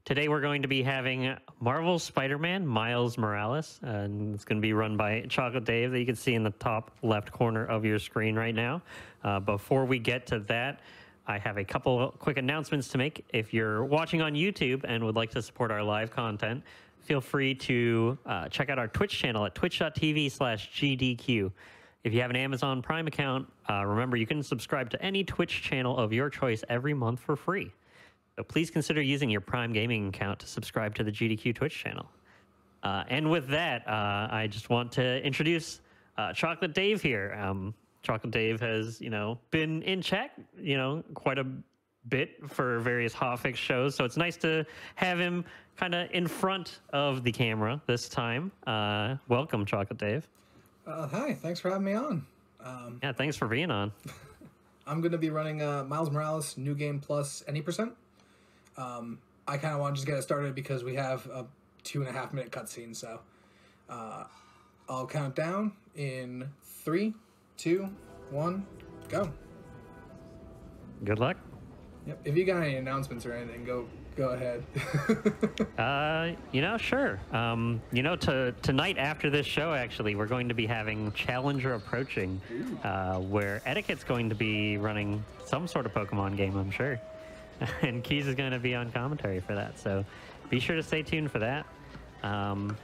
Today we're going to be having Marvel's Spider-Man Miles Morales, and it's going to be run by Chocolate Dave that you can see in the top left corner of your screen right now. Before we get to that, I have a couple quick announcements to make. If you're watching on YouTube and would like to support our live content, feel free to check out our Twitch channel at twitch.tv/GDQ. If you have an Amazon Prime account, remember you can subscribe to any Twitch channel of your choice every month for free. So please consider using your Prime Gaming account to subscribe to the GDQ Twitch channel. And with that, I just want to introduce Chocolate Dave here. Chocolate Dave has, been in chat, quite a bit for various Hotfix shows. So it's nice to have him kind of in front of the camera this time. Welcome, Chocolate Dave. Hi, thanks for having me on. Yeah, thanks for being on. I'm going to be running Miles Morales New Game Plus any percent. I kind of want to just get it started because we have a 2.5-minute cutscene, so I'll count down in 3, 2, 1, go. Good luck. Yep. If you got any announcements or anything, go ahead. Sure. Tonight after this show, actually, we're going to be having Challenger Approaching, where Etiquette's going to be running some sort of Pokemon game, I'm sure. And Keys is going to be on commentary for that, so be sure to stay tuned for that. And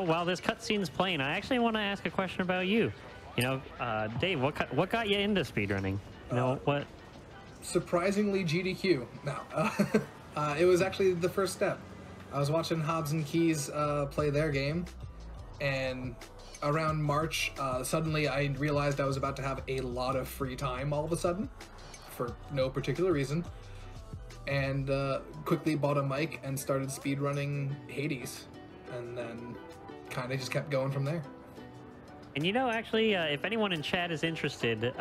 while this cutscene's playing, I actually want to ask a question about you. Dave, what got you into speedrunning? What? Surprisingly, GDQ. No, it was actually the first step. I was watching Hobbs and Keys play their game, and around March, suddenly I realized I was about to have a lot of free time all of a sudden, for no particular reason. And quickly bought a mic and started speedrunning Hades, and then kind of just kept going from there. And actually, if anyone in chat is interested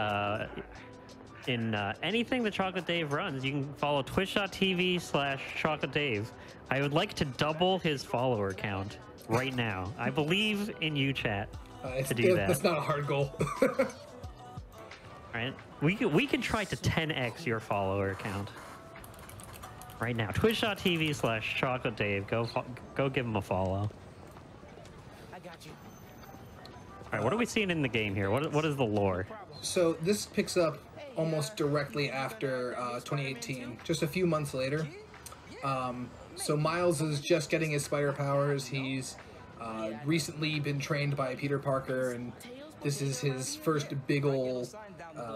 in anything that Chocolate Dave runs, you can follow twitch.tv/Chocolate Dave. I would like to double his follower count right now. I believe in you, chat, to do that. That's not a hard goal. All right, we can try to 10x your follower count. Right now, twitch.tv/Chocolate Dave. Go give him a follow. I got you. All right, what are we seeing in the game here? What is the lore? So this picks up almost directly after 2018, just a few months later. So Miles is just getting his spider powers. He's recently been trained by Peter Parker, and this is his first big ol'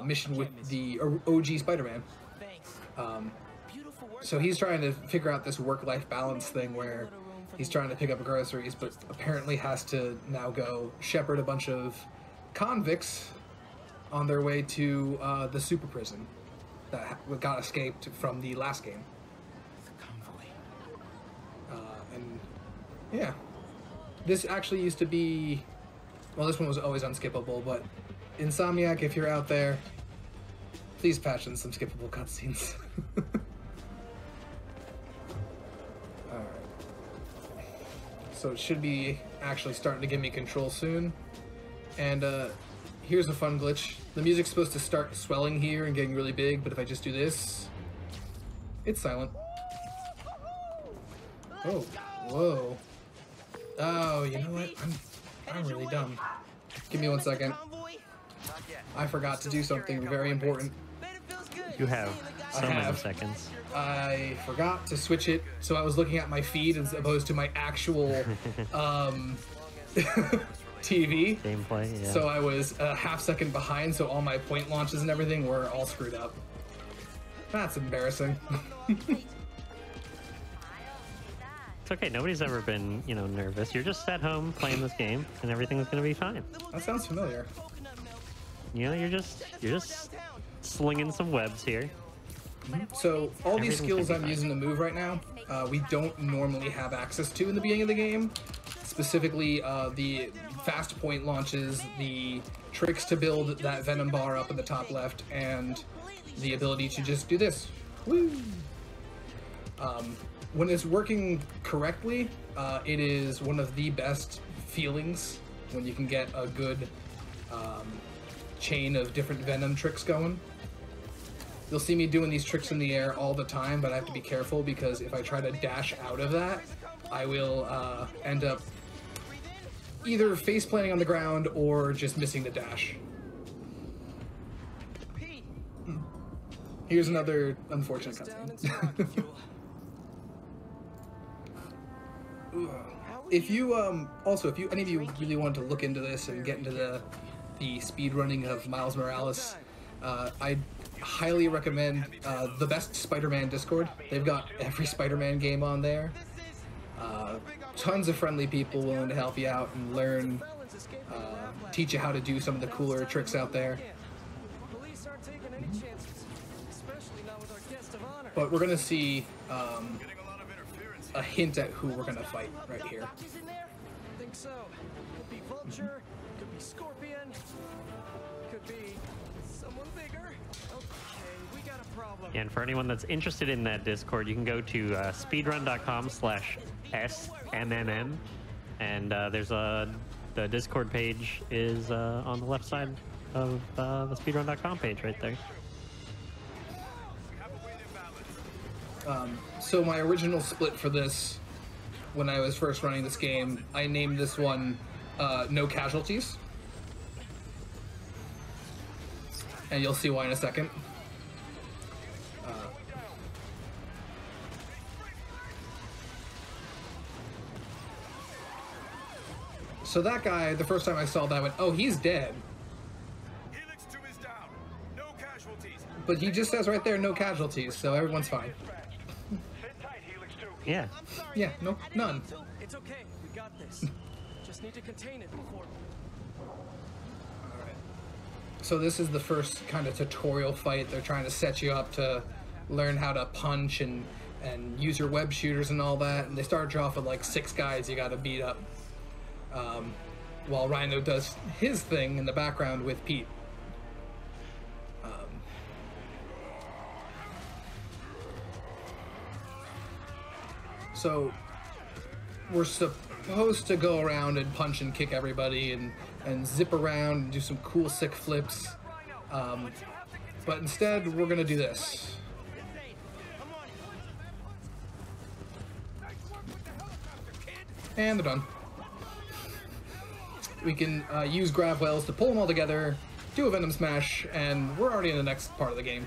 mission with the OG Spider-Man. So he's trying to figure out this work-life balance thing where he's trying to pick up groceries, but apparently has to now go shepherd a bunch of convicts on their way to the super prison that got escaped from the last game. And yeah, this actually used to be, well, this one was always unskippable, but Insomniac, if you're out there, please patch in some skippable cutscenes. So it should be actually starting to give me control soon. And here's a fun glitch. The music's supposed to start swelling here and getting really big, but if I just do this, it's silent. Oh, whoa. Oh, you know what? I'm really dumb. Give me 1 second. I forgot to do something very important. You have so many seconds. I forgot to switch it, so I was looking at my feed as opposed to my actual TV. Gameplay, yeah. So I was a half-second behind, so all my point launches and everything were all screwed up. That's embarrassing. It's okay. Nobody's ever been, nervous. You're just at home playing this game, and everything's gonna be fine. That sounds familiar. You're just slinging some webs here. So all these skills I'm using to move right now, we don't normally have access to in the beginning of the game. Specifically, the fast point launches, the tricks to build that Venom bar up in the top left, and the ability to just do this. Woo! When it's working correctly, it is one of the best feelings when you can get a good chain of different Venom tricks going. you'll see me doing these tricks in the air all the time, but I have to be careful because if I try to dash out of that, I will end up either face planting on the ground or just missing the dash. Here's another unfortunate cutscene. If you any of you really want to look into this and get into the speedrunning of Miles Morales, I highly recommend the Best Spider-Man Discord. They've got every Spider-Man game on there. Tons of friendly people willing to help you out and learn, teach you how to do some of the cooler tricks out there. But we're gonna see a hint at who we're gonna fight right here. I think so. Could be Vulture, could be Scorpion, could be someone bigger. Okay, we got a problem. And for anyone that's interested in that Discord, you can go to speedrun.com/SMMM, and there's the Discord page is on the left side of the speedrun.com page right there. So my original split for this, when I was first running this game, I named this one No Casualties. And you'll see why in a second. So that guy, the first time I saw that, I went, oh, he's dead. Helix 2 is down. No casualties. But he just says right there, no casualties, so everyone's fine. Sit tight, Helix 2. Yeah. Yeah, no, none. It's okay, we got this. Just need to contain it before. Alright. So this is the first kind of tutorial fight. They're trying to set you up to learn how to punch and use your web shooters and all that. And they start you off with like 6 guys you gotta beat up. While Rhino does his thing in the background with Pete. So we're supposed to go around and punch and kick everybody and zip around and do some cool sick flips. But instead we're gonna do this. And they're done. We can use grav wells to pull them all together, do a Venom Smash, and we're already in the next part of the game.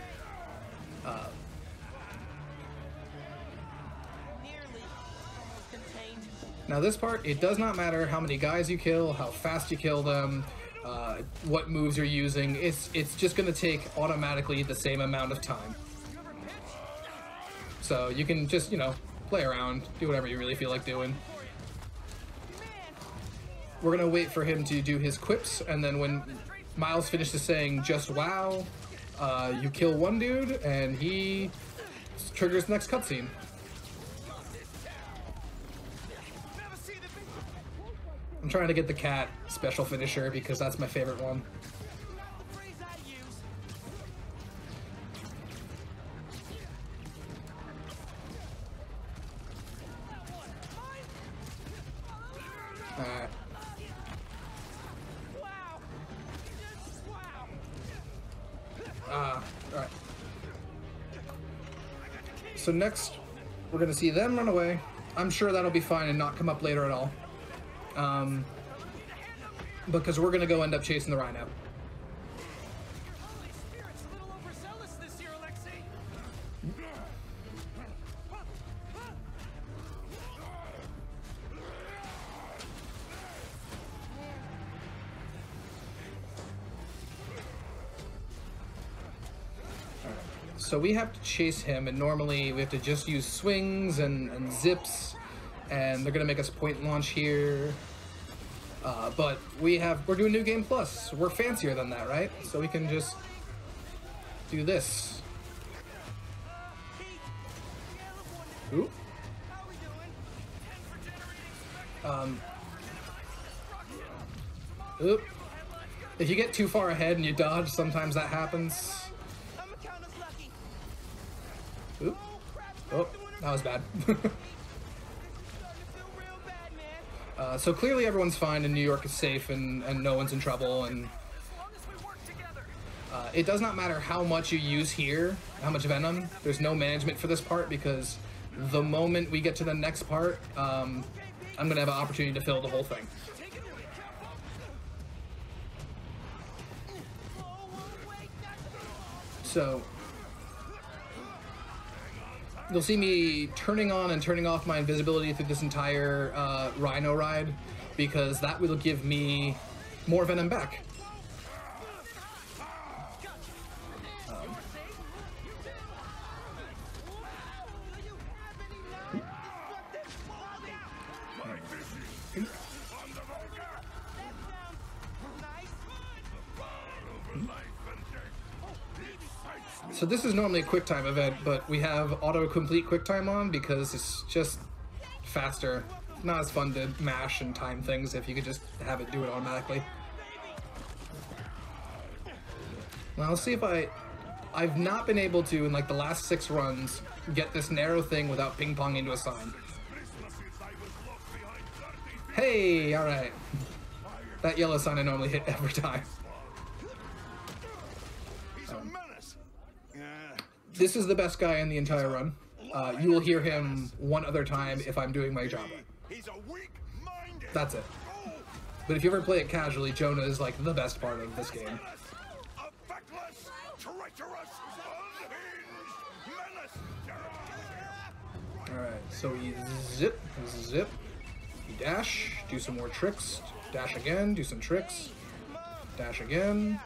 Now this part, it does not matter how many guys you kill, how fast you kill them, what moves you're using. It's just going to take automatically the same amount of time. So you can just, you know, play around, do whatever you really feel like doing. We're gonna wait for him to do his quips, and then when Miles finishes saying just wow, you kill one dude and he triggers the next cutscene. I'm trying to get the cat special finisher because that's my favorite one. Alright. Alright. So next, we're gonna see them run away. I'm sure that'll be fine and not come up later at all. Because we're gonna go end up chasing the Rhino. So we have to chase him, and normally we have to just use swings and zips, and they're gonna make us point launch here. But we're doing New Game Plus. We're fancier than that, right? So we can just do this. Ooh. Oop. If you get too far ahead and you dodge, sometimes that happens. Oop. Oh, that was bad. So clearly everyone's fine and New York is safe and no one's in trouble, and It does not matter how much you use here, how much venom. There's no management for this part because the moment we get to the next part, I'm gonna have an opportunity to fill the whole thing. So you'll see me turning on and turning off my invisibility through this entire Rhino ride because that will give me more venom back. So this is normally a quick time event, but we have auto-complete quick time on because it's just faster. Not as fun to mash and time things if you could just have it do it automatically. Now let's see if I've not been able to, in like the last 6 runs, get this narrow thing without ping-ponging into a sign. Hey, alright. That yellow sign I normally hit every time. This is the best guy in the entire run. You will hear him one other time if I'm doing my job. That's it. But if you ever play it casually, Jonah is like the best part of this game. Alright, so we zip, zip, we dash, do some more tricks, dash again, do some tricks, dash again.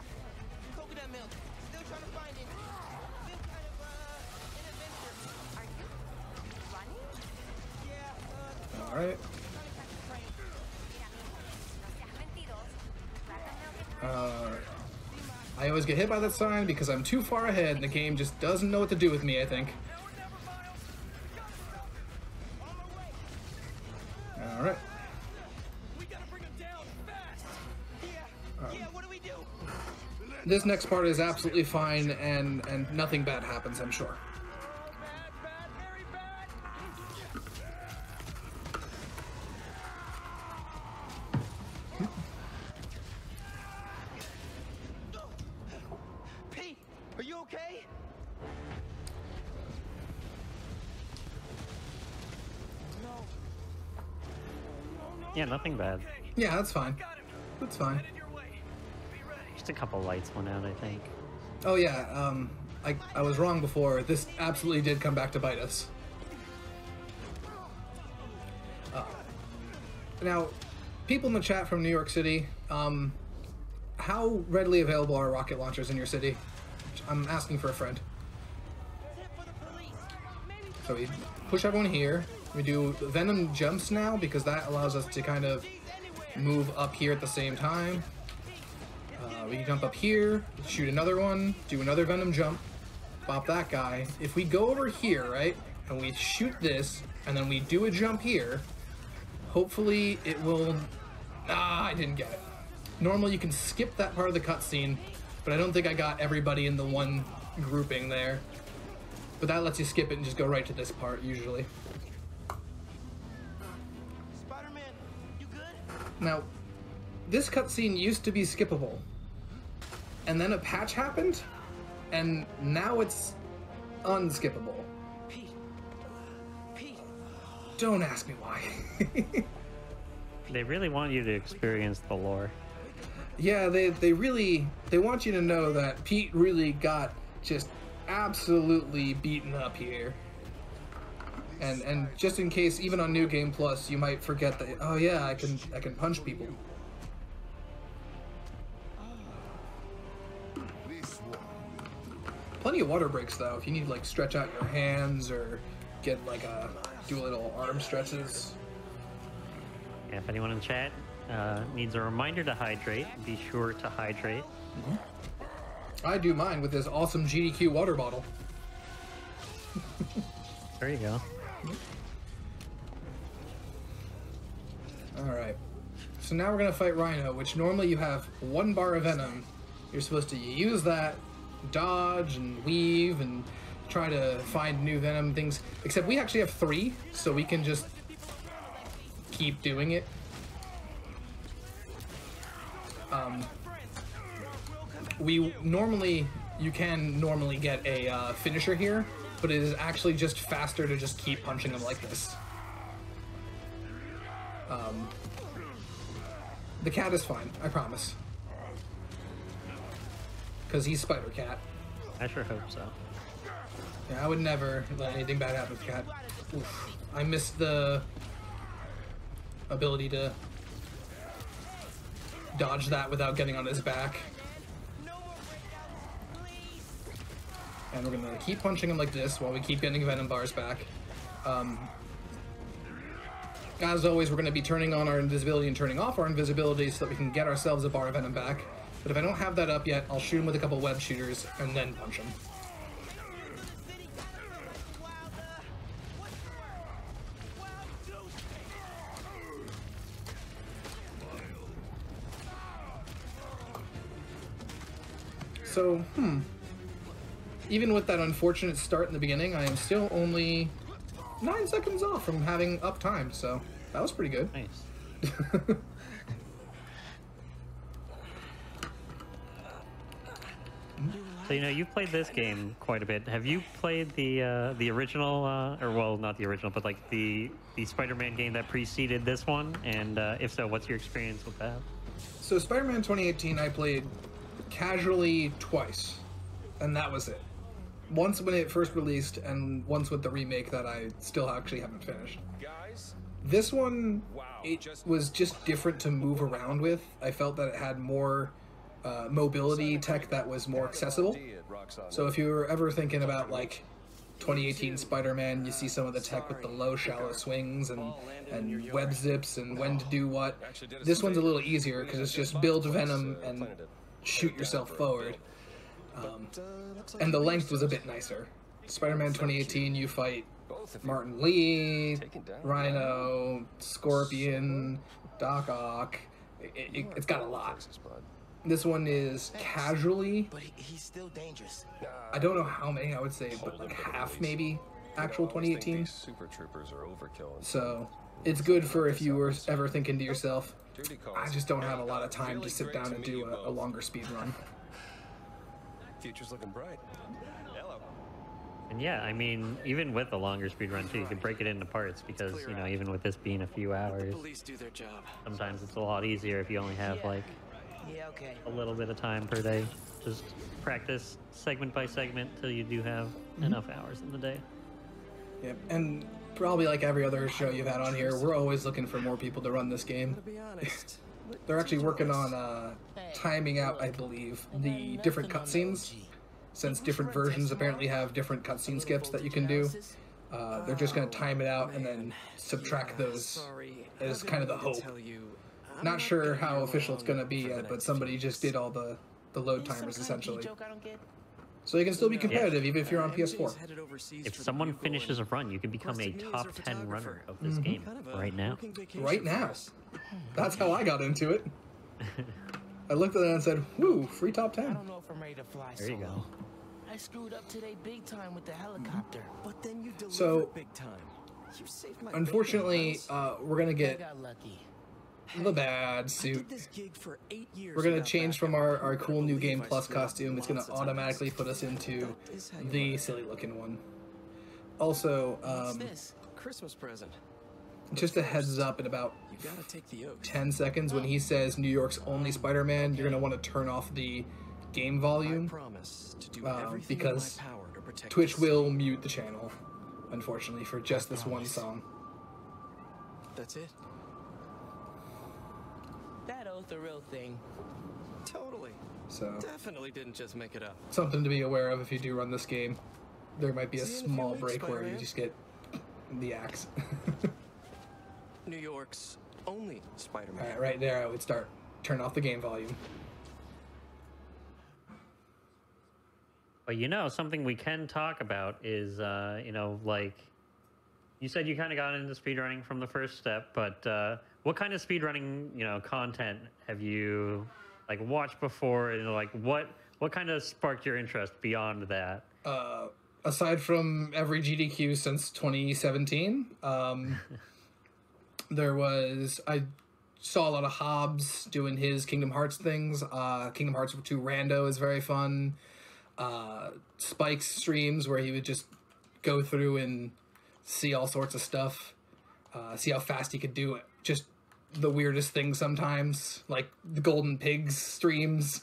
Alright. I always get hit by that sign because I'm too far ahead and the game just doesn't know what to do with me, I think. Alright. This next part is absolutely fine and nothing bad happens, I'm sure. Are you okay? No. Yeah, nothing bad. Yeah, that's fine. That's fine. Just a couple lights went out, I think. Oh yeah, I was wrong before. This absolutely did come back to bite us. Now, people in the chat from New York City, how readily available are rocket launchers in your city? I'm asking for a friend. So we push everyone here. We do venom jumps now because that allows us to kind of move up here at the same time. We jump up here, shoot another one, do another venom jump, bop that guy. If we go over here, right, and we shoot this, and then we do a jump here, hopefully it will... Ah, I didn't get it. Normally you can skip that part of the cutscene, but I don't think I got everybody in the one grouping there. But that lets you skip it and just go right to this part, usually. Spider-Man, you good? Now, this cutscene used to be skippable. And then a patch happened, and now it's unskippable. Pete. Don't ask me why. They really want you to experience the lore. Yeah, they want you to know that Pete really got just absolutely beaten up here. And just in case, even on New Game Plus, you might forget that, oh yeah, I can punch people. Plenty of water breaks though, if you need to like stretch out your hands or get like do a little arm stretches. Yeah, if anyone in chat needs a reminder to hydrate, be sure to hydrate. I do mine with this awesome GDQ water bottle. There you go. Alright. So now we're gonna fight Rhino, which normally you have 1 bar of venom. You're supposed to use that, dodge and weave and try to find new venom things. Except we actually have 3, so we can just keep doing it. you can normally get a finisher here, but it is actually just faster to just keep punching him like this. The cat is fine, I promise. Because he's Spider Cat. I sure hope so. Yeah, I would never let anything bad happen to Cat. Oof. I missed the ability to dodge that without getting on his back. And we're gonna keep punching him like this while we keep getting Venom bars back. As always, we're gonna be turning on our invisibility and turning off our invisibility so that we can get ourselves a bar of Venom back. But if I don't have that up yet, I'll shoot him with a couple web shooters and then punch him. So, even with that unfortunate start in the beginning, I am still only 9 seconds off from having up time, so that was pretty good. Nice. So, you know, you've played this game quite a bit. Have you played the original, or well, not the original, but like the Spider-Man game that preceded this one? And if so, what's your experience with that? So Spider-Man 2018 I played casually twice, and that was it. Once when it first released, and once with the remake that I still actually haven't finished. Guys, This one, it was just different to move around with. I felt that it had more mobility tech that was more accessible. So if you were ever thinking about like 2018 Spider-Man, you see some of the tech with the low, shallow swings and web zips and when to do what. This one's a little easier because it's just build Venom and shoot yourself forward. And the length was a bit nicer. Spider-Man 2018, you fight Martin Lee, Rhino, Scorpion, Doc Ock. It's got a lot. This one is casually. But he's still dangerous. I don't know how many, I would say, but like half maybe actual 2018. Super troopers are overkill. So it's good for if you were ever thinking to yourself, I just don't have a lot of time to sit down and do a longer speed run. Future's looking bright. Hello. And yeah, I mean, even with a longer speed run too, you can break it into parts because, you know, even with this being a few hours, Police do their job. sometimes it's a lot easier if you only have like Yeah, okay. a little bit of time per day. Just practice segment by segment till you do have enough hours in the day. Yep, and probably like every other show you've had on here, we're always looking for more people to run this game. To be honest, They're actually working on timing out, I believe, the different cutscenes, since different versions apparently have different cutscene skips that you can do. They're just going to time it out and then subtract those sorry. as I've kind of been the wanting to hope. tell you, I'm Not sure gonna how be official it's going to along be for yet, the but next somebody few just days. did all the load timers essentially. Joke I don't get? So you can still be competitive even if you're on MJ's PS4. headed overseas If for the someone bugle finishes a and run, you can become a requested me as top her 10 photographer. runner of this game Kind of a right now. working vacation Right for now. us. That's how I got into it. I looked at it and said, woo, free top I 10. don't know if I'm ready to fly There you solo. go. I screwed up today big time with the helicopter. But then you delivered So, big time. You saved my Unfortunately, bacon, Miles. we're going to I get got lucky. the bad I suit. did this gig for 8 years. We're going to without change from backup. our You cool better new believe game I plus screwed up costume. It's going lots to of times. automatically put us into That is how you the learn. silly looking one. Also, What's this? Christmas present. just a heads up in about You gotta take the oath. 10 seconds when he says New York's only Spider-Man, you're going to want to turn off the game I volume. promise to do everything because in my power to protect Twitch this. will mute the channel, unfortunately, for just this one song. That's it. That oath a real thing. Totally. So, Definitely didn't just make it up. something to be aware of if you do run this game. There might be a See you in a few small weeks, break where you Spider-Man. just get the axe. New York's only Spider-Man. Alright, right there I would start. Turn off the game volume. But you know, something we can talk about is, you know, like you said, you kind of got into speedrunning from the first step, but what kind of speedrunning, you know, content have you like watched before, and like what kind of sparked your interest beyond that? Aside from every GDQ since 2017, there was, I saw a lot of Hobbs doing his Kingdom Hearts things. Kingdom Hearts 2 Rando is very fun. Spike's streams where he would just go through and see all sorts of stuff. See how fast he could do it. Just the weirdest things sometimes, like the Golden Pigs streams.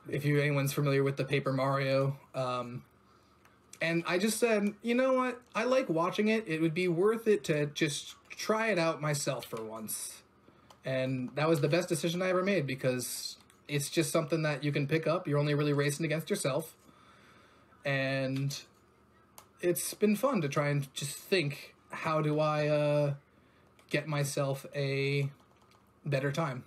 If anyone's familiar with the Paper Mario. And I just said, you know what? I like watching it. It would be worth it to just try it out myself for once. And that was the best decision I ever made, because it's just something that you can pick up. You're only really racing against yourself. And it's been fun to try and just think, how do I get myself a better time?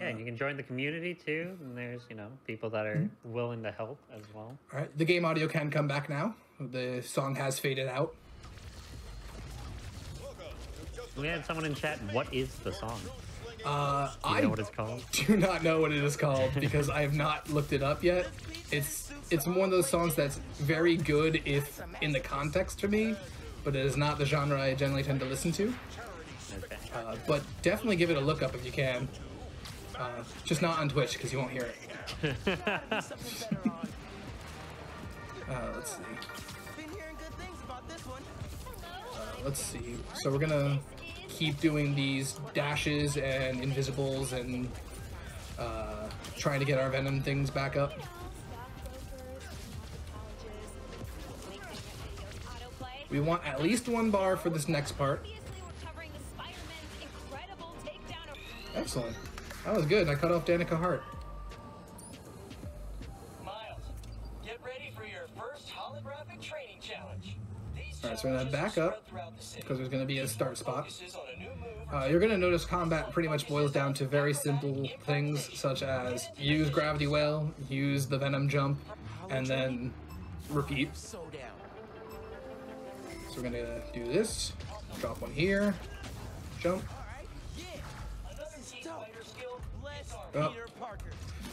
Yeah, and you can join the community too, and there's, you know, people that are willing to help as well. All right, the game audio can come back now. The song has faded out. We had someone in chat, what is the song? Do you I know what it's called? do not know what it is called because I have not looked it up yet. It's one of those songs that's very good if in the context to me, but it is not the genre I generally tend to listen to. Okay. But definitely give it a look up if you can. Just not on Twitch because you won't hear it. Let's see. Been hearing good things about this one. Let's see. So we're gonna keep doing these dashes and invisibles and trying to get our Venom things back up. We want at least one bar for this next part. Excellent. That was good. I cut off Danica Hart. Miles, get ready for your first holographic training challenge. Alright, so we're gonna back up because there's gonna be a start spot. You're gonna notice combat pretty much boils down to very simple things such as use gravity well, use the Venom jump, and then repeat. So down. So we're gonna do this, drop one here, jump. Oh.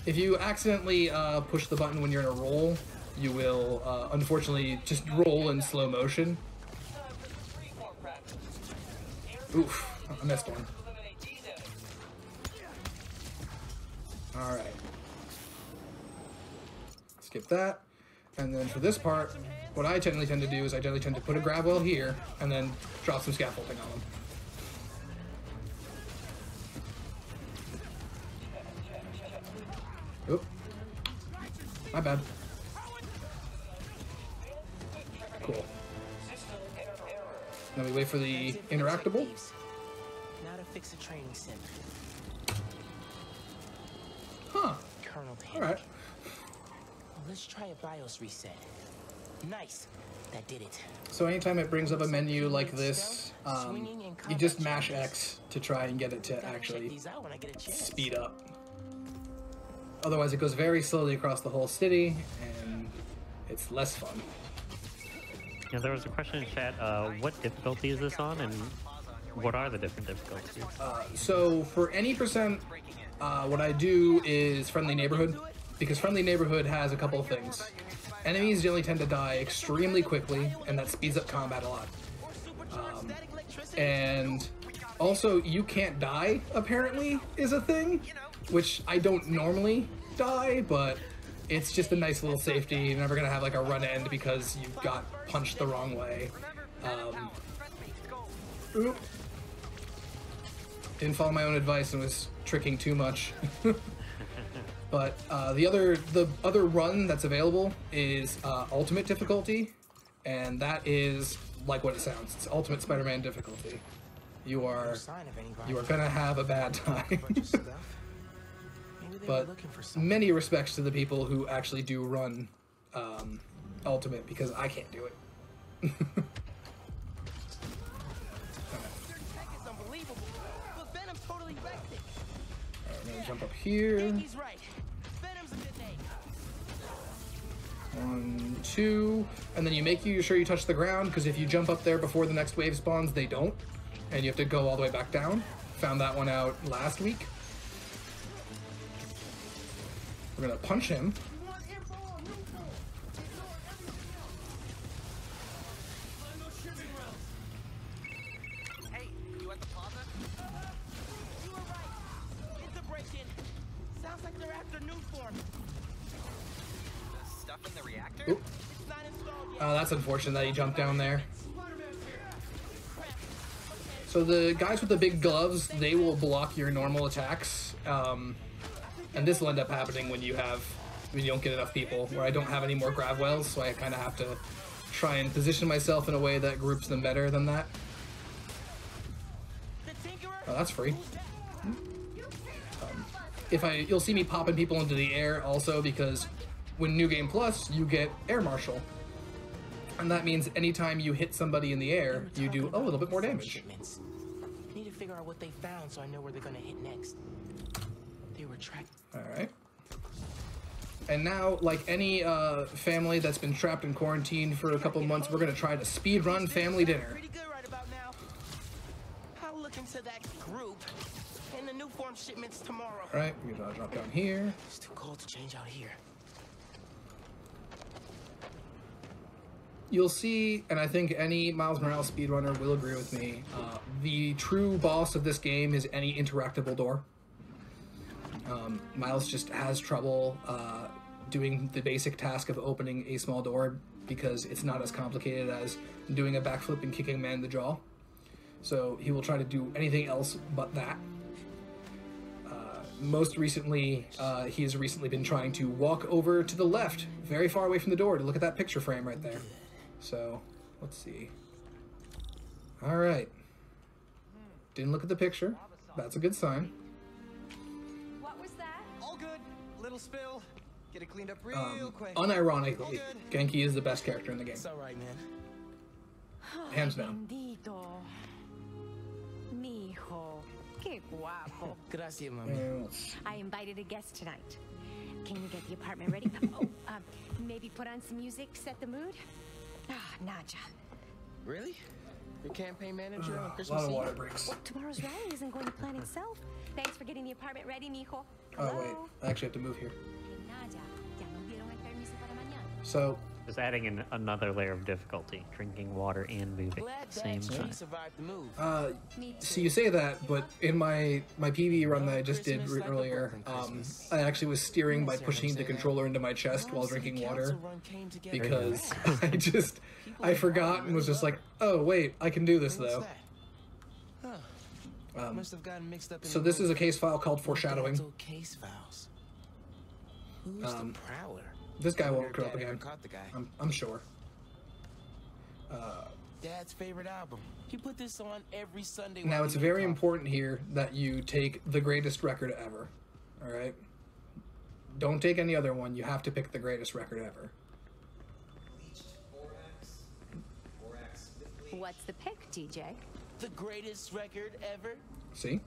If you accidentally push the button when you're in a roll, you will unfortunately just roll in slow motion. Oof, I missed one. Alright. Skip that. And then for this part, what I generally tend to do is I generally tend to put a grab well here and then drop some scaffolding on them. Oop. My bad. Cool. Then we wait for the interactable. Now to fix a training sim. Huh. Colonel Alright. Let's try a BIOS reset. Nice. That did it. So anytime it brings up a menu like this, you just mash X to try and get it to actually speed up. Otherwise it goes very slowly across the whole city, and it's less fun. Yeah, there was a question in chat, what difficulty is this on, and what are the different difficulties? So for any percent, what I do is Friendly Neighborhood, because Friendly Neighborhood has a couple of things. Enemies generally tend to die extremely quickly, and that speeds up combat a lot. And also, you can't die, apparently, is a thing, which I don't normally die, but it's just a nice little safety. You're never gonna have like a run end because you got punched the wrong way. Oop. Didn't follow my own advice and was tricking too much. But the other run that's available is Ultimate difficulty, and that is like what it sounds. It's Ultimate Spider-Man difficulty. You are gonna have a bad time. But many respects to the people who actually do run Ultimate, because I can't do it. I'm gonna jump up here. 1, 2, and then you make sure you touch the ground, because if you jump up there before the next wave spawns, they don't, and you have to go all the way back down. Found that one out last week. We're gonna punch him. Oh, that's unfortunate that he jumped down there. So the guys with the big gloves, they will block your normal attacks. And this will end up happening when you don't get enough people, where I don't have any more grab wells, so I kind of have to try and position myself in a way that groups them better than that. Oh, that's free. You'll see me popping people into the air also, because when New Game Plus, you get Air Marshal. And that means anytime you hit somebody in the air, you do a little bit more damage. Need to figure out what they found so I know where they're gonna hit next. They were tracked. Alright. And now, like any family that's been trapped in quarantine for a couple months, we're gonna try to speedrun family dinner. Pretty good right about now. I'll look into that group and the new form shipments tomorrow. Alright, we're gonna drop down here. It's too cold to change out here. You'll see, and I think any Miles Morales speedrunner will agree with me, the true boss of this game is any interactable door. Miles just has trouble doing the basic task of opening a small door because it's not as complicated as doing a backflip and kicking a man in the jaw. So he will try to do anything else but that. Most recently, he has recently been trying to walk over to the left, very far away from the door, to look at that picture frame right there. So, let's see. Alright. Didn't look at the picture. That's a good sign. What was that? All good. Little spill. Get it cleaned up real quick. Unironically, Genki is the best character in the game. It's alright, man. Hands down. Bendito. Mijo. Qué guapo. Gracias, mami. And let's- I invited a guest tonight. Can you get the apartment ready? Maybe put on some music, set the mood? Ah, Naja. Really? Your campaign manager on a Christmas lot of Eve? water breaks. Tomorrow's rally isn't going to plan itself. Thanks for getting the apartment ready, mijo. Oh wait, I actually have to move here. Naja, ya no dieron el permiso para mañana. So, Just adding in another layer of difficulty, drinking water and moving Glad at the same that time. tree survived the move. so you say that, but in my PvE run that I just did earlier, I actually was steering by pushing the controller into my chest while drinking water, because I forgot and was just like, oh wait, I can do this though. Must have gotten mixed up in So the this is a road. case file called foreshadowing. Dental case files. Who's the prowler? This guy Wonder won't if come up Dad ever again. caught the guy. I'm sure. Dad's favorite album. He put this on every Sunday. Now while it's he made very coffee. important here that you take the greatest record ever. Alright? Don't take any other one, you have to pick the greatest record ever. What's the pick, DJ? The greatest record ever. See?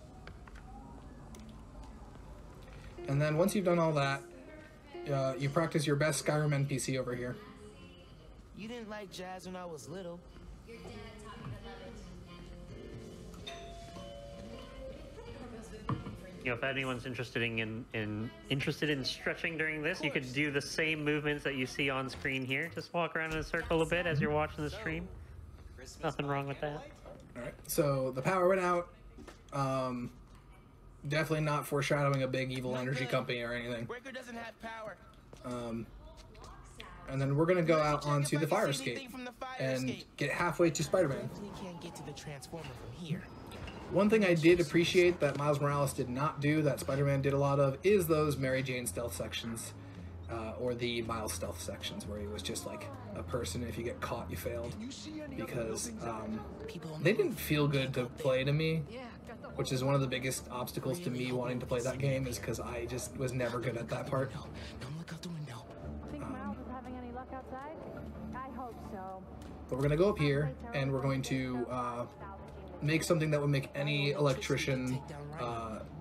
And then once you've done all that, you practice your best Skyrim NPC over here. You didn't like jazz when I was little. You know, if anyone's interested in stretching during this, you could do the same movements that you see on screen here. Just walk around in a circle a bit as you're watching the stream. Nothing wrong with that. Alright, so the power went out. Definitely not foreshadowing a big evil energy company or anything. Breaker doesn't have power. And then we're gonna go out onto the fire escape and get halfway to Spider-Man. Definitely can't get to the transformer from here. One thing I did appreciate that Miles Morales did not do, that Spider-Man did a lot of, is those Mary Jane stealth sections. Or the Miles stealth sections, where he was just like a person, if you get caught, you failed. Because they didn't feel good to play to me, which is one of the biggest obstacles to me wanting to play that game, is because I just was never good at that part. Don't look out the window. Think Miles is having any luck outside? I hope so. But we're gonna go up here, and we're going to make something that would make any electrician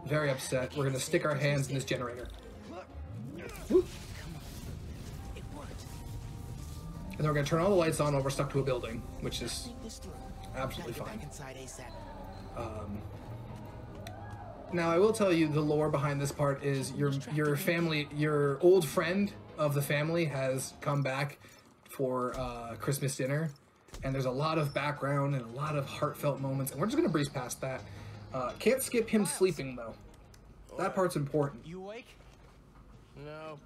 very upset. We're gonna stick our hands in this generator. Woo. It worked. And then we're gonna turn all the lights on while we're stuck to a building, which is Think this through. absolutely Gotta fine. get back inside ASAP. Now, I will tell you the lore behind this part is your family, your old friend of the family has come back for Christmas dinner, and there's a lot of background and a lot of heartfelt moments, and we're just gonna breeze past that. Can't skip him sleeping though. That part's important. You awake? No.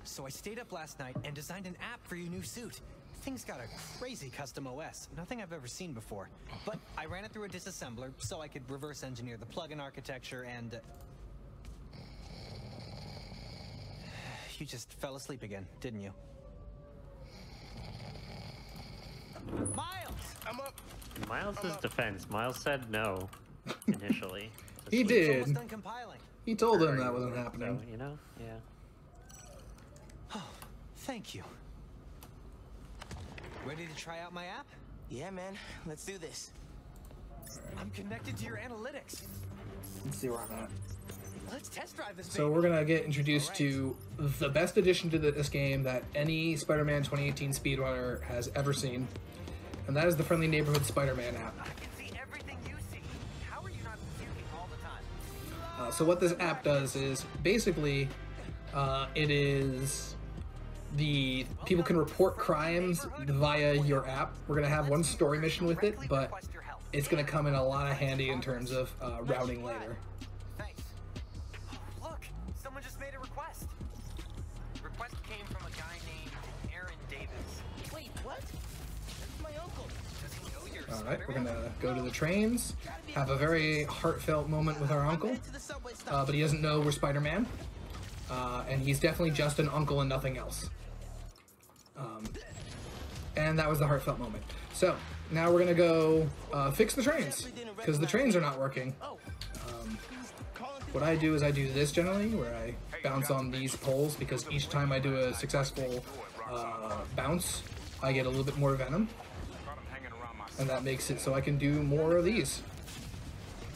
So I stayed up last night and designed an app for your new suit. thing's got a crazy custom OS, nothing I've ever seen before. But I ran it through a disassembler so I could reverse engineer the plugin architecture and... You just fell asleep again, didn't you? Miles! I'm up. Miles' defense. Miles said no initially. He It's did. almost done compiling. He told him that wasn't happening. So, you know, yeah. Oh, thank you. Ready to try out my app? Yeah, man. Let's do this. I'm connected to your analytics. Let's see where I'm at. Let's test drive this So baby. we're gonna get introduced to the best addition to this game that any Spider-Man 2018 speedrunner has ever seen, and that is the Friendly Neighborhood Spider-Man app. I can see everything you see. How are you not puking all the time? So what this app does is basically, it is the people can report crimes via your app. We're gonna have one story mission with it, but it's gonna come in a lot of handy in terms of routing later. Thanks. Look, someone just made a request. Request came from a guy named Aaron Davis. Wait, what? That's my uncle. Does he know you're All right, we're Spider-Man? gonna go to the trains, have a very heartfelt moment with our uncle, To the subway stop. but he doesn't know we're Spider-Man, and he's definitely just an uncle and nothing else. And that was the heartfelt moment. So now we're gonna go fix the trains because the trains are not working. What I do is I do this generally, where I bounce on these poles because each time I do a successful bounce, I get a little bit more venom, and that makes it so I can do more of these.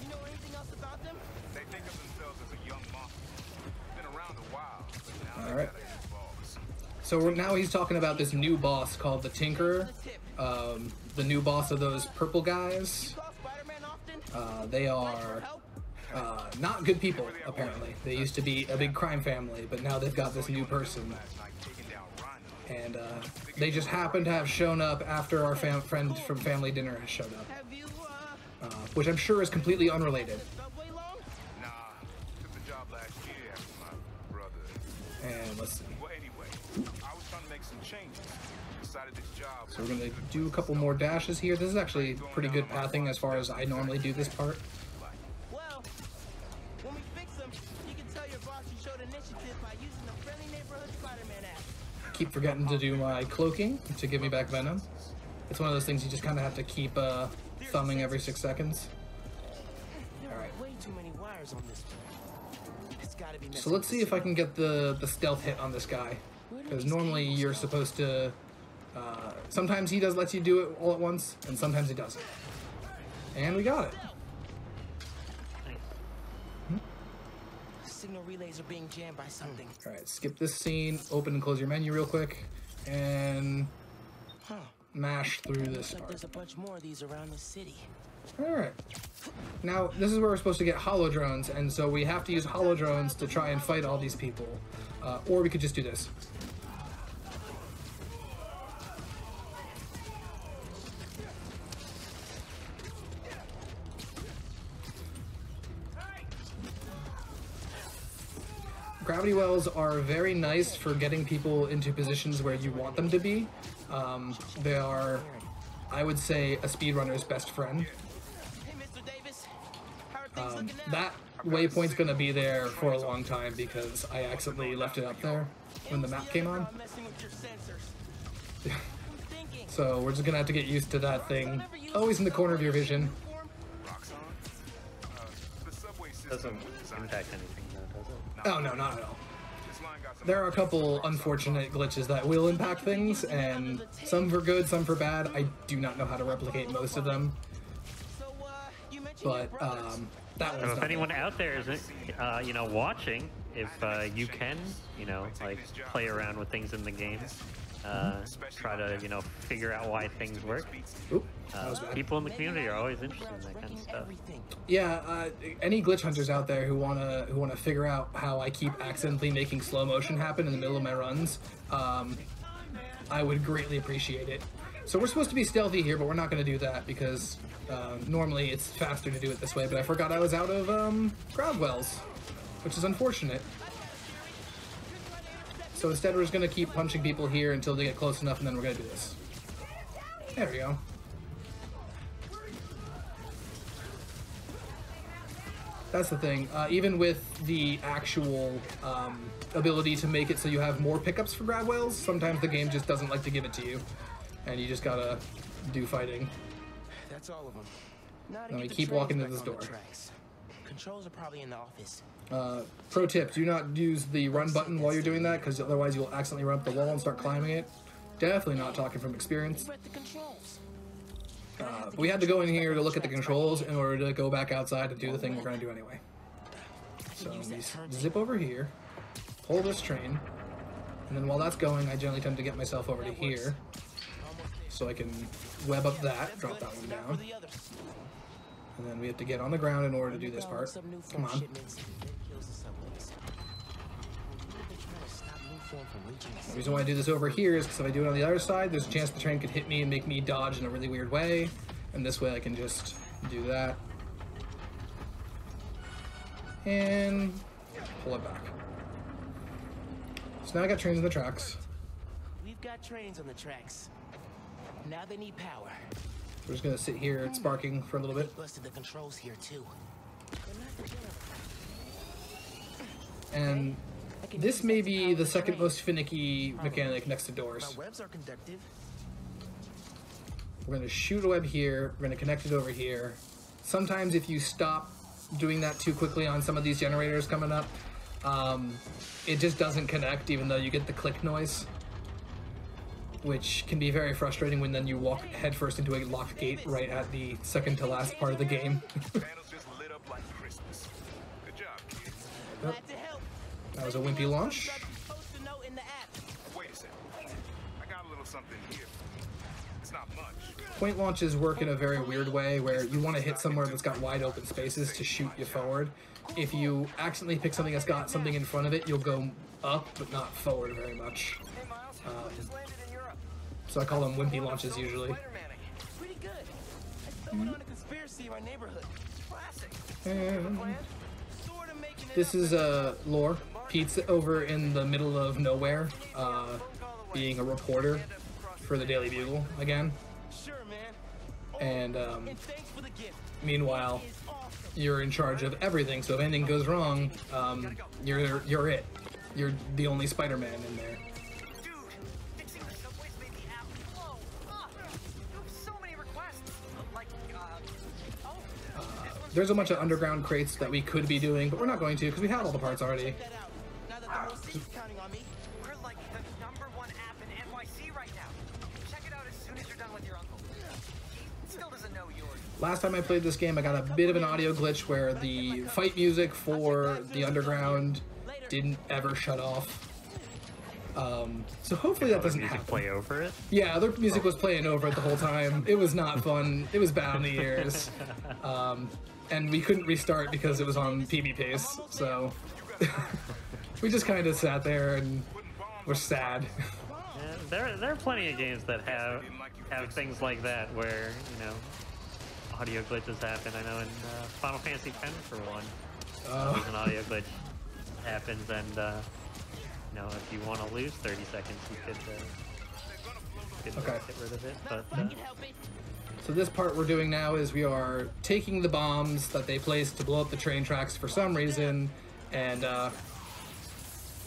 You know anything else about them? They think of themselves as a young monster. Been around a while, but now All right. they gotta evolve. So now he's talking about this new boss called the Tinkerer, the new boss of those purple guys. Call Spider-Man often? They are not good people, apparently. They used to be a big crime family, but now they've got this new person. And they just happen to have shown up after our friend from Family Dinner has showed up, Have you, which I'm sure is completely unrelated. subway long? Nah, took the job last year after my brother. And let's see. Well, anyway, I was trying to make some changes. Decided this job. So we're going to do a couple more dashes here. This is actually pretty good pathing as far as I normally do this part. Well, when we fix them, you can tell your boss you showed initiative by using the Friendly Neighborhood Spider-Man app. Keep forgetting to do my cloaking to give me back venom. It's one of those things you just kind of have to keep thumbing every 6 seconds. There All right. are way too many wires on this one. It's gotta be So let's see if I can get the stealth hit on this guy. Because normally you're supposed to... sometimes he lets you do it all at once, and sometimes he doesn't. And we got it. Signal relays are being jammed by something. All right, skip this scene, open and close your menu real quick, and mash through this Looks like part. there's a bunch more of these around the city. All right. Now, this is where we're supposed to get hollow drones, and so we have to use hollow drones to try and fight all these people. Or we could just do this. Gravity wells are very nice for getting people into positions where you want them to be. They are, I would say, a speedrunner's best friend. Hey, Mr. Davis. How are things looking now? That waypoint's gonna be there for a long time because I accidentally left it up there when the map came on. I'm messing with your sensors. I'm thinking. So we're just gonna have to get used to that thing always in the corner of your vision. The subway system Doesn't was designed. impact anything, though, does it? Oh no, not at all. This line got some There are a couple unfortunate glitches that will impact things, and some for good, some for bad. I do not know how to replicate most of them, So, you mentioned but your brothers. that So one's if not anyone bad. out there is, you know, watching, if you can, you know, like play around with things in the game, try to, you know, figure out why things work. Oop, that was bad. People in the community are always interested in that kind of stuff. Everything. Yeah, any glitch hunters out there who wanna figure out how I keep accidentally making slow motion happen in the middle of my runs, I would greatly appreciate it. So we're supposed to be stealthy here, but we're not gonna do that because normally it's faster to do it this way. But I forgot I was out of ground wells, which is unfortunate. So instead, we're just gonna keep punching people here until they get close enough, and then we're gonna do this. There we go. That's the thing. Even with the actual ability to make it so you have more pickups for grab whales, sometimes the game just doesn't like to give it to you, and you just gotta do fighting. That's all of them. Then we keep walking to this door. Controls are probably in the office. Pro tip, do not use the run button while you're doing that, because otherwise you'll accidentally run up the wall and start climbing it. Definitely not talking from experience. We had to go in here to look at the controls in order to go back outside and do the thing we're going to do anyway. So we zip over here, pull this train, and then while that's going, I generally tend to get myself over to here, so I can web up that, drop that one down. And then we have to get on the ground in order to do this part. Come on. The reason why I do this over here is because if I do it on the other side, there's a chance the train could hit me and make me dodge in a really weird way. And this way I can just do that. And pull it back. So now I got trains on the tracks. We've got trains on the tracks. Now they need power. We're just gonna sit here sparking for a little bit. Busted the controls here too. And this may be the second most finicky mechanic next to doors. My webs are conductive. We're gonna shoot a web here, we're gonna connect it over here. Sometimes if you stop doing that too quickly on some of these generators coming up, it just doesn't connect even though you get the click noise, which can be very frustrating when then you walk headfirst into a locked gate right at the second to last part of the game. Panels just lit up like Christmas. Good job, kids. Glad to help. That was a wimpy launch. Post a note in the app. Wait a second. I got a little something here. It's not much. Point launches work in a very weird way where you want to hit somewhere that's got wide open spaces to shoot you forward. If you accidentally pick something that's got something in front of it, you'll go up but not forward very much. Hey Miles, just landed in Europe. So I call them wimpy launches usually. Pretty good. I stumbled on a conspiracy in my neighborhood. Classic. And Sort of making it this is Lore. Pete's over in the middle of nowhere, being a reporter for the Daily Bugle again. Sure, man. And And thanks for the gift. meanwhile, It's awesome. you're in charge of everything. So if anything goes wrong, you're it. You're the only Spider-Man in there. Dude, fixing the subways made the app flow. So many requests. Like, There's a bunch of underground crates that we could be doing, but we're not going to because we have all the parts already. Check that out. Now that the whole city's counting on me. we're like the #1 app in NYC right now. Check it out as soon as you're done with your uncle. He still doesn't know yours. Last time I played this game, I got a bit of an audio glitch where the fight music for the underground didn't ever shut off. So hopefully that doesn't happen. Play over it. Yeah, their music was playing over it the whole time. It was not fun. It was bad on the ears. And we couldn't restart because it was on PB pace. So we just kind of sat there and were sad. Yeah, there are plenty of games that have things like that where, you know, audio glitches happen. I know in Final Fantasy X for one, there's an audio glitch that happens, and you know, if you want to lose 30 seconds, you could Okay. get rid of it. But So this part we're doing now is we are taking the bombs that they placed to blow up the train tracks for some reason, and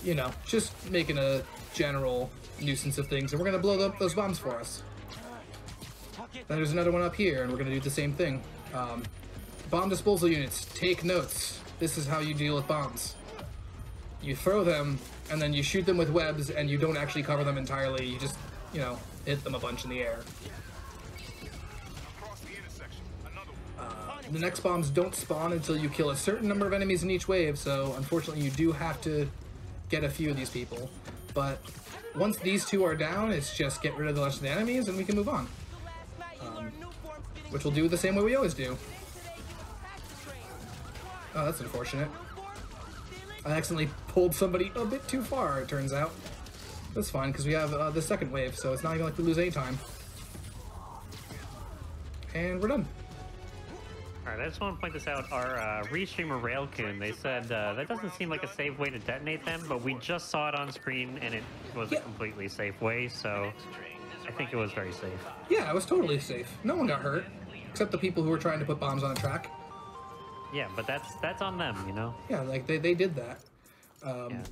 you know, just making a general nuisance of things, and we're gonna blow up those bombs for us. Then there's another one up here, and we're gonna do the same thing. Bomb disposal units, take notes. This is how you deal with bombs. You throw them, and then you shoot them with webs, and you don't actually cover them entirely. You just, you know, hit them a bunch in the air. Across the intersection, another one. The next bombs don't spawn until you kill a certain number of enemies in each wave, so unfortunately you do have to get a few of these people. But once these two are down, it's just get rid of the rest of the enemies, and we can move on. Which we'll do the same way we always do. Oh, that's unfortunate. I accidentally pulled somebody a bit too far, it turns out. That's fine, because we have the second wave, so it's not even like we lose any time. And we're done. Alright, I just want to point this out. Our restreamer Railcoon, they said that doesn't seem like a safe way to detonate them, but we just saw it on screen and it was a completely safe way, so I I think it was very safe. Yeah, it was totally safe. No one got hurt, except the people who were trying to put bombs on a track. Yeah, but that's on them, you know? Yeah, like they did that. Yeah.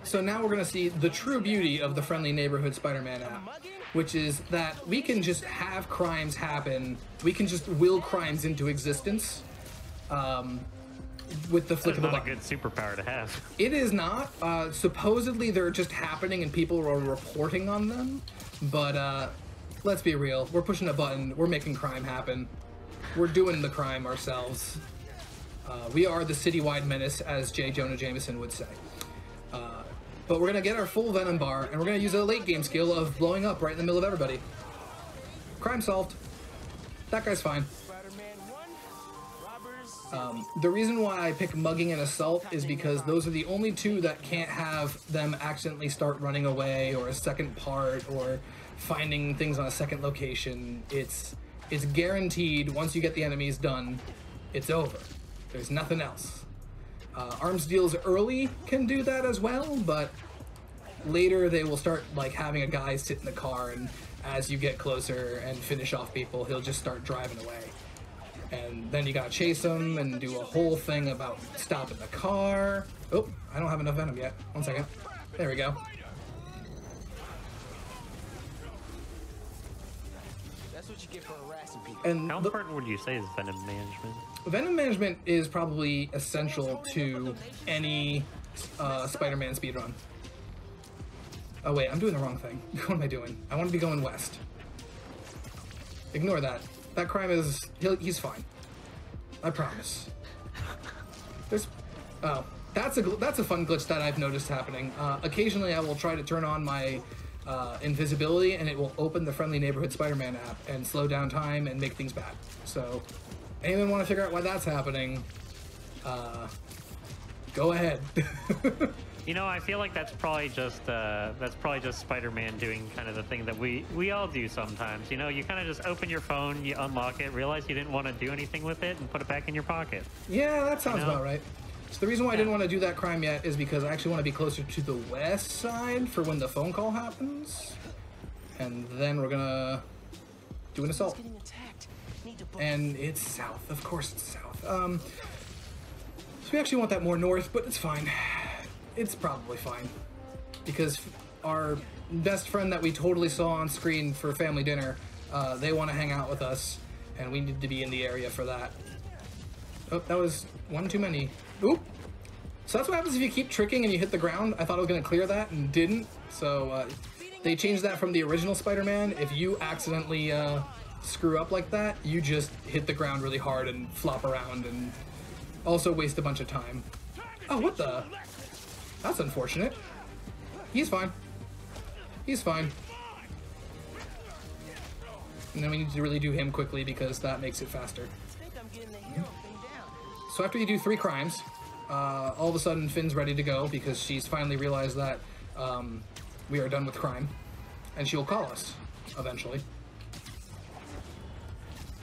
So now we're gonna see the true beauty of the Friendly Neighborhood Spider-Man app, which is that we can just have crimes happen. We can just will crimes into existence with the flick That's of a not a button. good superpower to have. It is not. Supposedly they're just happening and people are reporting on them, but let's be real. We're pushing a button. We're making crime happen. We're doing the crime ourselves. We are the citywide menace, as J. Jonah Jameson would say. But we're gonna get our full Venom bar, and we're gonna use a late game skill of blowing up right in the middle of everybody. Crime solved. That guy's fine. Spider-Man 1, robbers. The reason why I pick mugging and assault is because those are the only two that can't have them accidentally start running away, or a second part, or finding things on a second location. It's guaranteed once you get the enemies done, it's over. There's nothing else. Arms deals early can do that as well, but later they will start like having a guy sit in the car, and as you get closer and finish off people, he'll just start driving away. And then you gotta chase him and do a whole thing about stopping the car. Oh, I don't have enough Venom yet. 1 second. There we go. That's what you get for harassing people. And How important would you say is Venom management? Venom management is probably essential to any Spider-Man speedrun. Oh wait, I'm doing the wrong thing. What am I doing? I want to be going west. Ignore that. That crime is... he's fine. I promise. There's... Oh. That's a fun glitch that I've noticed happening. Occasionally I will try to turn on my invisibility, and it will open the Friendly Neighborhood Spider-Man app and slow down time and make things bad. So... anyone want to figure out why that's happening? Go ahead. You know, I feel like that's probably just Spider-Man doing kind of the thing that we all do sometimes. You know, you kind of just open your phone, you unlock it, realize you didn't want to do anything with it, and put it back in your pocket. Yeah, that sounds You know? about right. So the reason why I didn't want to do that crime yet is because I actually want to be closer to the west side for when the phone call happens, and then we're gonna do an assault. Getting attacked. Need to book. And it's south. Of course it's south. So we actually want that more north, but it's fine. It's probably fine. Because our best friend that we totally saw on screen for family dinner, they want to hang out with us, and we need to be in the area for that. Oh, that was one too many. Oop! So that's what happens if you keep tricking and you hit the ground. I thought I was going to clear that and didn't. So they changed that from the original Spider-Man. If you accidentally... screw up like that, you just hit the ground really hard and flop around and also waste a bunch of time. Oh, what the? That's unfortunate. He's fine. He's fine. And then we need to really do him quickly because that makes it faster. I think I'm getting the hero thing down. So after you do 3 crimes, all of a sudden Finn's ready to go because she's finally realized that we are done with crime, and she'll call us eventually.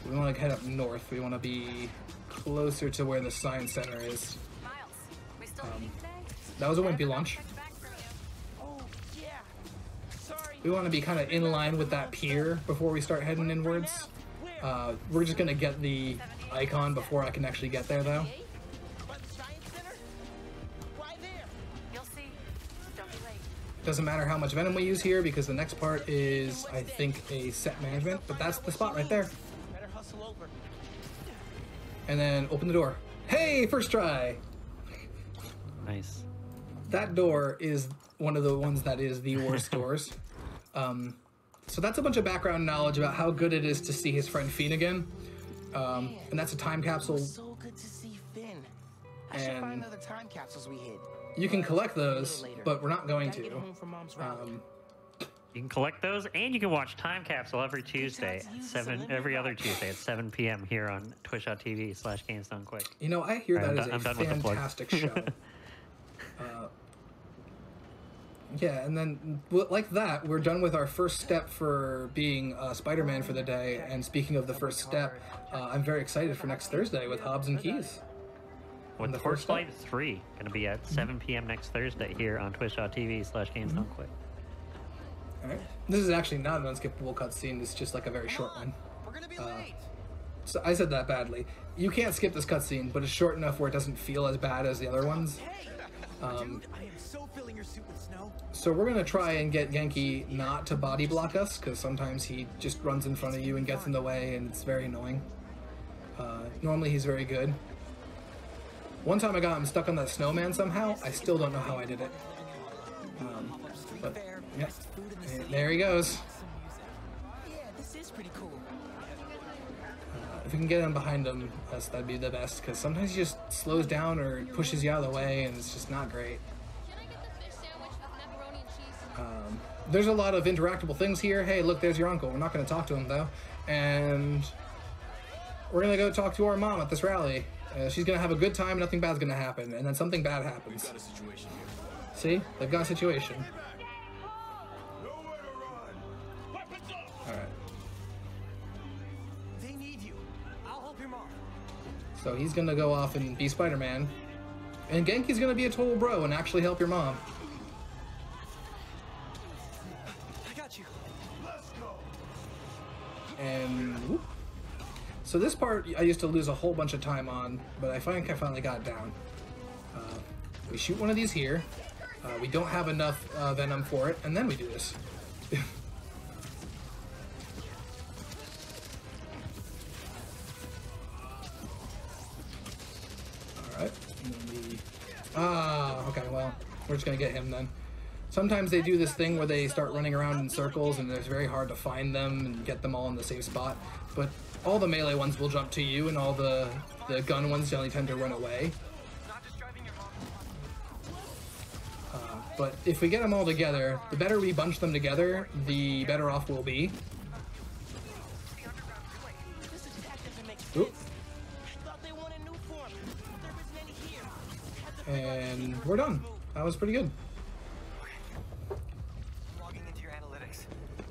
We want to head up north. We want to be closer to where the science center is. Miles, we still meeting today? That was a wimpy launch. Oh, yeah. Sorry. We want to be kind of in line with that pier before we start heading inwards. We're just going to get the icon before I can actually get there, though. By the science center? Why there? You'll see. Don't be late. Doesn't matter how much Venom we use here because the next part is, I think, a set management, but that's the spot right there. Better hustle over. And then open the door. Hey, first try! Nice. That door is one of the ones that is the worst doors. So that's a bunch of background knowledge about how good it is to see his friend Fiend again. And that's a time capsule. So good to see Finn. I should And- find other time capsules we hid. You can collect those, Later. but we're not going Gotta get to. home from Mom's rally. You can collect those, and you can watch Time Capsule every Tuesday at 7, every other Tuesday at 7 p.m. here on twitch.tv/GameStoneQuick. You know, I hear that I'm is done- I'm a done with the plug. fantastic show. Yeah, and then like that, we're done with our first step for being Spider-Man for the day. And speaking of the first step, I'm very excited for next Thursday with Hobbs and Keys. With the the first First Light 3, going to be at 7 p.m. next Thursday here on twitch.tv/GameStoneQuick. Alright. This is actually not an unskippable cutscene, it's just like a very short one. We're gonna be late. So I said that badly. You can't skip this cutscene, but it's short enough where it doesn't feel as bad as the other ones. Hey, dude, I am so filling your suit with snow. So we're gonna try and get Genki not to body block us, because sometimes he just runs in front of you and gets in the way, and it's very annoying. Normally he's very good. One time I got him stuck on that snowman somehow. I still don't know how I did it. But yeah, there he goes. Yeah, this is pretty cool. If we can get him behind him, that'd be the best, because sometimes he just slows down or pushes you out of the way, and it's just not great. Can I get the fish sandwich with pepperoni and cheese? There's a lot of interactable things here. Hey, look, there's your uncle. We're not going to talk to him, though. And we're going to go talk to our mom at this rally. She's going to have a good time. Nothing bad's going to happen. And then something bad happens. Got a situation here. See? They've got a situation. Alright. They need you. I'll help your mom. So he's going to go off and be Spider-Man. And Genki's going to be a total bro and actually help your mom. I got you. And whoop. So this part I used to lose a whole bunch of time on, but I think I finally got it down. We shoot one of these here. We don't have enough venom for it, and then we do this. Alright. Okay, well, we're just gonna get him then. Sometimes they do this thing where they start running around in circles, and it's very hard to find them and get them all in the same spot. But all the melee ones will jump to you, and all the gun ones generally tend to run away. Not just driving your mom. But if we get them all together, the better we bunch them together, the better off we'll be. This detective that makes Oop. sense. I thought they wanted new form. There isn't any here. Had to figure out And we're done. That was pretty good. logging into your analytics.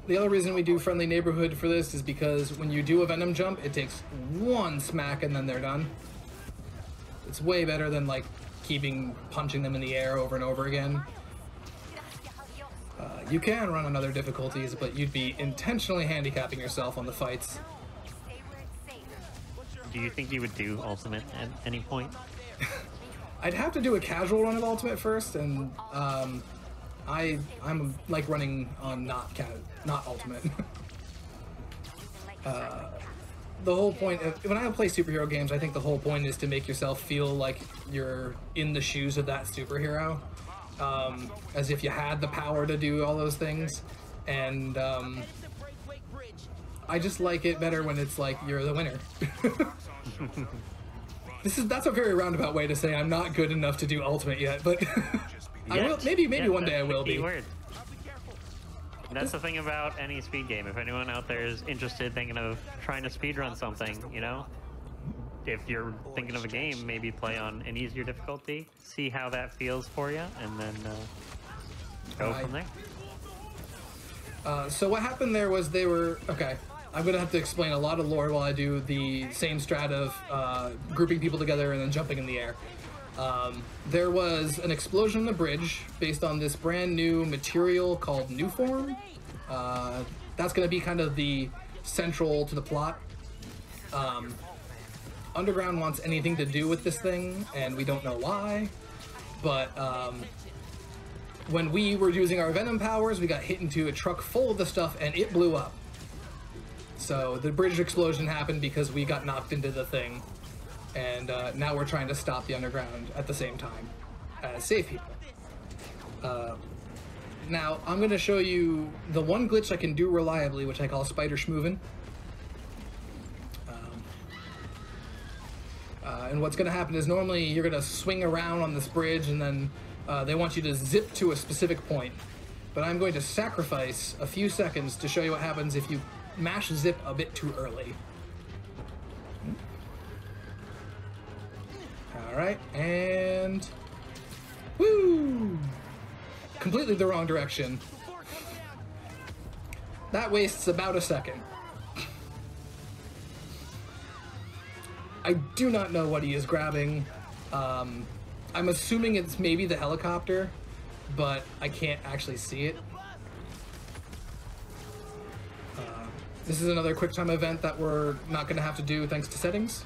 The other reason we do friendly neighborhood for this is because when you do a venom jump, it takes one smack and then they're done. It's way better than like punching them in the air over and over again. You can run on other difficulties, but you'd be intentionally handicapping yourself on the fights. Do you think you would do ultimate at any point? I'd have to do a casual run of ultimate first, and I'm like running on not ultimate. The whole point of, when I play superhero games, I think the whole point is to make yourself feel like you're in the shoes of that superhero, as if you had the power to do all those things. And I just like it better when it's like you're the winner. That's a very roundabout way to say I'm not good enough to do ultimate yet, but I will. Maybe one day I will be. Word. That's the thing about any speed game. If anyone out there is interested, thinking of trying to speedrun something, you know, if you're thinking of a game, maybe play on an easier difficulty, see how that feels for you, and then go from there. So what happened there was okay. I'm gonna have to explain a lot of lore while I do the same strat of grouping people together and then jumping in the air. There was an explosion on the bridge based on this brand new material called New Form. That's going to be kind of the central to the plot. Underground wants anything to do with this thing, and we don't know why. But when we were using our venom powers, we got hit into a truck full of the stuff, and it blew up. So the bridge explosion happened because we got knocked into the thing. And now we're trying to stop the underground at the same time as save people. Now, I'm going to show you the one glitch I can do reliably, which I call spider schmoovin'. And what's going to happen is normally you're going to swing around on this bridge, and then they want you to zip to a specific point. But I'm going to sacrifice a few seconds to show you what happens if you mash zip a bit too early. Alright, and woo! Completely the wrong direction. That wastes about a second. I do not know what he is grabbing. I'm assuming it's maybe the helicopter, but I can't actually see it. This is another QuickTime event that we're not going to have to do thanks to settings.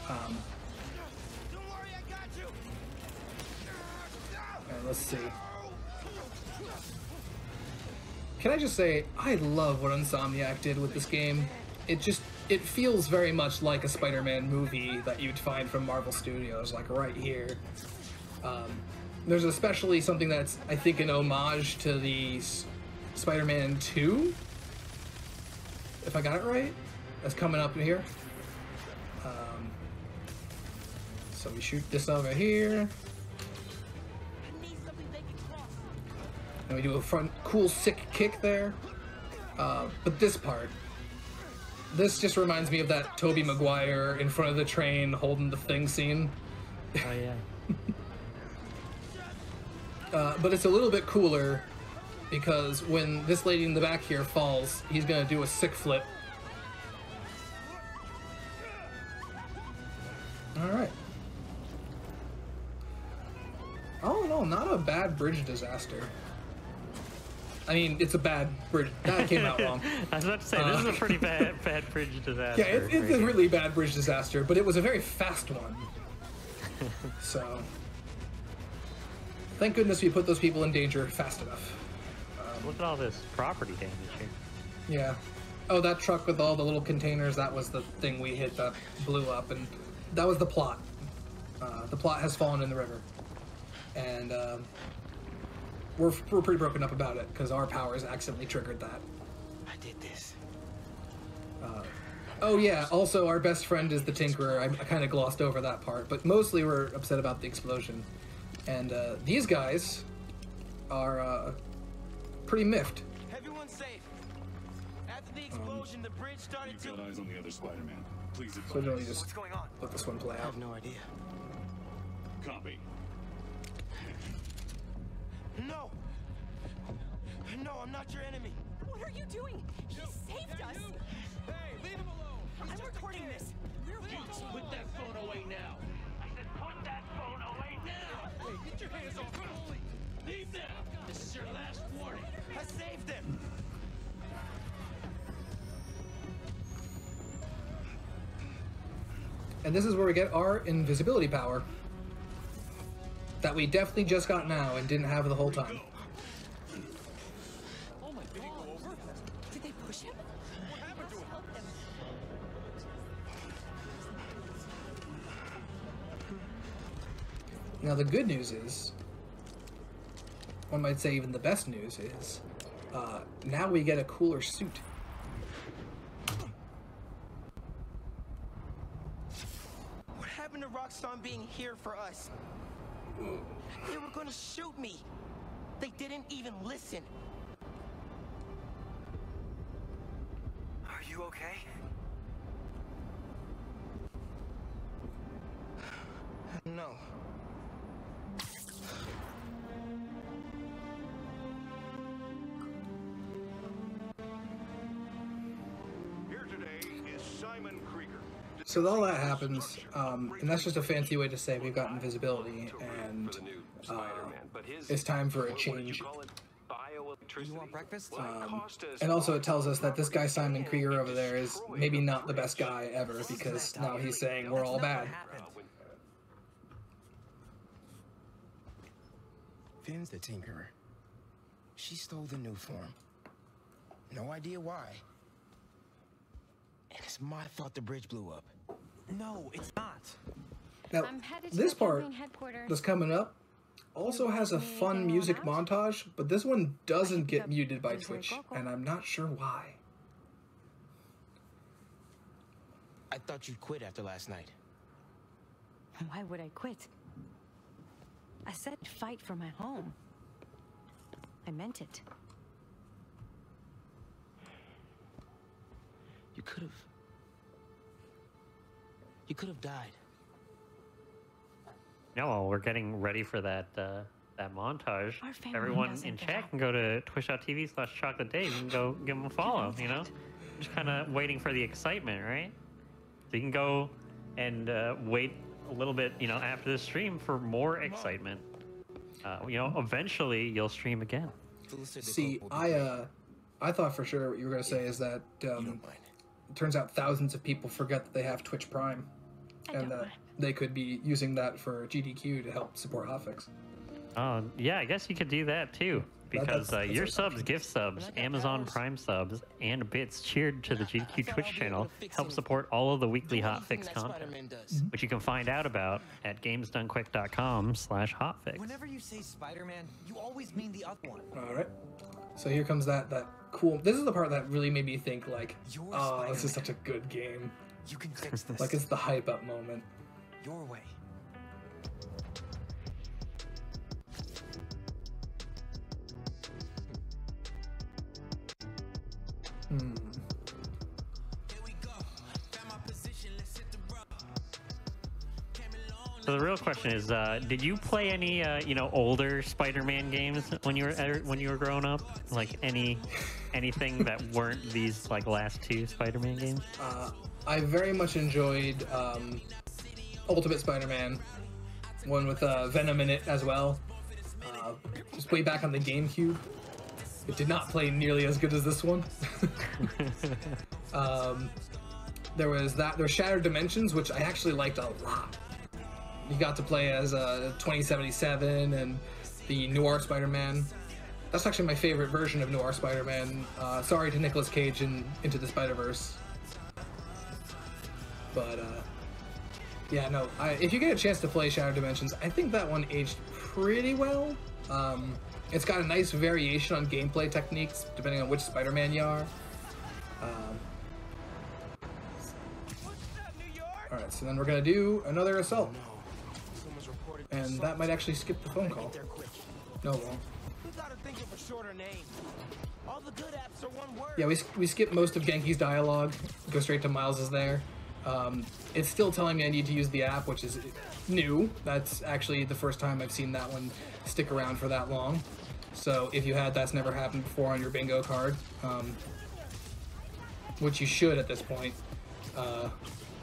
Don't worry, I got you. And let's see. Can I just say, I love what Insomniac did with this game. It feels very much like a Spider-Man movie that you'd find from Marvel Studios, like right here. There's especially something that's, I think, an homage to the Spider-Man 2, if I got it right, that's coming up in here. So we shoot this over here. And we do a front cool sick kick there. But this part, this just reminds me of that Tobey Maguire in front of the train holding the thing scene. Oh yeah. But it's a little bit cooler because when this lady in the back here falls, he's gonna do a sick flip. Alright. Oh no, not a bad bridge disaster. I mean, it's a bad bridge. That came out wrong. I was about to say, this is a pretty bad bridge disaster. Yeah, it's a really bad bridge disaster, but it was a very fast one. So, thank goodness we put those people in danger fast enough. Look at all this property damage here. Yeah. Oh, that truck with all the little containers, that was the thing we hit that blew up, and that was the plot. The plot has fallen in the river. And, we're pretty broken up about it, because our powers accidentally triggered that. I did this. Oh yeah, also our best friend is the Tinkerer. I kind of glossed over that part, but mostly we're upset about the explosion. And these guys are pretty miffed. Everyone's safe. After the explosion, the bridge started to... You've got eyes on the other Spider-Man. Please advise. So really just What's going on? let this one play I out. have no idea. Copy. No! No, I'm not your enemy. What are you doing? He saved us. Hey, leave him alone. I'm recording this. Put that phone away now. I said put that phone away now. Hey, get your hands off him. Leave now. This is your last warning. I saved him. And this is where we get our invisibility power. That we definitely just got now and didn't have the whole time. Oh my, did he go over? Did they push him? What happened to him? Now the good news is, one might say even the best news is, now we get a cooler suit. What happened to Roxxon being here for us? They were gonna shoot me. They didn't even listen. Are you okay? No. Here today is Simon Krieger. So all that happens, and that's just a fancy way to say we've got invisibility, and For the new Spider-Man, but his it's time for a what did you change. call it? Bioelectricity? You want breakfast? Well, it cost us And also it tells us that this guy Simon Krieger over there is maybe not the best guy ever, because now he's saying we're all bad. Finn's the Tinkerer. She stole the new form. No idea why. And it's my fault the bridge blew up. No, it's not. Now, I'm headed to this the part campaign headquarters. that's coming up also has a fun music montage, but this one doesn't get muted by Twitch, and I'm not sure why. I thought you'd quit after last night. Why would I quit? I said fight for my home. I meant it. You could have died. No, we're getting ready for that that montage. Our family Everyone doesn't in get chat out. can go to twitch.tv/chocolatedave and go give them a follow, you know? Just kind of waiting for the excitement, right? So you can go and wait a little bit, you know, after the stream for more excitement. You know, eventually you'll stream again. See, I I thought for sure what you were going to say is that it turns out thousands of people forget that they have Twitch Prime, and that they could be using that for GDQ to help support Hotfix. Yeah, I guess you could do that too, because that's your subs, gift subs, Amazon Prime subs, and bits cheered to the GDQ Twitch channel help support all of the weekly Hotfix content, which you can find out about at gamesdonequick.com/hotfix. Whenever you say Spider-Man, you always mean the other one. All right. So here comes that cool. This is the part that really made me think like, oh, this is such a good game. You can fix this. Like it's the hype up moment. Your way. So the real question is, did you play any, older Spider-Man games when you were growing up? Like anything that weren't these like last two Spider-Man games? I very much enjoyed Ultimate Spider-Man, one with Venom in it as well. Just way back on the GameCube. It did not play nearly as good as this one. There was Shattered Dimensions, which I actually liked a lot. You got to play as 2077 and the Noir Spider-Man. That's actually my favorite version of Noir Spider-Man. Sorry to Nicolas Cage in Into the Spider-Verse. But, yeah, no, if you get a chance to play Shattered Dimensions, I think that one aged pretty well. It's got a nice variation on gameplay techniques, depending on which Spider-Man you are. Alright, so then we're going to do another assault. And that might actually skip the phone call. No, it won't. Yeah, we skip most of Genki's dialogue, go straight to Miles's there. It's still telling me I need to use the app, which is new. That's actually the first time I've seen that one stick around for that long. So if you had, that's never happened before on your bingo card, which you should at this point.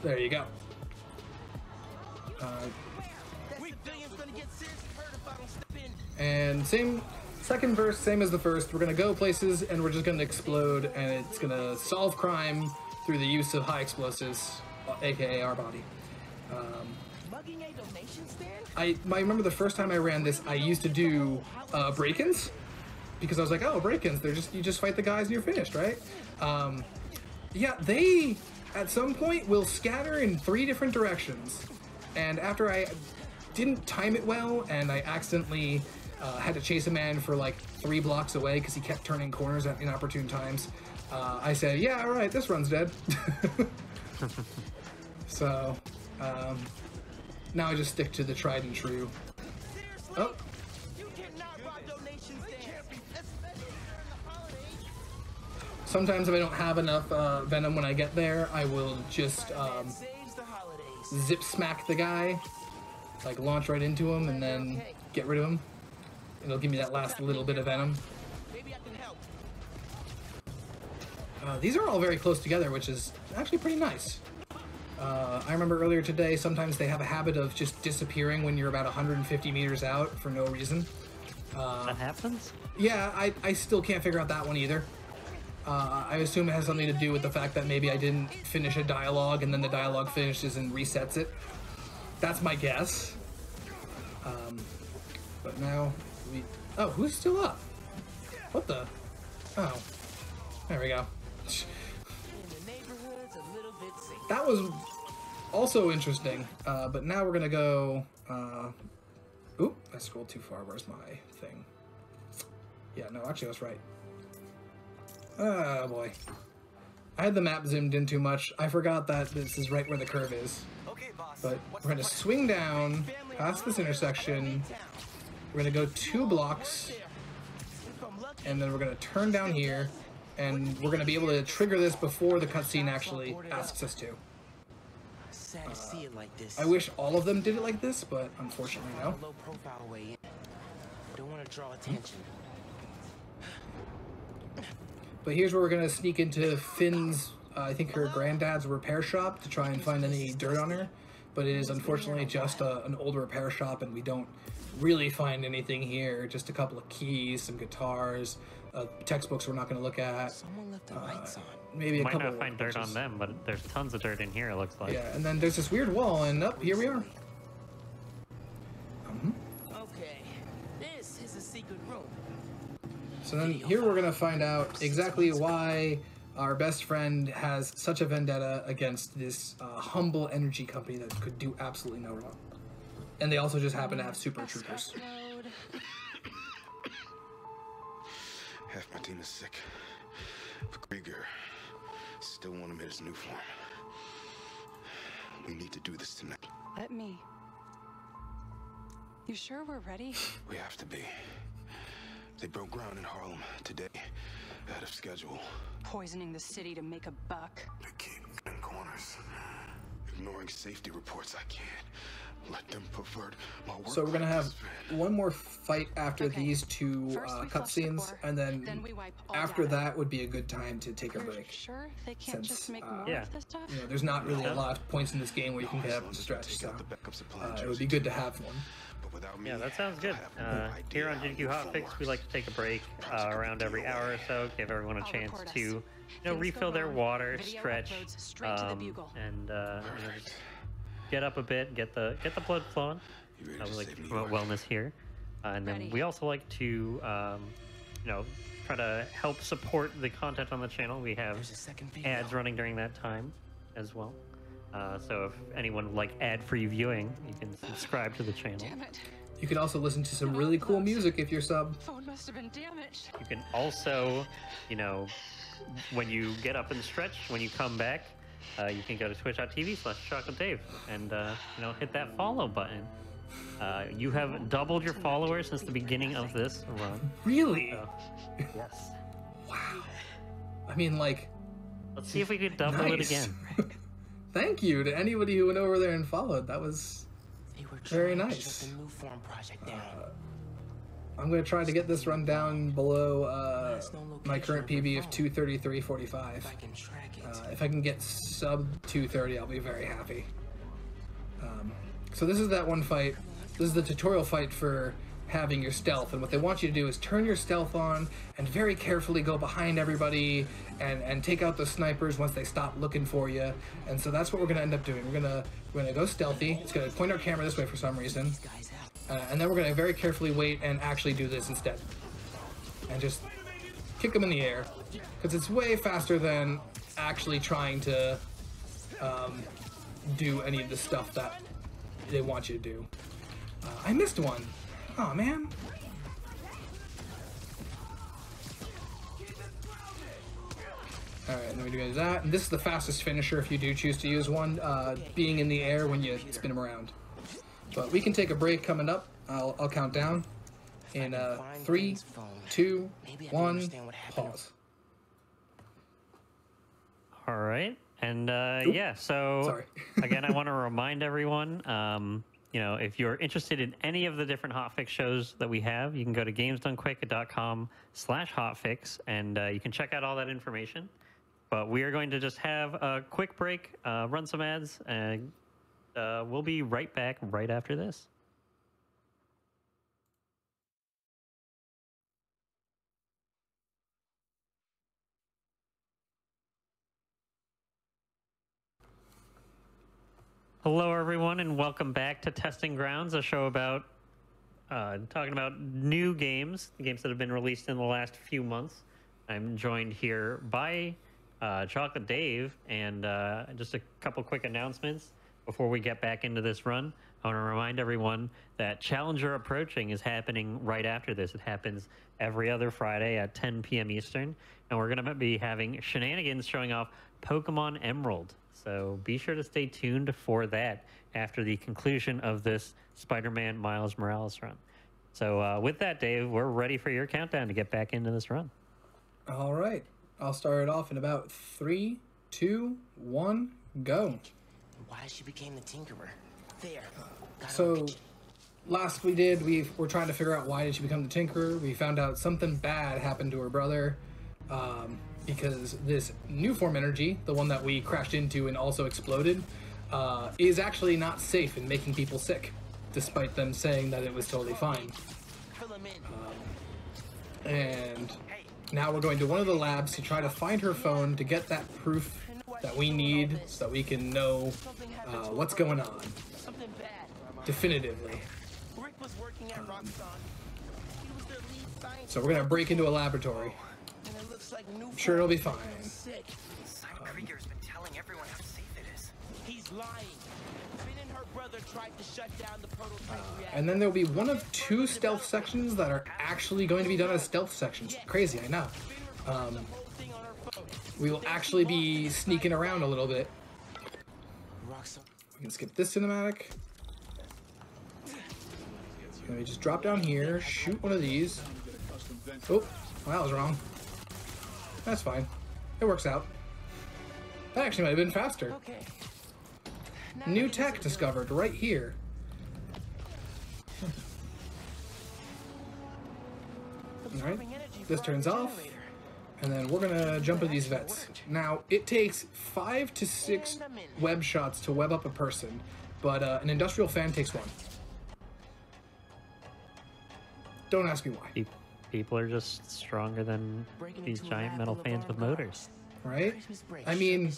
There you go. And second verse, same as the first. We're gonna go places and we're just gonna explode, and it's gonna solve crime through the use of high explosives, aka our body. I remember the first time I ran this, I used to do break-ins, because I was like, oh, break-ins, you just fight the guys and you're finished, right? Yeah, they at some point will scatter in 3 different directions, and after I didn't time it well and I accidentally had to chase a man for like 3 blocks away because he kept turning corners at inopportune times, I said, yeah, all right, this run's dead. So now I just stick to the tried and true. Oh. Sometimes if I don't have enough Venom when I get there, I will just zip smack the guy, like launch right into him and then get rid of him. It'll give me that last little bit of Venom. These are all very close together, which is actually pretty nice. I remember earlier today, sometimes they have a habit of just disappearing when you're about 150 meters out for no reason. That happens? Yeah, I still can't figure out that one either. I assume it has something to do with the fact that maybe I didn't finish a dialogue and then the dialogue finishes and resets it. That's my guess. But now oh, who's still up? What the? Oh, there we go. That was also interesting, but now we're gonna go, oop, I scrolled too far. Where's my thing? Yeah, no, actually I was right. Oh boy. I had the map zoomed in too much. I forgot that this is right where the curve is. But we're gonna swing down past this intersection. We're gonna go 2 blocks, and then we're gonna turn down here, and we're gonna be able to trigger this before the cutscene actually asks us to. I wish all of them did it like this, but unfortunately no. Don't want to draw attention. But here's where we're gonna sneak into Finn's, I think her granddad's repair shop to try and find any dirt on her. But it is unfortunately just an old repair shop, and we don't really find anything here. Just a couple of keys, some guitars, textbooks we're not going to look at. Someone left the lights on. Maybe a Might couple not find dirt on them, but there's tons of dirt in here, it looks like. Yeah, and then there's this weird wall, and up here we are. Okay, this is a secret room. So then here we're going to find out exactly why our best friend has such a vendetta against this humble energy company that could do absolutely no wrong. And they also just happen to have super troopers. Half my team is sick. But Krieger still want him in his new form. We need to do this tonight. Let me. You sure we're ready? We have to be. They broke ground in Harlem today, ahead of schedule. Poisoning the city to make a buck. They keep cutting corners, ignoring safety reports. I can't let them pervert my work. So we're gonna have one more fight after these two cutscenes, and then after that would be a good time to take a break. Sure, they can't just make more yeah. of this stuff. You know, there's not really a lot of points in this game where you can get up and stretch, so it would be good to have one. Yeah, that sounds good. Here on GDQ Hotfix, we like to take a break around every hour or so, give everyone a chance to, you know, refill their water, stretch, and you know, just get up a bit, get the blood flowing. We like to promote wellness here, and then we also like to, you know, try to help support the content on the channel. We have ads running during that time as well. So if anyone would like ad-free viewing, you can subscribe to the channel. Damn it. You can also listen to some really cool music if you're sub. Phone must have been damaged. You can also, you know, when you get up and stretch, when you come back, you can go to twitch.tv/ChocolateDave and, you know, hit that follow button. You have doubled your followers since the beginning of this run. Really? So, yes. Wow. I mean, like... Let's see if we could double it again. Thank you to anybody who went over there and followed. That was very nice. I'm going to try to get this run down below my current PB of 2:33:45. If I can get sub 2:30, I'll be very happy. So this is that one fight. This is the tutorial fight for having your stealth, and what they want you to do is turn your stealth on and very carefully go behind everybody and take out the snipers once they stop looking for you. And so that's what we're going to end up doing. We're gonna go stealthy. It's going to point our camera this way for some reason, and then we're going to very carefully wait and actually do this instead, and just kick them in the air, because it's way faster than actually trying to do any of the stuff that they want you to do. I missed one. Oh man. Alright, then we do that. And this is the fastest finisher if you do choose to use one, being in the air when you spin them around. But we can take a break coming up. I'll count down. In 3, 2, 1, pause. Alright, and yeah, so Sorry. again, I want to remind everyone, you know, if you're interested in any of the different Hotfix shows that we have, you can go to gamesdonequick.com/hotfix, and you can check out all that information. But we are going to just have a quick break, run some ads, and we'll be right back right after this. Hello, everyone, and welcome back to Testing Grounds, a show about talking about new games, games that have been released in the last few months. I'm joined here by Chocolate Dave, and just a couple quick announcements before we get back into this run. I want to remind everyone that Challenger Approaching is happening right after this. It happens every other Friday at 10 p.m. Eastern, and we're going to be having shenanigans showing off Pokemon Emerald. So be sure to stay tuned for that after the conclusion of this Spider-Man Miles Morales run. So with that, Dave, we're ready for your countdown to get back into this run. All right. I'll start it off in about 3, 2, 1, go. Why she became the Tinkerer? There. So last we did, we're trying to figure out why did she become the Tinkerer. We found out something bad happened to her brother. Because this new form energy, the one that we crashed into and also exploded, is actually not safe in making people sick, despite them saying that it was totally fine. And Now we're going to one of the labs to try to find her phone to get that proof that we need so that we can know what's going on definitively. So we're gonna break into a laboratory. I'm sure it'll be fine. Krieger's been telling everyone how safe it is. He's lying. Finn and her brother tried to shut down the prototype reactor. And then there'll be one of 2 stealth sections that are actually going to be done as stealth sections. Crazy, I know. We will actually be sneaking around a little bit. We can skip this cinematic. And we just drop down here, shoot one of these. Oh, well, that was wrong. That's fine. It works out. That actually might have been faster. New tech discovered right here. Alright, this turns off. And then we're gonna jump into these vets. Now, it takes 5 to 6 web shots to web up a person, but an industrial fan takes 1. Don't ask me why. People are just stronger than these giant metal fans with motors. Right? I mean,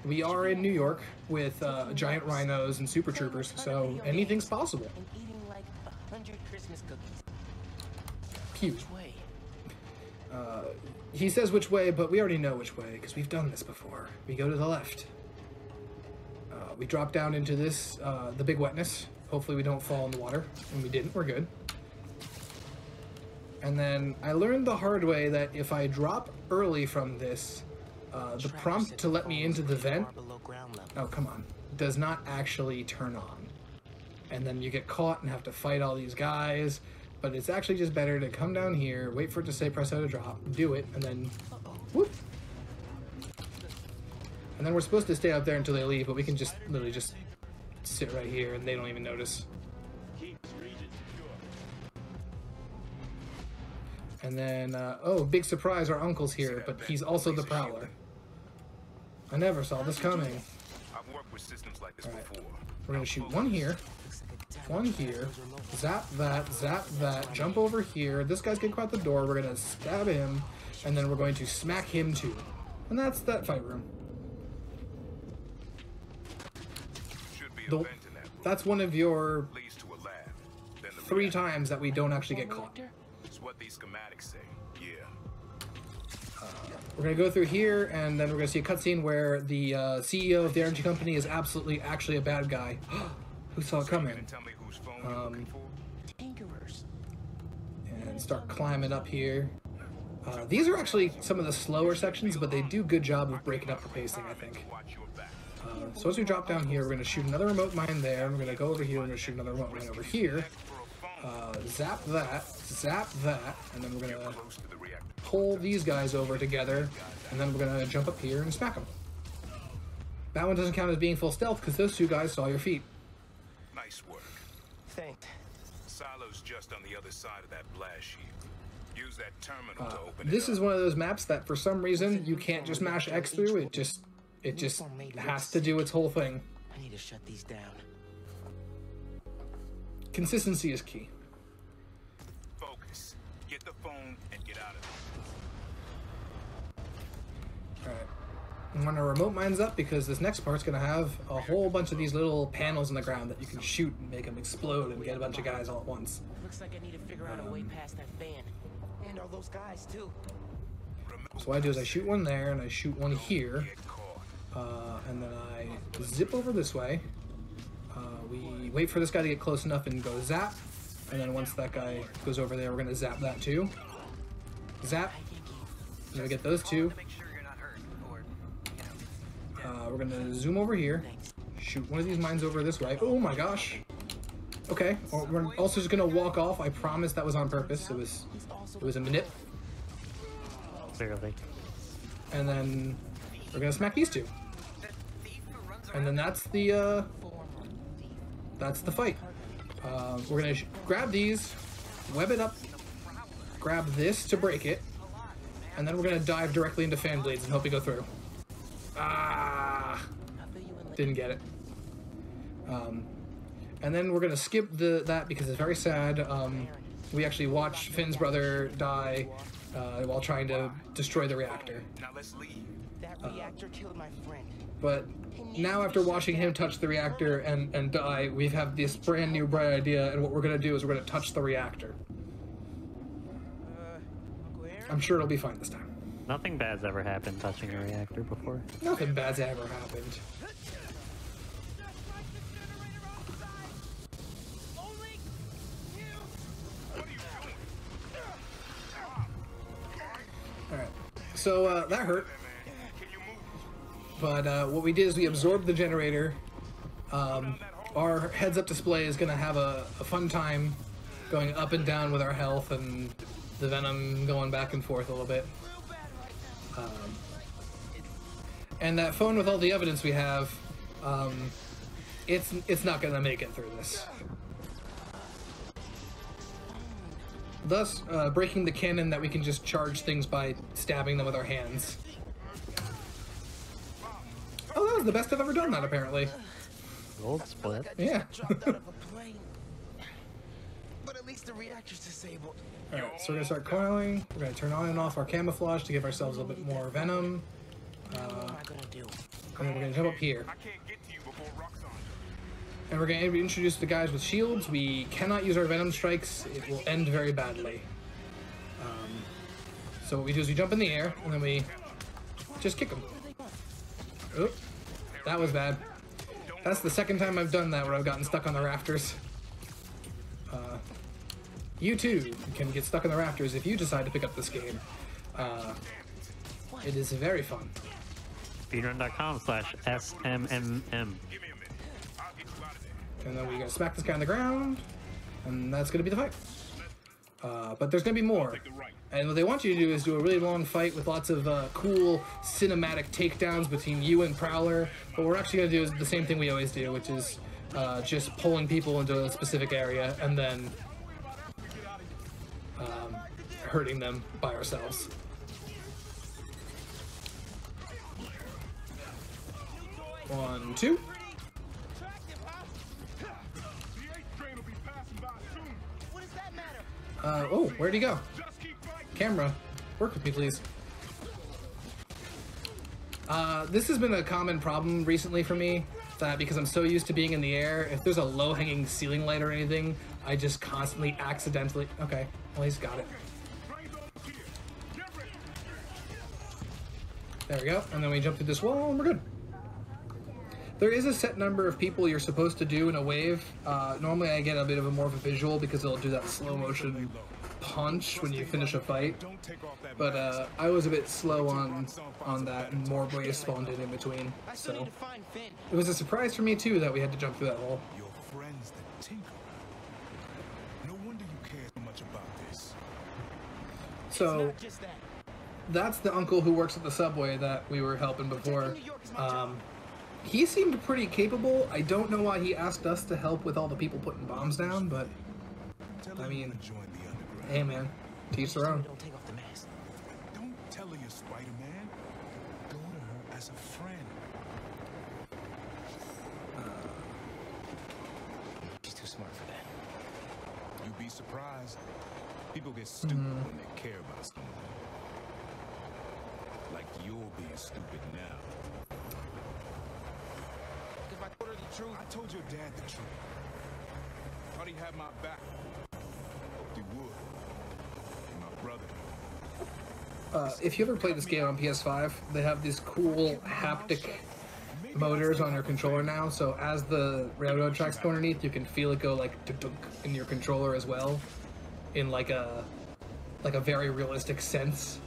we are in New York with giant rhinos and super troopers, so anything's possible. Pew. He says which way, but we already know which way, because we've done this before. We go to the left. We drop down into this, the big wetness. Hopefully we don't fall in the water, and we didn't, we're good. And then I learned the hard way that if I drop early from this, the prompt to let me into the vent, oh come on, does not actually turn on. And then you get caught and have to fight all these guys, but it's actually just better to come down here, wait for it to say press how to drop, do it, and then whoop. And then we're supposed to stay out there until they leave, but we can just literally just sit right here and they don't even notice. And then, oh, big surprise, our uncle's here, but he's also the Prowler. I never saw this coming. Alright, we're gonna shoot one here, zap that, jump over here. This guy's getting caught at the door, we're gonna stab him, and then we're going to smack him too. And that's that fight room. That's one of your 3 times that we don't actually get caught. What these schematics say. Yeah. We're gonna go through here, and then we're gonna see a cutscene where the CEO of the energy company is absolutely actually a bad guy. Who saw it coming? And start climbing up here. These are actually some of the slower sections, but they do a good job of breaking up the pacing, I think. So as we drop down here, we're gonna shoot another remote mine there. We're gonna go over here. We're gonna shoot another remote mine over here. Zap that, and then we're gonna pull these guys over together, and then we're gonna jump up here and smack them. That one doesn't count as being full stealth because those 2 guys saw your feet. Nice work. Thanks. Silo's just on the other side of that blast shield. Use that terminal to open this is one of those maps that for some reason you can't just mash X through. It just has to do its whole thing. I need to shut these down. Consistency is key. Focus. Get the phone and get out of there. Alright. I'm gonna remote mines up because this next part's gonna have a whole bunch of these little panels in the ground that you can shoot and make them explode and get a bunch of guys all at once. Looks like I need to figure out a way past that fan. And all those guys too. So what I do is I shoot one there and I shoot one here. And then I zip over this way. We wait for this guy to get close enough and go zap, and then once that guy goes over there, we're gonna zap that too. Zap. And then we get those 2. We're gonna zoom over here, shoot one of these mines over this way. Oh my gosh. Okay. We're also just gonna walk off. I promise that was on purpose. It was a manip. Clearly. And then we're gonna smack these 2. And then that's the fight. We're gonna grab these, web it up, grab this to break it, and then we're gonna dive directly into fan blades and hope we go through. Ah, didn't get it. And then we're gonna skip that because it's very sad. We actually watched Finn's brother die while trying to destroy the reactor. Now let's leave. That reactor killed my friend. But now after watching him touch the reactor and die, we have this brand new bright idea, and what we're going to do is we're going to touch the reactor. I'm sure it'll be fine this time. Nothing bad's ever happened touching a reactor before. Nothing bad's ever happened. Alright, so that hurt. But what we did is we absorbed the generator. Our heads-up display is going to have a fun time going up and down with our health and the venom going back and forth a little bit. And that phone with all the evidence we have, it's not going to make it through this. Thus, breaking the canon that we can just charge things by stabbing them with our hands. Oh, that was the best I've ever done that, apparently. Gold split. Yeah. But at least the reactor's disabled. Alright, so we're gonna start coiling. We're gonna turn on and off our camouflage to give ourselves a little bit more venom. What am I gonna do? And then we're gonna jump up here. And we're gonna introduce the guys with shields. We cannot use our venom strikes. It will end very badly. So what we do is we jump in the air, and then we just kick them. Oop, that was bad. That's the second time I've done that where I've gotten stuck on the rafters. You too can get stuck in the rafters if you decide to pick up this game. It is very fun. Speedrun.com/SMMM. And then we're gonna smack this guy on the ground, and that's gonna be the fight. But there's gonna be more. And what they want you to do is do a really long fight with lots of cool cinematic takedowns between you and Prowler. But what we're actually gonna do is the same thing we always do, which is just pulling people into a specific area and then hurting them by ourselves. One, two. Oh, where'd he go? Camera, work with me, please. This has been a common problem recently for me, that because I'm so used to being in the air, if there's a low-hanging ceiling light or anything, I just constantly accidentally... Okay, well, he's got it. There we go, and then we jump through this wall, and we're good. There is a set number of people you're supposed to do in a wave. Normally I get a bit of a more of a visual because it'll do that slow motion punch when you finish a fight. But I was a bit slow on that, and more waves spawned in between. So it was a surprise for me too that we had to jump through that hole. Your friends the Tinker. No wonder you care so much about this. So that's the uncle who works at the subway that we were helping before. He seemed pretty capable. I don't know why he asked us to help with all the people putting bombs down, but I mean, hey man, teach their own. Don't tell her you're Spider-Man. Go to her as a friend. She's too smart for that. You'd be surprised. People get stupid when they care about something. Like you're being stupid now. If I told her the truth, I told your dad the truth. Thought he had my back. Hoped he would. My brother. If you ever played this game on PS5, they have these cool haptic motors on your controller now, so as the railroad tracks go underneath, you can feel it go like dunk in your controller as well, in like a very realistic sense.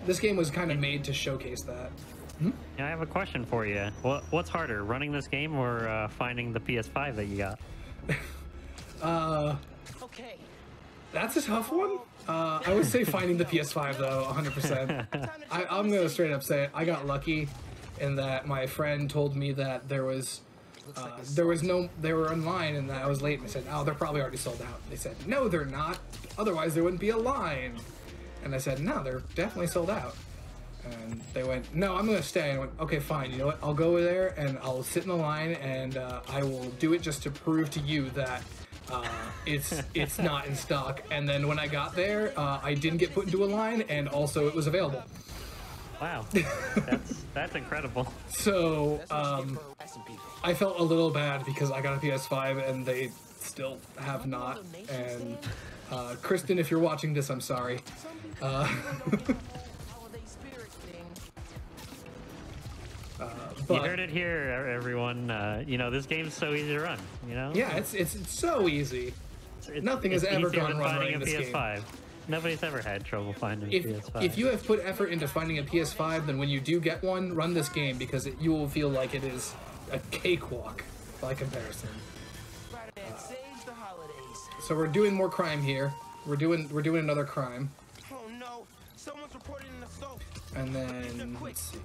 This game was kind of made to showcase that. Yeah, I have a question for you. What's harder, running this game or finding the PS5 that you got? okay. That's a tough one. I would say finding the PS5 though, 100%. I'm gonna straight up say it. I got lucky in that my friend told me that they were online and that I was late, and I said, oh, they're probably already sold out. They said, no, they're not. Otherwise, there wouldn't be a line. And I said, no, they're definitely sold out. And they went, no, I'm gonna stay. And I went, okay, fine. You know what? I'll go over there and I'll sit in the line and I will do it just to prove to you that it's not in stock. And then when I got there, I didn't get put into a line, and also it was available. Wow, that's incredible. So I felt a little bad because I got a PS5 and they still have not. And Kristen, if you're watching this, I'm sorry. You heard it here, everyone. You know, this game's so easy to run. You know. Yeah, it's so easy. Nothing has ever gone wrong running this PS5. game. Nobody's ever had trouble finding a PS5. If you have put effort into finding a PS5, then when you do get one, run this game because you will feel like it is a cakewalk by comparison. So we're doing more crime here. We're doing another crime. Oh no! Someone's reporting an assault. And then let's see.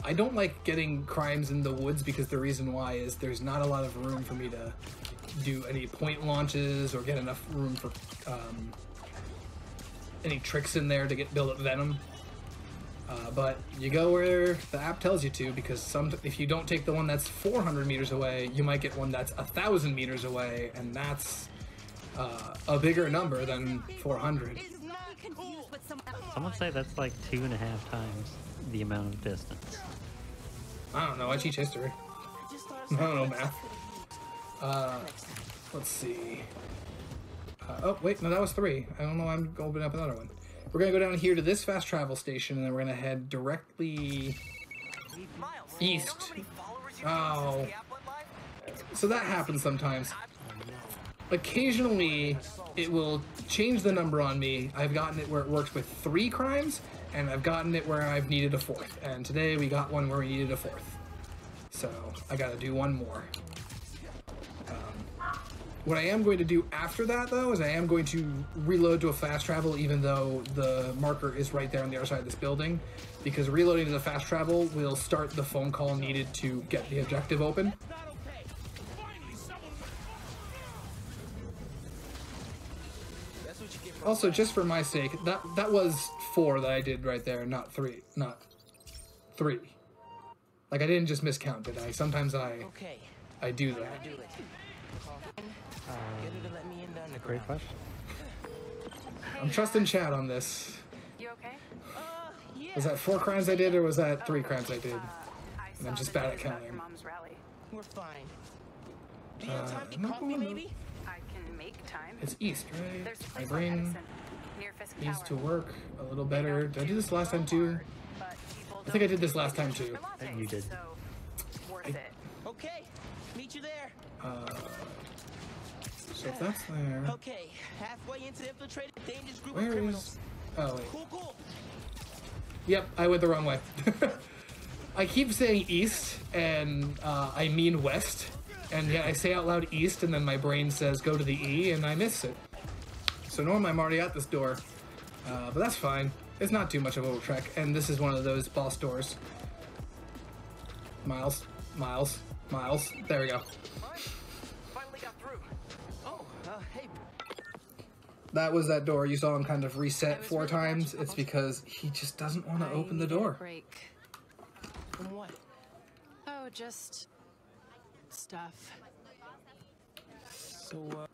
I don't like getting crimes in the woods because the reason why is there's not a lot of room for me to do any point launches or get enough room for any tricks in there to build up venom. But you go where the app tells you to, because if you don't take the one that's 400 meters away, you might get one that's 1,000 meters away, and that's a bigger number than 400. Someone say that's like 2.5 times the amount of distance. I don't know, I teach history. I don't know math. Let's see. Oh, wait, no, that was 3. I don't know, I'm going to open up another one. We're going to go down here to this fast travel station, and then we're going to head directly east. Oh. So that happens sometimes. Occasionally, it will change the number on me. I've gotten it where it works with 3 crimes, and I've gotten it where I've needed a 4th. And today we got one where we needed a 4th. So I got to do one more. What I am going to do after that, though, is I am going to reload to a fast travel, even though the marker is right there on the other side of this building, because reloading to the fast travel will start the phone call needed to get the objective open. Also, just for my sake, that was 4 that I did right there, not 3. Not 3. Like, I didn't just miscount, did I? Sometimes I do that. Great question. I'm trusting Chad on this. You okay? Was that 4 crimes I did, or was that 3 crimes I did? And I'm just bad at counting. Mom's rally. We're fine. Do you have time to coffee, maybe? I can make time. It's east, right? There's a My place by brain Edison, near Fisk needs Tower. to work a little better. Did I do this last time too? I think I did this last time too. You did. Worth it. Okay, meet you there. So if that's there, Okay, halfway into the infiltrated dangerous group where of is? criminals. Oh wait. Cool. Yep, I went the wrong way. I keep saying east, and I mean west, and yet I say out loud east, and then my brain says go to the E, and I miss it. So normally I'm already at this door, but that's fine. It's not too much of a trek, and this is one of those boss doors. Miles. There we go. Finally got through. Oh, hey. That was that door. You saw him kind of reset 4 times. It's because he just doesn't want to open the door. Break. From what? Oh, just stuff. So,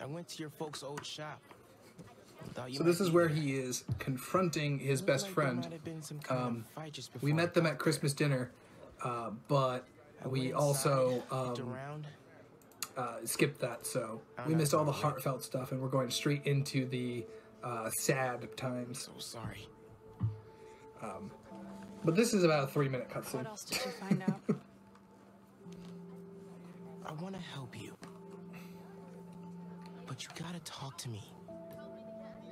I went to your folks' old shop. So this is where he is confronting his best friend. We met them at Christmas dinner, but we also skipped that, so we missed all the heartfelt stuff, and we're going straight into the sad times. So sorry. But this is about a 3-minute cutscene. What else did you find out? I want to help you, but you gotta talk to me.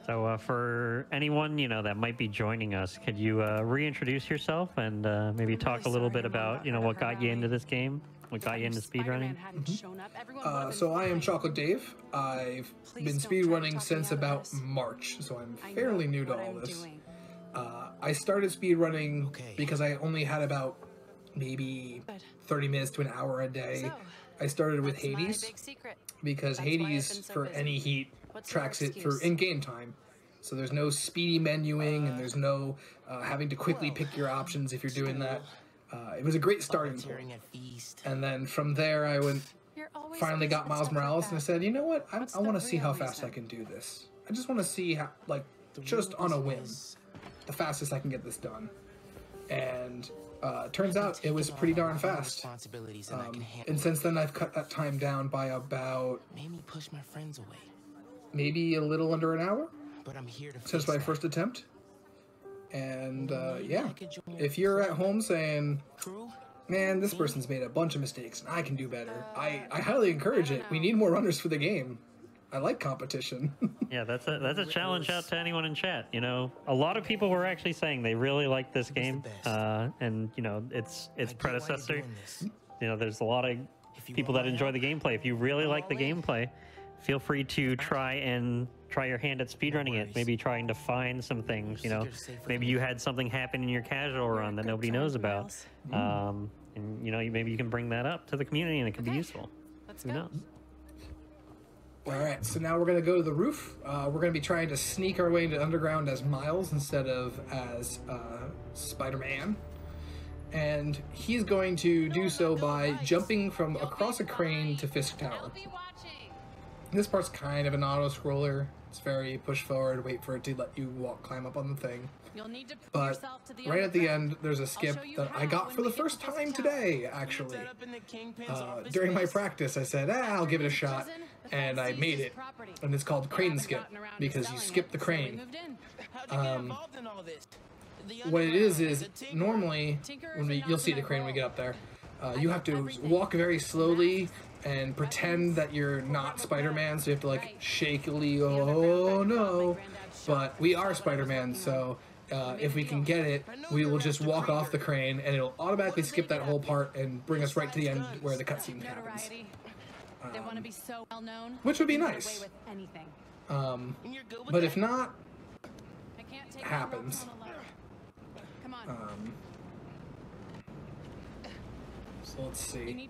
So for anyone, you know, that might be joining us, could you reintroduce yourself and maybe talk a little bit about, you know, what got you into this game? What got you into speedrunning? So I am Chocolate Dave. I've been speedrunning since about March, so I'm fairly new to all this. I started speedrunning because I only had about maybe 30 minutes to an hour a day. I started with Hades because Hades, for any heat, tracks it for in-game time. So there's no speedy menuing and there's no having to quickly pick your options if you're doing that. It was a great starting point. And then from there I went finally got Miles Morales, and I said, you know what? I want to see how fast I can do this. I just want to see how, like, just on a whim, the fastest I can get this done. And turns out it was pretty darn fast. And since then, I've cut that time down by about maybe a little under an hour since my first attempt. And yeah, if you're at home saying, man, this person's made a bunch of mistakes and I can do better, I highly encourage it. We need more runners for the game. I like competition. Yeah, that's a challenge out to anyone in chat. You know, a lot of people were actually saying they really like this game, and you know, its predecessor. You know, there's a lot of people that enjoy the gameplay. If you really like the gameplay, feel free to try your hand at speedrunning it. Maybe trying to find some things. You know, maybe you had something happen in your casual run that nobody knows about, and you know, maybe you can bring that up to the community and it could be useful. Who knows? Alright, so now we're going to go to the roof. We're going to be trying to sneak our way into underground as Miles instead of as Spider-Man. And he's going to do so by jumping from across a crane to Fisk Tower. This part's kind of an auto-scroller. It's very push forward, wait for it to let you climb up on the thing. But right at the end, there's a skip that I got for the first time today, actually. During my practice, I said, I'll give it a shot, and I made it. And it's called crane skip, because you skip the crane. What it is normally, you'll see the crane when we get up there, you have to walk very slowly and pretend that you're not Spider-Man, so you have to like shakily, oh no, but we are Spider-Man, so if we can get it, we will just walk off the crane and it'll automatically skip that whole part and bring us right to the end where the cutscene happens. Which would be nice. But if not, happens. So let's see.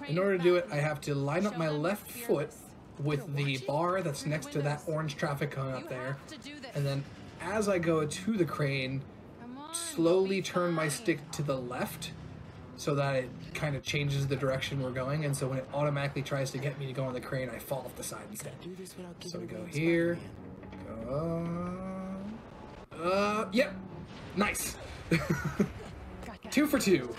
In order to do it, I have to line up my left foot with the bar that's next to that orange traffic cone up there, and then as I go to the crane, slowly turn my stick to the left so that it kind of changes the direction we're going, and so when it automatically tries to get me to go on the crane, I fall off the side instead. So we go here, yep, nice. 2 for 2.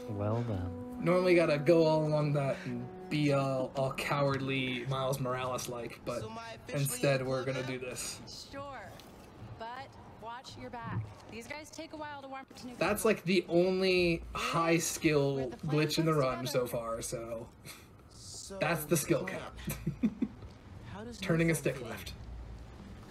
Well done. Normally gotta go all along that and be all cowardly Miles Morales-like, but instead we're gonna do this. Sure, but watch your back. These guys take a while to warm up to new. That's like the only high skill glitch in the run so far, so that's the skill cap. Turning a stick left.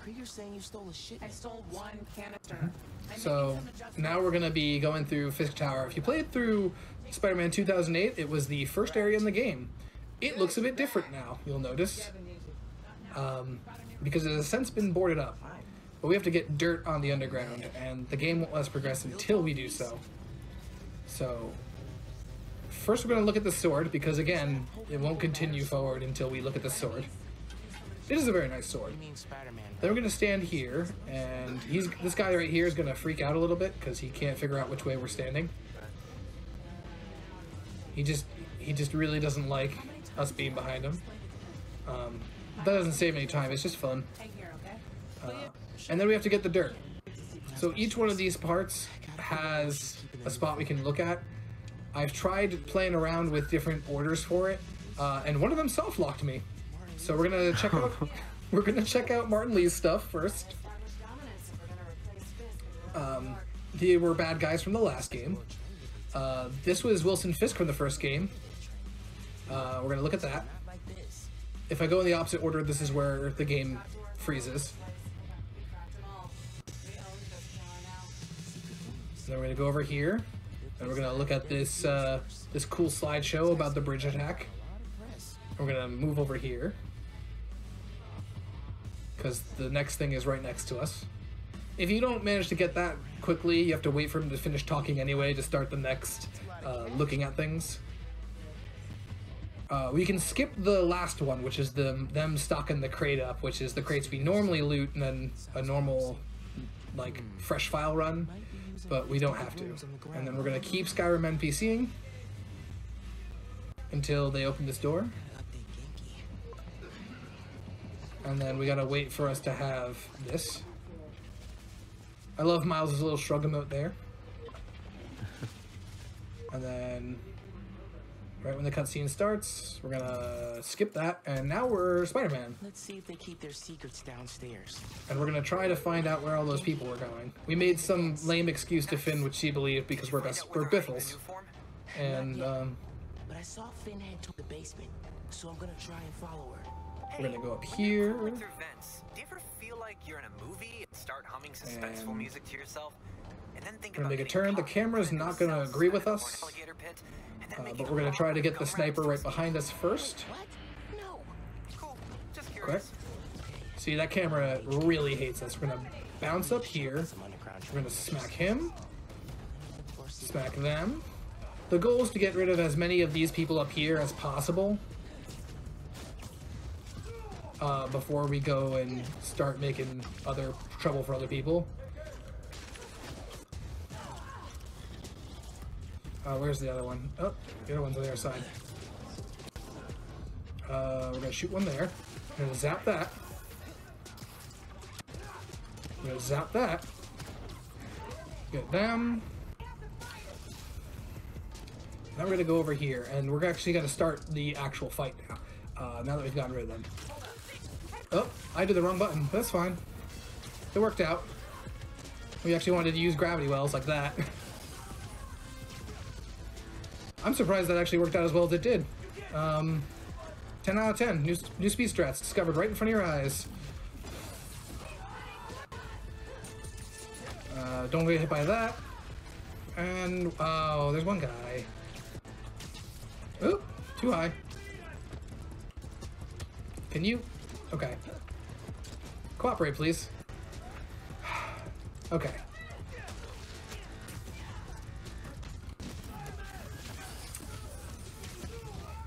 Krieger's saying you stole a shit. I stole 1 canister. So now we're going to be going through Fisk Tower. If you played through Spider-Man 2008, it was the first area in the game. It looks a bit different now, you'll notice, because it has since been boarded up. But we have to get dirt on the underground, and the game won't let us progress until we do so. So first we're going to look at the sword, because again, it won't continue forward until we look at the sword. It is a very nice sword. Then we're going to stand here, and this guy right here is going to freak out a little bit because he can't figure out which way we're standing. He just really doesn't like us being behind him. That doesn't save any time, it's just fun. And then we have to get the dirt. So each one of these parts has a spot we can look at. I've tried playing around with different orders for it, and one of them soft-locked me. So we're gonna check out. We're gonna check out Martin Lee's stuff first. They were bad guys from the last game. This was Wilson Fisk from the first game. We're gonna look at that. If I go in the opposite order, this is where the game freezes. Then we're gonna go over here, and we're gonna look at this this cool slideshow about the bridge attack. We're gonna move over here, because the next thing is right next to us. If you don't manage to get that quickly, you have to wait for him to finish talking anyway to start the next looking at things. We can skip the last one, which is them stocking the crate up, which is the crates we normally loot and then a normal, like, fresh file run, but we don't have to. And then we're gonna keep Skyrim NPCing, until they open this door. And then we gotta wait for us to have this. I love Miles' little shrug emote there. And then, right when the cutscene starts, we're gonna skip that, and now we're Spider-Man. Let's see if they keep their secrets downstairs. And we're gonna try to find out where all those people were going. We made some lame excuse to Finn, which she believed because we're Biffles. And But I saw Finn head to the basement, so I'm gonna try and follow her. we're gonna go up here. Through vents, do you ever feel like you're in a movie and start humming suspenseful music to yourself? And then think We're about gonna make a turn. The camera's not gonna agree with us, but we're gonna try to get the sniper right behind us first. Quick. See, that camera really hates us. We're gonna bounce up here. We're gonna smack him. Smack them. The goal is to get rid of as many of these people up here as possible before we go and start making other trouble for other people. Where's the other one? Oh, the other one's on the other side. We're gonna shoot one there. We're gonna zap that. We're gonna zap that. Get them. Now we're gonna go over here, and we're actually gonna start the actual fight now. Now that we've gotten rid of them. Oh, I did the wrong button. That's fine. It worked out. We actually wanted to use gravity wells like that. I'm surprised that actually worked out as well as it did. 10 out of 10. New speed strats discovered right in front of your eyes. Don't get hit by that. And, oh, there's one guy. Oop, too high. Can you? Okay. Cooperate, please. Okay.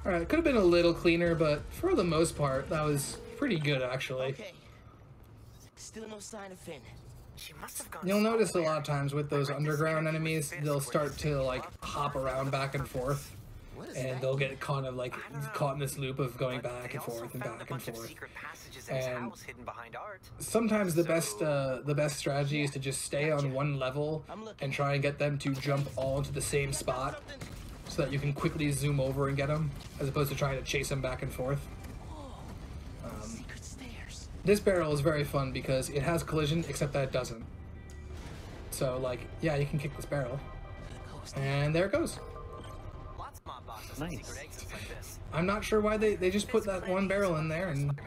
Alright, it could have been a little cleaner, but for the most part, that was pretty good, actually. Okay. Still no sign of Finn. You'll notice a lot of times with those underground enemies, they'll start to, like, hop around back and forth. And they'll get kind of, like, caught in this loop of going back and forth and back and forth. And sometimes the best strategy is to just stay on one level and try and get them to jump all into the same spot, so that you can quickly zoom over and get them, as opposed to trying to chase them back and forth. This barrel is very fun because it has collision, except that it doesn't. So, like, yeah, you can kick this barrel. And there it goes. Nice. I'm not sure why they just put that one barrel in there, and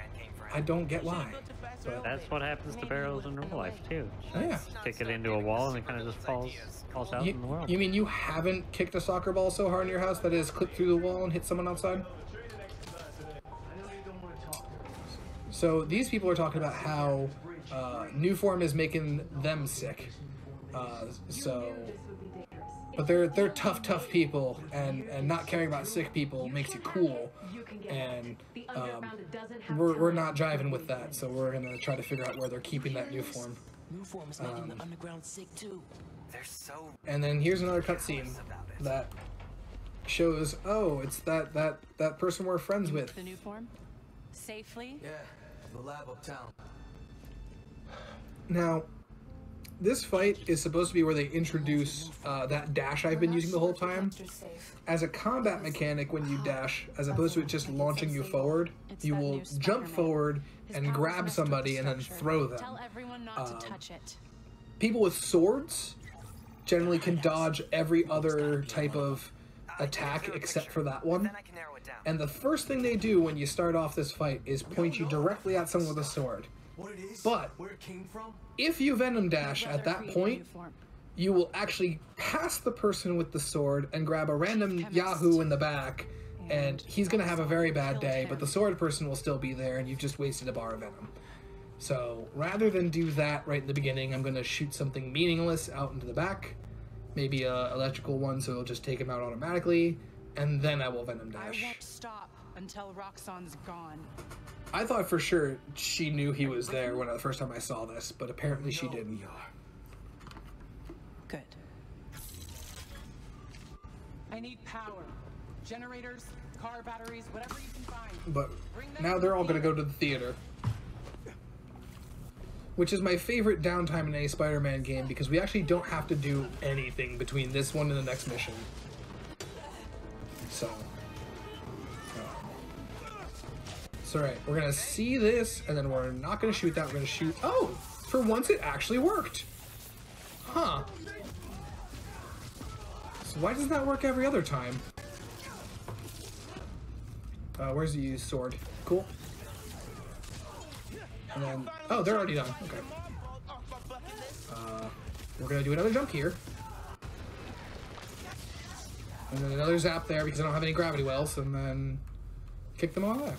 I don't get why. But that's what happens to barrels in real life, too. Oh, yeah. Kick it into a wall and it kind of just falls out in the world. You mean you haven't kicked a soccer ball so hard in your house that it has clipped through the wall and hit someone outside? So these people are talking about how new form is making them sick. But they're tough people, and not caring about sick people makes you cool. And we're not jiving with that, so we're gonna try to figure out where they're keeping that new form. New form is making the underground sick too. They're so. And then here's another cutscene that shows, oh, it's that person we're friends with. The new form? Safely? Yeah, the lab uptown. Now, this fight is supposed to be where they introduce that dash I've been using the whole time. As a combat mechanic, when you dash, as opposed to it just launching you forward, you will jump forward and grab somebody and then throw them. Tell everyone not to touch it. People with swords generally can dodge every other type of attack except for that one. And the first thing they do when you start off this fight is point you directly at someone with a sword. But if you Venom Dash at that point, you will actually pass the person with the sword and grab a random Yahoo in the back, and he's going to have a very bad day, but the sword person will still be there, and you've just wasted a bar of Venom. So rather than do that right in the beginning, I'm going to shoot something meaningless out into the back, maybe a electrical one so it'll just take him out automatically, and then I will Venom Dash. I won't stop until Roxxon's gone. I thought for sure she knew he was there when the first time I saw this, but apparently she didn't. Good. I need power. Generators, car batteries, whatever you can find. But now they're all gonna go to the theater. Which is my favorite downtime in any Spider-Man game, because we actually don't have to do anything between this one and the next mission. So... So right, we're gonna see this, and then we're not gonna shoot that, we're gonna shoot... Oh! For once it actually worked! Huh. So why doesn't that work every other time? Where's the used sword? Cool. And then... Oh, they're already done. Okay. We're gonna do another jump here. And then another zap there because I don't have any gravity wells, and then kick them all out.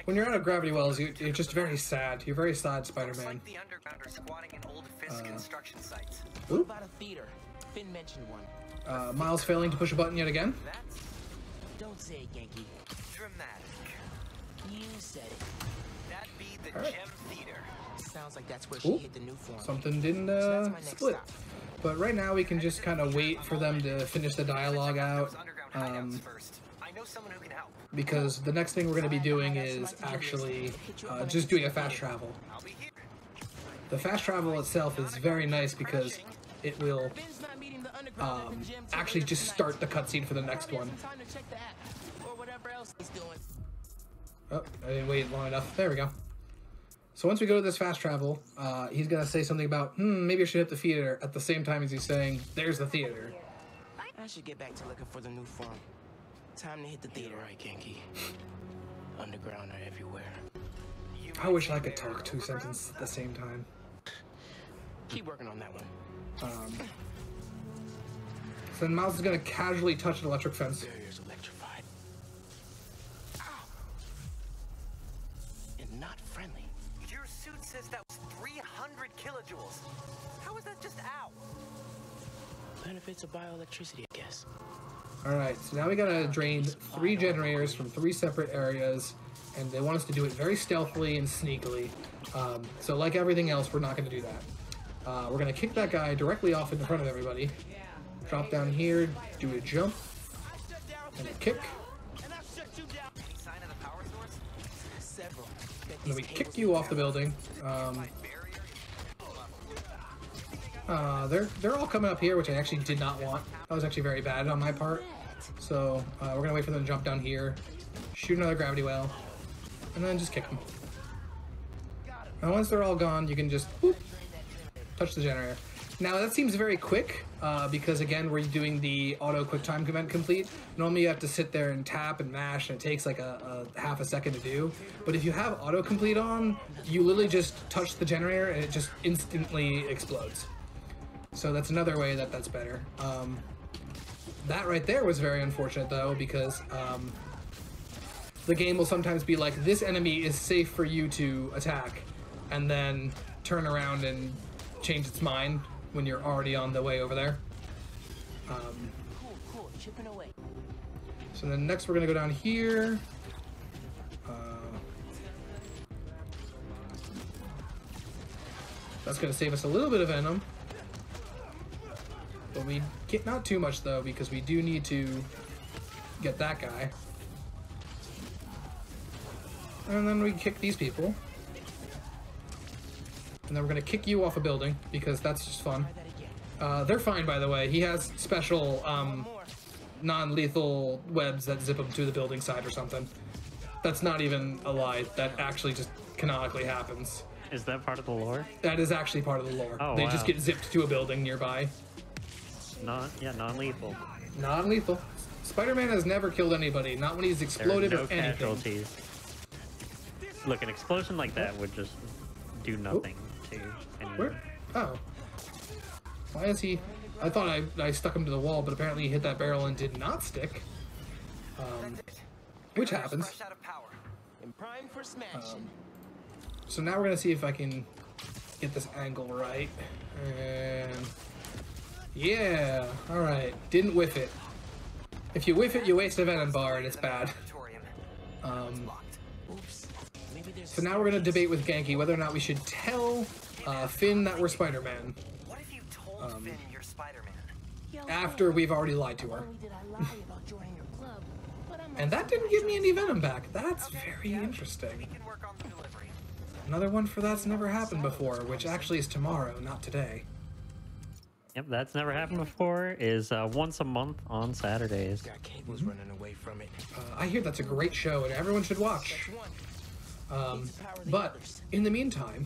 When you're out of gravity wells, you're just very sad. You're very sad, Spider-Man. Like the undergrounders squatting in old Fisk construction sites. What about a theater? Finn mentioned one. Miles failing to push a button yet again. That's Don't say it, Genki. dramatic. You said it. That'd be the All right. Gem Theater. Sounds like that's where she hit the new form. Something didn't So that's my next split. stop. But right now we can just kind of wait for them to finish the dialogue out. First. I know someone who can help. Because the next thing we're going to be doing is actually just doing a fast travel. The fast travel itself is very nice because it will actually just start the cutscene for the next one. Oh, I didn't wait long enough. There we go. So once we go to this fast travel, he's going to say something about, maybe I should hit the theater at the same time as he's saying, there's the theater. I should get back to looking for the new form. Time to hit the theater. Right, Genki. Underground are everywhere. I wish I could talk two sentences at the same time. Keep working on that one. So then Miles is going to casually touch an electric fence. Barrier's electrified. Ow. And not friendly. Your suit says that was 300 kilojoules. How is that just ow? Benefits of bioelectricity, I guess. Alright, so now we gotta drain 3 generators from 3 separate areas, and they want us to do it very stealthily and sneakily. So like everything else, we're not gonna do that. We're gonna kick that guy directly off in front of everybody. Drop down here, do a jump, and a kick. And then we kick you off the building. They're all coming up here, which I actually did not want. That was actually very bad on my part. So we're gonna wait for them to jump down here, shoot another gravity well, and then just kick them. And once they're all gone, you can just whoop, touch the generator. Now that seems very quick because again we're doing the auto quick time event complete. Normally you have to sit there and tap and mash, and it takes like a half a second to do. But if you have auto complete on, you literally just touch the generator and it just instantly explodes. So that's another way that's better. That right there was very unfortunate though, because the game will sometimes be like, this enemy is safe for you to attack, and then turn around and change its mind when you're already on the way over there. Cool, chipping away. So then next we're gonna go down here. That's gonna save us a little bit of venom. But we get not too much though, because we do need to get that guy. And then we kick these people. And then we're gonna kick you off a building, because that's just fun. They're fine, by the way. He has special non-lethal webs that zip him to the building side or something. That's not even a lie. That actually just canonically happens. Is that part of the lore? That is actually part of the lore. Oh, they wow. just get zipped to a building nearby. Non-lethal. Non-lethal. Spider-Man has never killed anybody, not when he's exploded there are or no anything. casualties. Look, an explosion like that would just do nothing to anyone. Where? Oh. Why is he... I thought I stuck him to the wall, but apparently he hit that barrel and did not stick. Which happens. So now we're going to see if I can get this angle right. And... yeah! Alright. Didn't whiff it. If you whiff it, you waste a venom bar, and it's bad. So now we're going to debate with Genki whether or not we should tell Finn that we're Spider-Man. What if you told Finn you're Spider-Man? after we've already lied to her. And that didn't give me any venom back. That's very interesting. Another one for that's never happened before, which actually is tomorrow, not today. Yep, that's never happened before. Is once a month on Saturdays. Got cables running away from it. I hear that's a great show and everyone should watch. But in the meantime,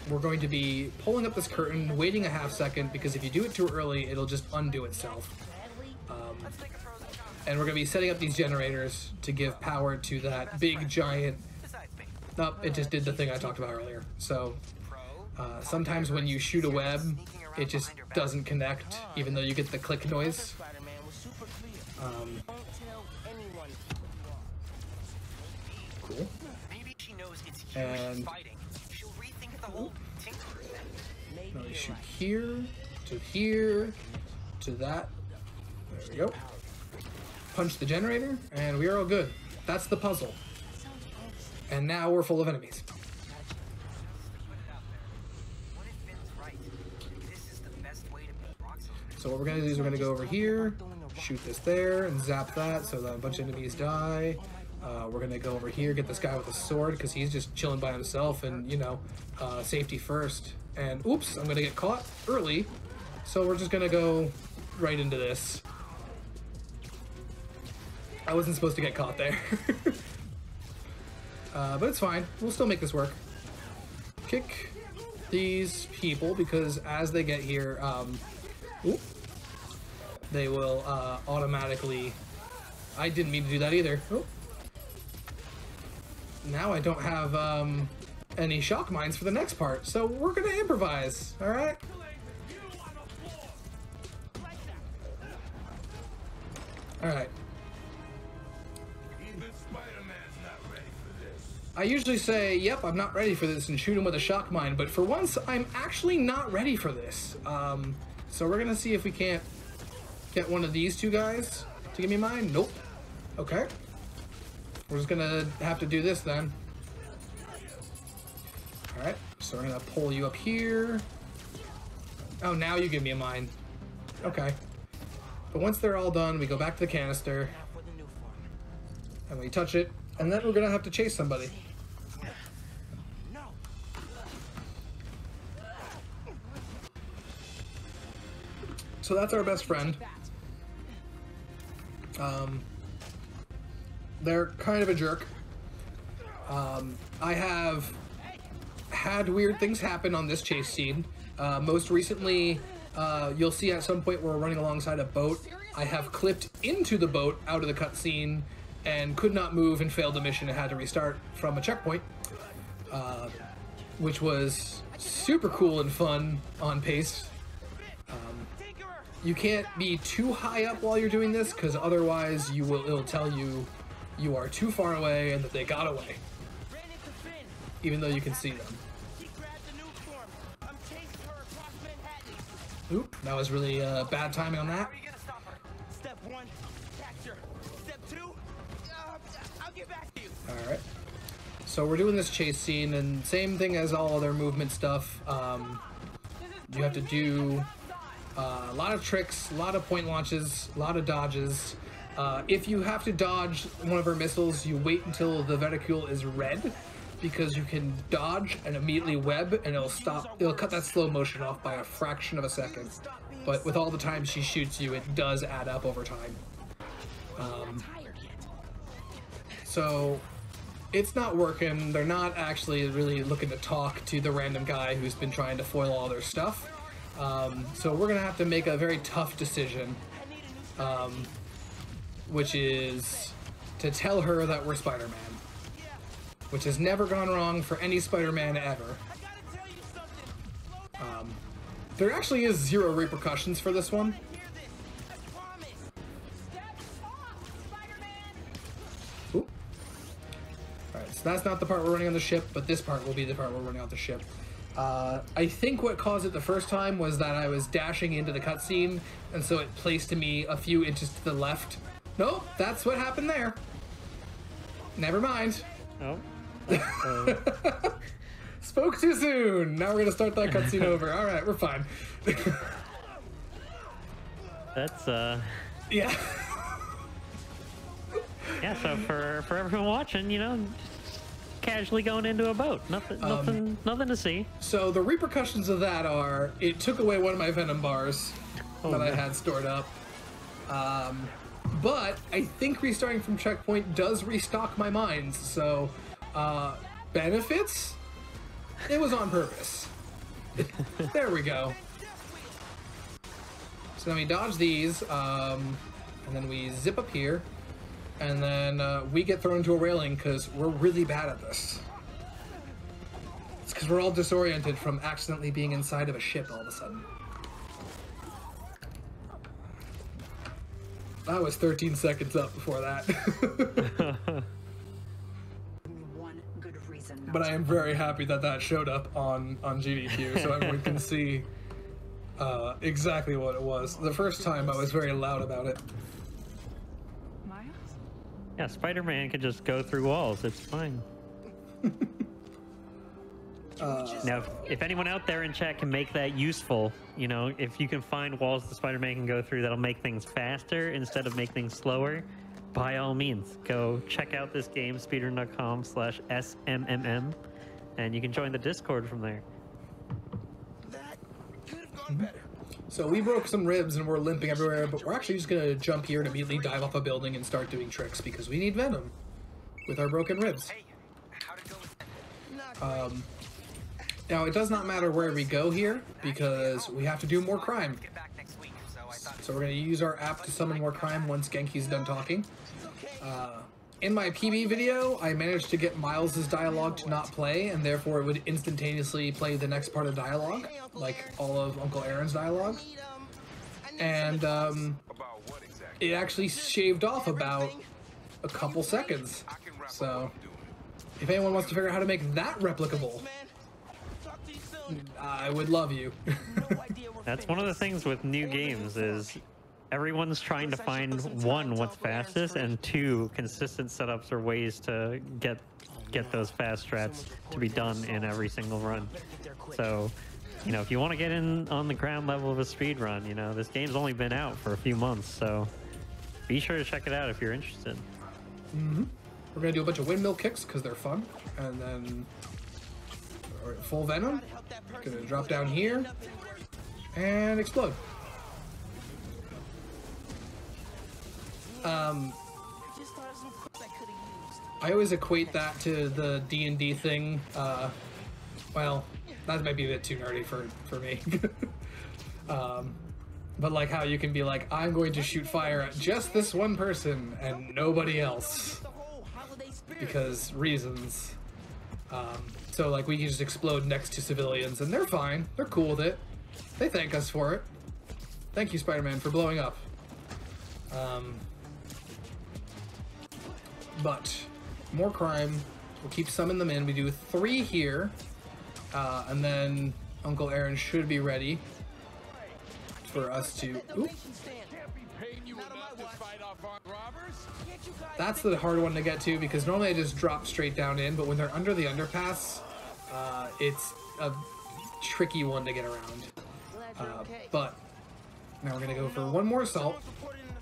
we're going to be pulling up this curtain, waiting a half second, because if you do it too early, it'll just undo itself. And we're going to be setting up these generators to give power to that big giant... Oh, it just did the thing I talked about earlier. So sometimes when you shoot a web, it just doesn't connect, even though you get the click noise. Cool. And now you shoot here, to that. There we go. Punch the generator, and we are all good. That's the puzzle. And now we're full of enemies. So what we're going to do is we're going to go over here, shoot this there, and zap that so that a bunch of enemies die. We're going to go over here, get this guy with a sword, because he's just chilling by himself, and, you know, safety first. And, oops, I'm going to get caught early, so we're just going to go right into this. I wasn't supposed to get caught there. But it's fine. We'll still make this work. Kick these people, because as they get here, they will automatically... I didn't mean to do that either. Oh. Now I don't have any shock mines for the next part, so we're gonna improvise, alright? Alright. I usually say, yep, I'm not ready for this, and shoot him with a shock mine, but for once, I'm actually not ready for this. So we're gonna see if we can't get one of these two guys to give me mine. Nope. Okay. We're just gonna have to do this then. Alright, so we're gonna pull you up here. Oh, now you give me a mine. Okay. But once they're all done, we go back to the canister. And we touch it, and then we're gonna have to chase somebody. So that's our best friend. They're kind of a jerk. I have had weird things happen on this chase scene. Most recently, you'll see at some point where we're running alongside a boat. I have clipped into the boat out of the cutscene and could not move and failed the mission and had to restart from a checkpoint, which was super cool and fun on pace. You can't be too high up while you're doing this, because otherwise it'll tell you you are too far away and that they got away, even though you can see them. Oop, that was really bad timing on that. Step one, capture. Step two, I'll get back to you. Alright. So we're doing this chase scene, and same thing as all other movement stuff. You have to do a lot of tricks, a lot of point launches, a lot of dodges. If you have to dodge one of her missiles, you wait until the reticule is red, because you can dodge and immediately web, and it'll cut that slow motion off by a fraction of a second. But with all the time she shoots you, it does add up over time. So it's not working. They're not actually really looking to talk to the random guy who's been trying to foil all their stuff. So we're gonna have to make a very tough decision, which is to tell her that we're Spider-Man, which has never gone wrong for any Spider-Man ever. There actually is 0 repercussions for this one. Ooh. Alright, so that's not the part we're running on the ship, but this part will be the part we're running on the ship. I think what caused it the first time was that I was dashing into the cutscene, and so it placed me a few inches to the left. Nope, that's what happened there. Never mind. Oh. Spoke too soon. Now we're gonna start that cutscene over. All right, we're fine. That's Yeah. yeah. So for everyone watching, you know, casually going into a boat, nothing to see. So the repercussions of that are it took away one of my venom bars that I no. had stored up. But I think restarting from checkpoint does restock my mines. So benefits. It was on purpose. There we go. So then we dodge these, and then we zip up here, and then we get thrown into a railing because we're really bad at this. It's because we're all disoriented from accidentally being inside of a ship all of a sudden. I was 13 seconds up before that. But I am very happy that that showed up on GDQ so everyone can see exactly what it was. The first time I was very loud about it. Yeah, Spider-Man can just go through walls. It's fine. Now, if anyone out there in chat can make that useful, you know, if you can find walls the Spider-Man can go through that'll make things faster instead of make things slower, by all means, go check out this game, speedrun.com/SMMM, and you can join the Discord from there. That could have gone better. So we broke some ribs and we're limping everywhere, but we're actually just gonna jump here and immediately dive off a building and start doing tricks because we need venom with our broken ribs. Now it does not matter where we go here because we have to do more crime. So we're gonna use our app to summon more crime once Genki's done talking. In my PB video, I managed to get Miles' dialogue to not play, and therefore it would instantaneously play the next part of dialogue, like all of Uncle Aaron's dialogue. And it actually shaved off about a couple seconds. So if anyone wants to figure out how to make that replicable, I would love you. That's one of the things with new games is everyone's trying to find one, what's fastest, and two, consistent setups or ways to get those fast strats to be done in every single run. So, you know, if you want to get in on the ground level of a speed run, you know, this game's only been out for a few months, so be sure to check it out if you're interested. Mm-hmm. We're gonna do a bunch of windmill kicks because they're fun, and then full venom. Gonna drop down here and explode. I always equate that to the D&D thing. Well, that might be a bit too nerdy for me. But like how you can be like, I'm going to shoot fire at just this one person and nobody else. Because reasons. So like we can just explode next to civilians and they're fine. They're cool with it. They thank us for it. Thank you, Spider-Man, for blowing up. But more crime. We'll keep summoning them in. We do 3 here. And then Uncle Aaron should be ready for us to... Oop. That's the hard one to get to because normally I just drop straight down in, but when they're under the underpass, it's a tricky one to get around. But now we're going to go for one more assault,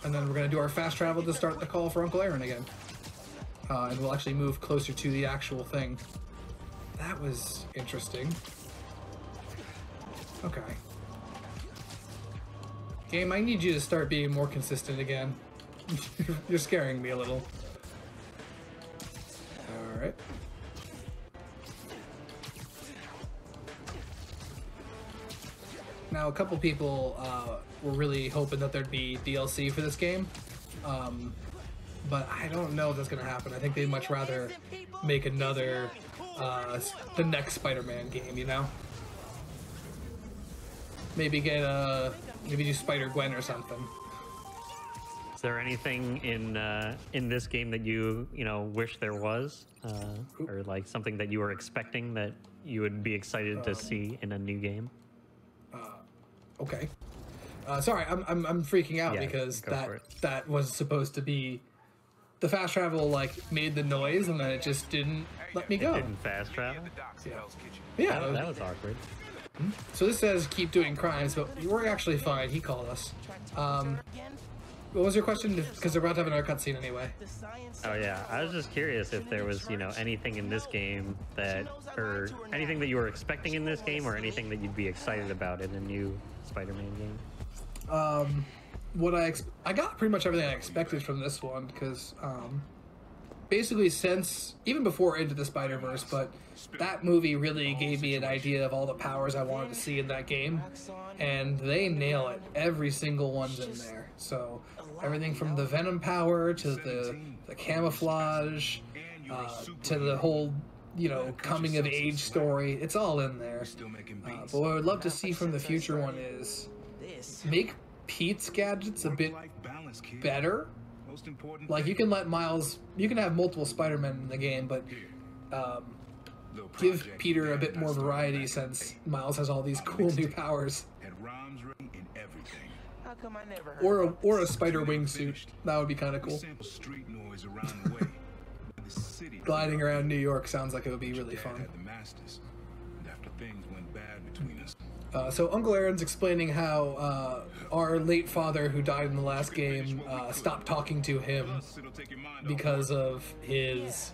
and then we're going to do our fast travel to start the call for Uncle Aaron again. And we'll actually move closer to the actual thing. That was interesting. Okay. Game, I need you to start being more consistent again. You're scaring me a little. Alright. Now, a couple people were really hoping that there'd be DLC for this game. But I don't know if that's going to happen. I think they'd much rather make another, the next Spider-Man game, you know? Maybe get maybe do Spider-Gwen or something. Is there anything in this game that you know wish there was, or like something that you were expecting that you would be excited to see in a new game? Okay. Sorry, I'm freaking out because that was supposed to be the fast travel. Like made the noise and then it just didn't let me go. It didn't fast travel. Yeah, that was awkward. So this says keep doing crimes, but we're actually fine. He called us. What was your question? Because they're about to have another cutscene anyway. Oh yeah, I was just curious if there was, you know, anything in this game that, or anything that you were expecting in this game, or anything that you'd be excited about in a new Spider-Man game. What I got pretty much everything I expected from this one, because basically since even before Into the Spider-Verse, but that movie really gave me an idea of all the powers I wanted to see in that game, and they nail it. Every single one's in there. So everything from the Venom power to the camouflage to the whole, you know, coming of age story, it's all in there. But what I would love to see from the future one is make Pete's gadgets a bit better. Like, you can let Miles, you can have multiple Spider-Men in the game, but give Peter a bit more variety since Miles has all these cool new powers. Or a spider wingsuit. That would be kind of cool. Gliding around New York sounds like it would be really fun. So Uncle Aaron's explaining how our late father, who died in the last game, stopped talking to him because of his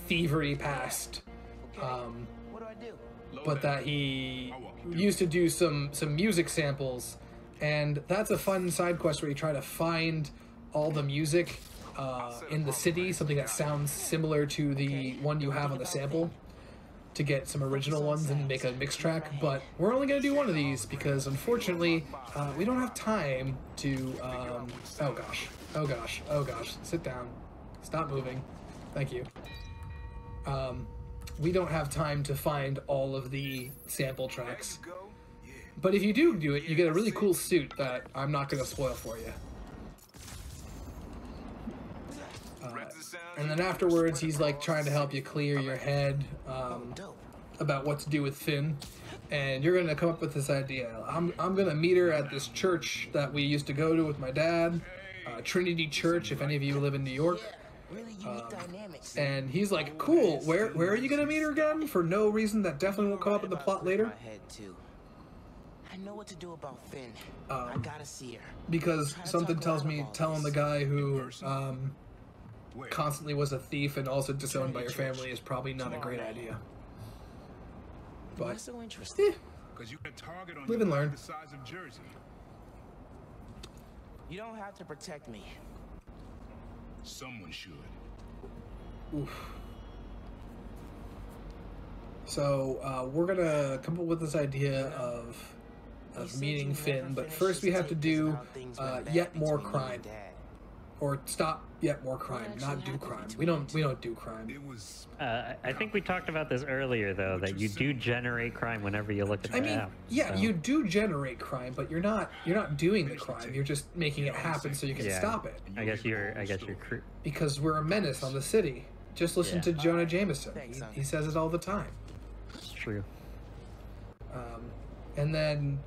thievery past, but that he used to do some music samples, and that's a fun side quest where you try to find all the music in the city, something that sounds similar to the one you have on the sample, to get some original ones and make a mix track. But we're only going to do one of these because unfortunately we don't have time to oh gosh, sit down, stop moving, thank you. We don't have time to find all of the sample tracks, but if you do it, you get a really cool suit that I'm not going to spoil for you. And then afterwards, he's like trying to help you clear your head about what to do with Finn, and you're gonna come up with this idea. I'm gonna meet her at this church that we used to go to with my dad, Trinity Church. If any of you live in New York, and he's like, "Cool. Where are you gonna meet her again?" For no reason that definitely won't come up in the plot later. I know what to do about Finn. I gotta see her. Because something tells me telling the guy who constantly was a thief and also disowned by your family is probably not a great idea. But so interesting. Live and learn. You don't have to protect me. Someone should. Oof. So we're gonna come up with this idea of meeting Finn, but first we have to do yet more crime. Or stop yet more crime, not do crime. We don't do crime. I think we talked about this earlier, though, that you do generate crime whenever you look at the app. Yeah, so. you do generate crime, but you're not doing the crime. You're just making it happen so you can stop it. I guess you're because we're a menace on the city. Just listen to Jonah Jameson. He says it all the time. It's true. And then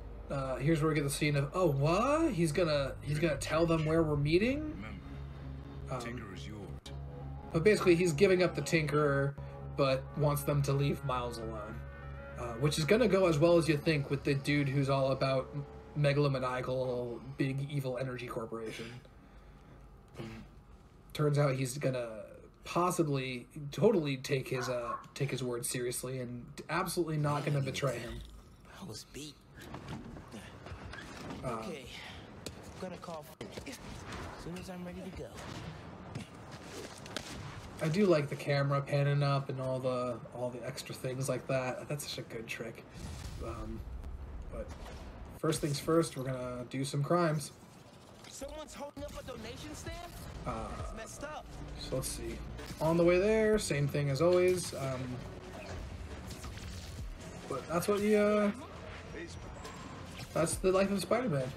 here's where we get the scene of, oh, what? He's gonna tell them where we're meeting. But basically, he's giving up the Tinkerer, but wants them to leave Miles alone, which is gonna go as well as you think with the dude who's all about megalomaniacal, big evil energy corporation. Turns out he's gonna possibly totally take his word seriously and absolutely not gonna betray him. I was beat. Okay, I'm gonna call Finn as soon as I'm ready to go. I do like the camera panning up and all the extra things like that. That's such a good trick. But first things first, we're gonna do some crimes. Someone's holding up a donation stand? It's messed up. So let's see. On the way there, same thing as always. But that's what you. That's the life of Spider-Man.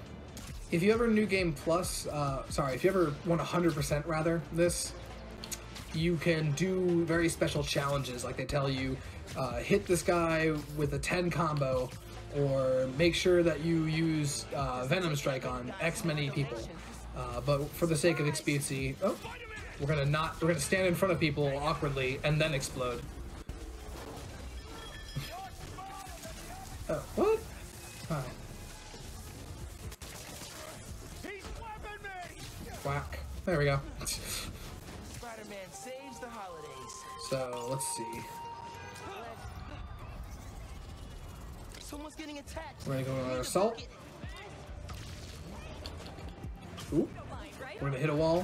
If you ever New Game Plus, if you ever want 100% rather this, you can do very special challenges. Like they tell you, hit this guy with a 10 combo, or make sure that you use Venom Strike on X many people. But for the sake of expediency, we're gonna stand in front of people awkwardly and then explode. What? Hi. He's weapon me! Whack. There we go. Spider-Man saves the holidays. So, let's see. Someone's getting attacked. We're gonna go on an assault. Ooh. We're gonna hit a wall.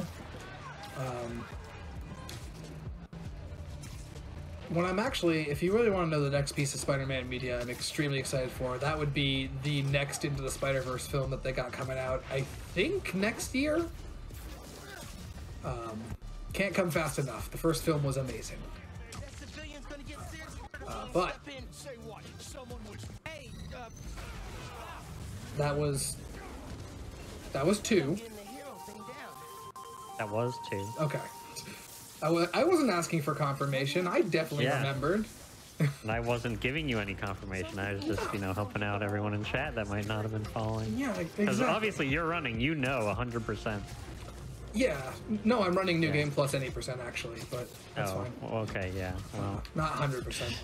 When I'm actually, if you really want to know the next piece of Spider-Man media I'm extremely excited for, that would be the next Into the Spider-Verse film that they got coming out, I think, next year? Can't come fast enough. The first film was amazing. But that was 2. That was 2. Okay. I wasn't asking for confirmation. I definitely remembered. And I wasn't giving you any confirmation. I was just, you know, helping out everyone in chat that might not have been following. Yeah, exactly. Because obviously you're running, you know 100%. Yeah. No, I'm running New Game plus any percent, actually, but that's fine. Okay, yeah. Well, not 100%.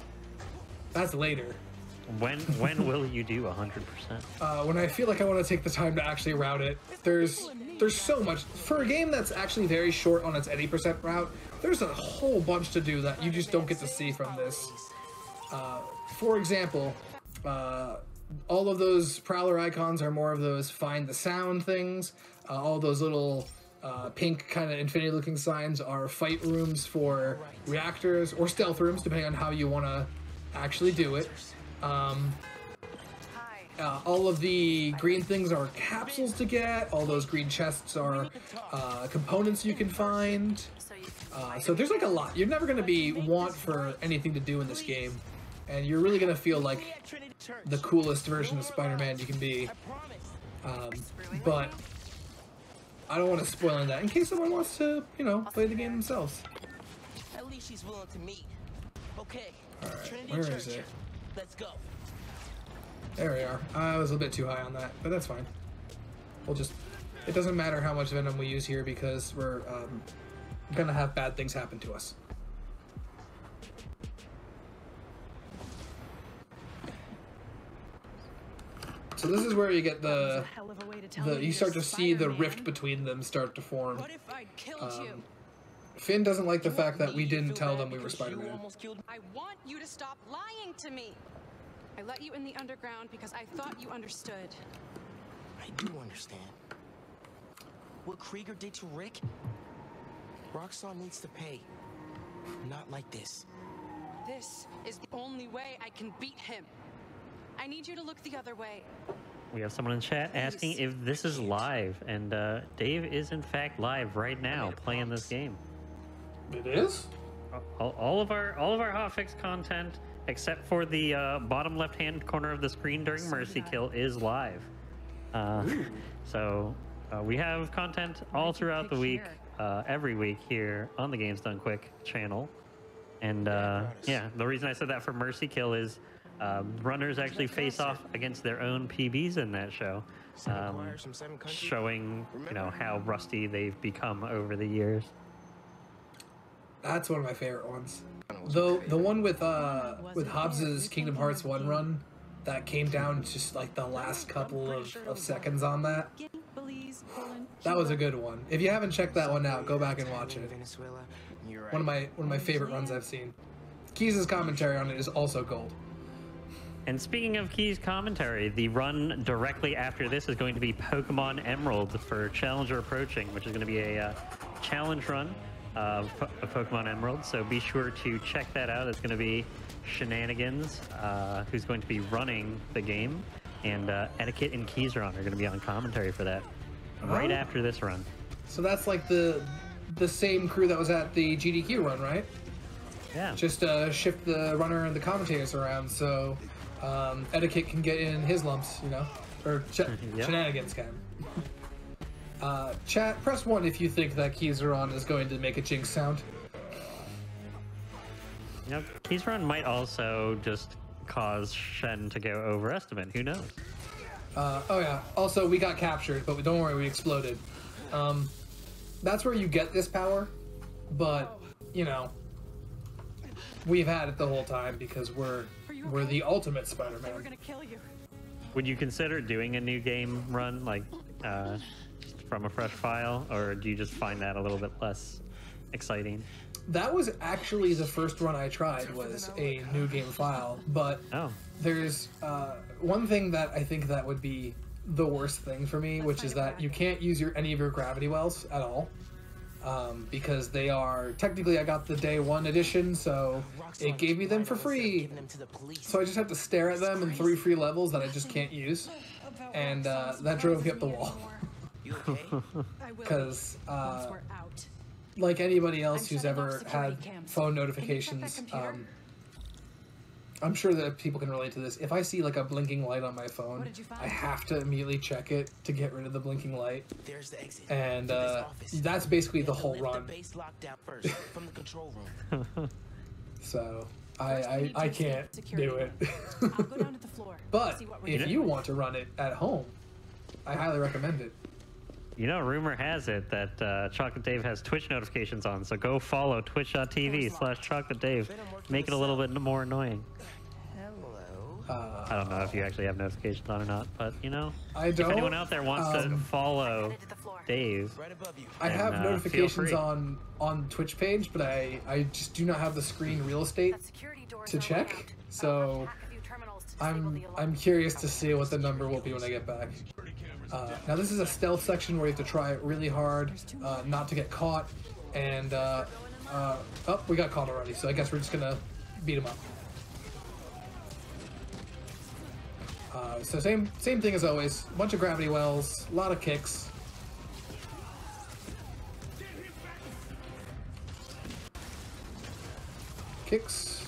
That's later. When will you do 100%? When I feel like I want to take the time to actually route it. There's so much for a game that's actually very short on its any percent route. There's a whole bunch to do that you just don't get to see from this. For example, all of those Prowler icons are more of those find the sound things. All those little pink kind of infinity looking signs are fight rooms for reactors or stealth rooms, depending on how you want to actually do it. All of the green things are capsules to get. All those green chests are components you can find. So there's like a lot. You're never going to be want for anything to do in this game. And you're really going to feel like the coolest version of Spider-Man you can be. But I don't want to spoil that in case someone wants to, you know, play the game themselves. At least she's willing to meet. Okay. Alright, where is it? Let's go. There we are. I was a bit too high on that, but that's fine. We'll just... It doesn't matter how much venom we use here because we're gonna have bad things happen to us. So this is where you get you start to see the rift between them start to form. Finn doesn't like the fact that we didn't tell them we were Spider-Man. I want you to stop lying to me. I let you in the underground because I thought you understood. I do understand. What Krieger did to Rick, Roxxon needs to pay. Not like this. This is the only way I can beat him. I need you to look the other way. We have someone in chat asking if this is live, and Dave is in fact live right now playing this game. It is? All of our hotfix content, except for the bottom left-hand corner of the screen during Mercy Kill, is live. So we have content all throughout the week, every week here on the Games Done Quick channel. And yeah, the reason I said that for Mercy Kill is runners actually face off against their own PBs in that show, showing, you know, how rusty they've become over the years. That's one of my favorite ones. The one with Hobbs's Kingdom Hearts 1 run, that came down just like the last couple of seconds on that. That was a good one. If you haven't checked that one out, go back and watch it. One of my favorite runs I've seen. Keys' commentary on it is also gold. And speaking of Keys commentary, the run directly after this is going to be Pokemon Emerald for Challenger Approaching, which is going to be a challenge run of Pokemon Emerald. So be sure to check that out. It's going to be Shenanigans, who's going to be running the game, and Etiquette and Keysron are going to be on commentary for that right after this run. So that's like the same crew that was at the GDQ run, right? Yeah. Just shift the runner and the commentators around so Etiquette can get in his lumps, you know, or Shenanigans can. Chat, press 1 if you think that Keysron is going to make a Jinx sound. You know, Keysron might also just cause Shen to go overestimate. Who knows? Oh yeah. Also, we got captured, but don't worry, we exploded. That's where you get this power, but you know, we've had it the whole time because we're the ultimate Spider-Man. We're gonna kill you. Would you consider doing a new game run, like just from a fresh file, or do you just find that a little bit less exciting? That was actually the first run I tried, was a new game file, but there's one thing that I think that would be the worst thing for me, which is that you can't use any of your gravity wells at all, because they are, technically I got the day one edition, so it gave me them for free, so I just have to stare at them in 3 free levels that I just can't use, and that drove me up the wall. Because like anybody else who's ever had phone notifications, I'm sure that people can relate to this. If I see like a blinking light on my phone, I have to immediately check it to get rid of the blinking light. There's the exit. And that's basically the whole run. From the control room. So I can't do it. But if you want to run it at home, I highly recommend it. You know, rumor has it that Chocolate Dave has Twitch notifications on, so go follow twitch.tv/Chocolate Dave. Make it a little bit more annoying. Hello. I don't know if you actually have notifications on or not, but you know, I don't. If anyone out there wants to follow Dave, I have notifications on Twitch page, but I just do not have the screen real estate to check. So I'm curious to see what the number will be when I get back. Now this is a stealth section where you have to try really hard not to get caught, and oh, we got caught already, so I guess we're just gonna beat him up. So same thing as always, a bunch of gravity wells, a lot of kicks. Kicks.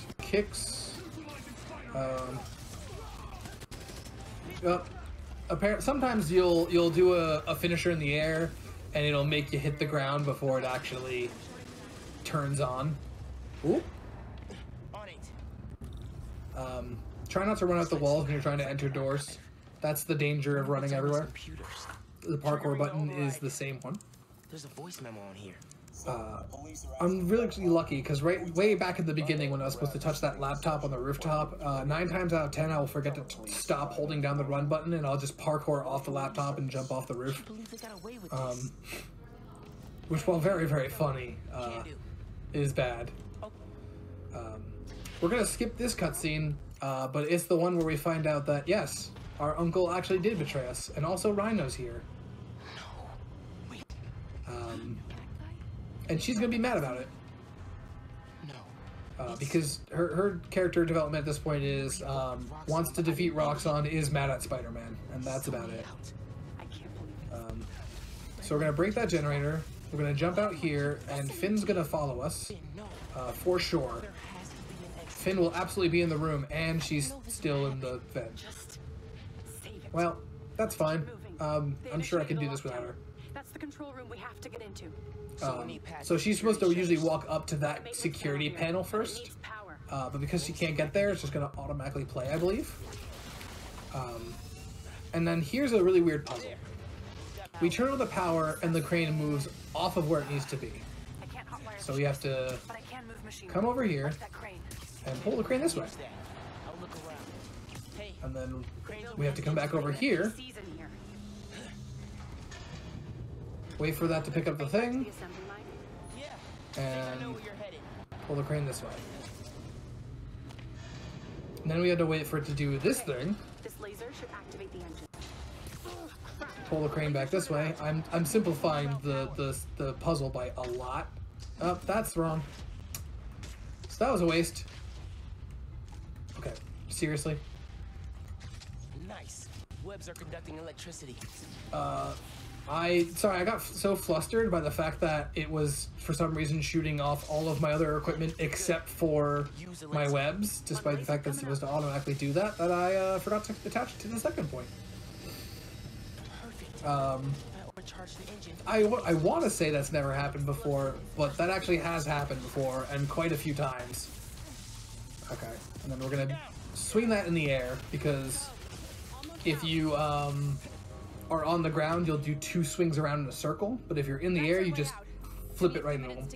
Sometimes you'll do a finisher in the air, and it'll make you hit the ground before it actually turns on. Ooh. Try not to run out the walls when you're trying to enter doors. That's the danger of running everywhere. The parkour button is the same one. There's a voice memo on here. I'm really lucky because way back at the beginning when I was supposed to touch that laptop on the rooftop, 9 times out of 10 I will forget to stop holding down the run button, and I'll just parkour off the laptop and jump off the roof. Which, while very, very funny, is bad. We're gonna skip this cutscene, but it's the one where we find out that, yes, our uncle actually did betray us, and also Rhino's here. And she's gonna be mad about it. No. Because her character development at this point is wants to defeat Roxxon, is mad at Spider-Man, and that's about it. So we're gonna break that generator. We're gonna jump out here, and Finn's gonna follow us for sure. Finn will absolutely be in the room, and she's still in the vent. Well, that's fine. I'm sure I can do this without her. That's the control room we have to get into. So she's supposed to usually walk up to that security panel first, but because she can't get there, it's just going to automatically play, I believe. And then here's a really weird puzzle. We turn on the power, and the crane moves off of where it needs to be. So we have to come over here and pull the crane this way. And then we have to come back over here, wait for that to pick up the thing, and pull the crane this way. And then we had to wait for it to do this thing. Pull the crane back this way. I'm simplifying the puzzle by a lot. Oh, that's wrong. So that was a waste. Okay, seriously. Nice. Webs are conducting electricity. Sorry, I got so flustered by the fact that it was, for some reason, shooting off all of my other equipment except for my webs, despite the fact that it's supposed to automatically do that, that I forgot to attach it to the second point. I want to say that's never happened before, but that actually has happened before, and quite a few times. Okay, and then we're going to swing that in the air, because if you are on the ground, you'll do 2 swings around in a circle, but if you're in the air, you just flip it right into them.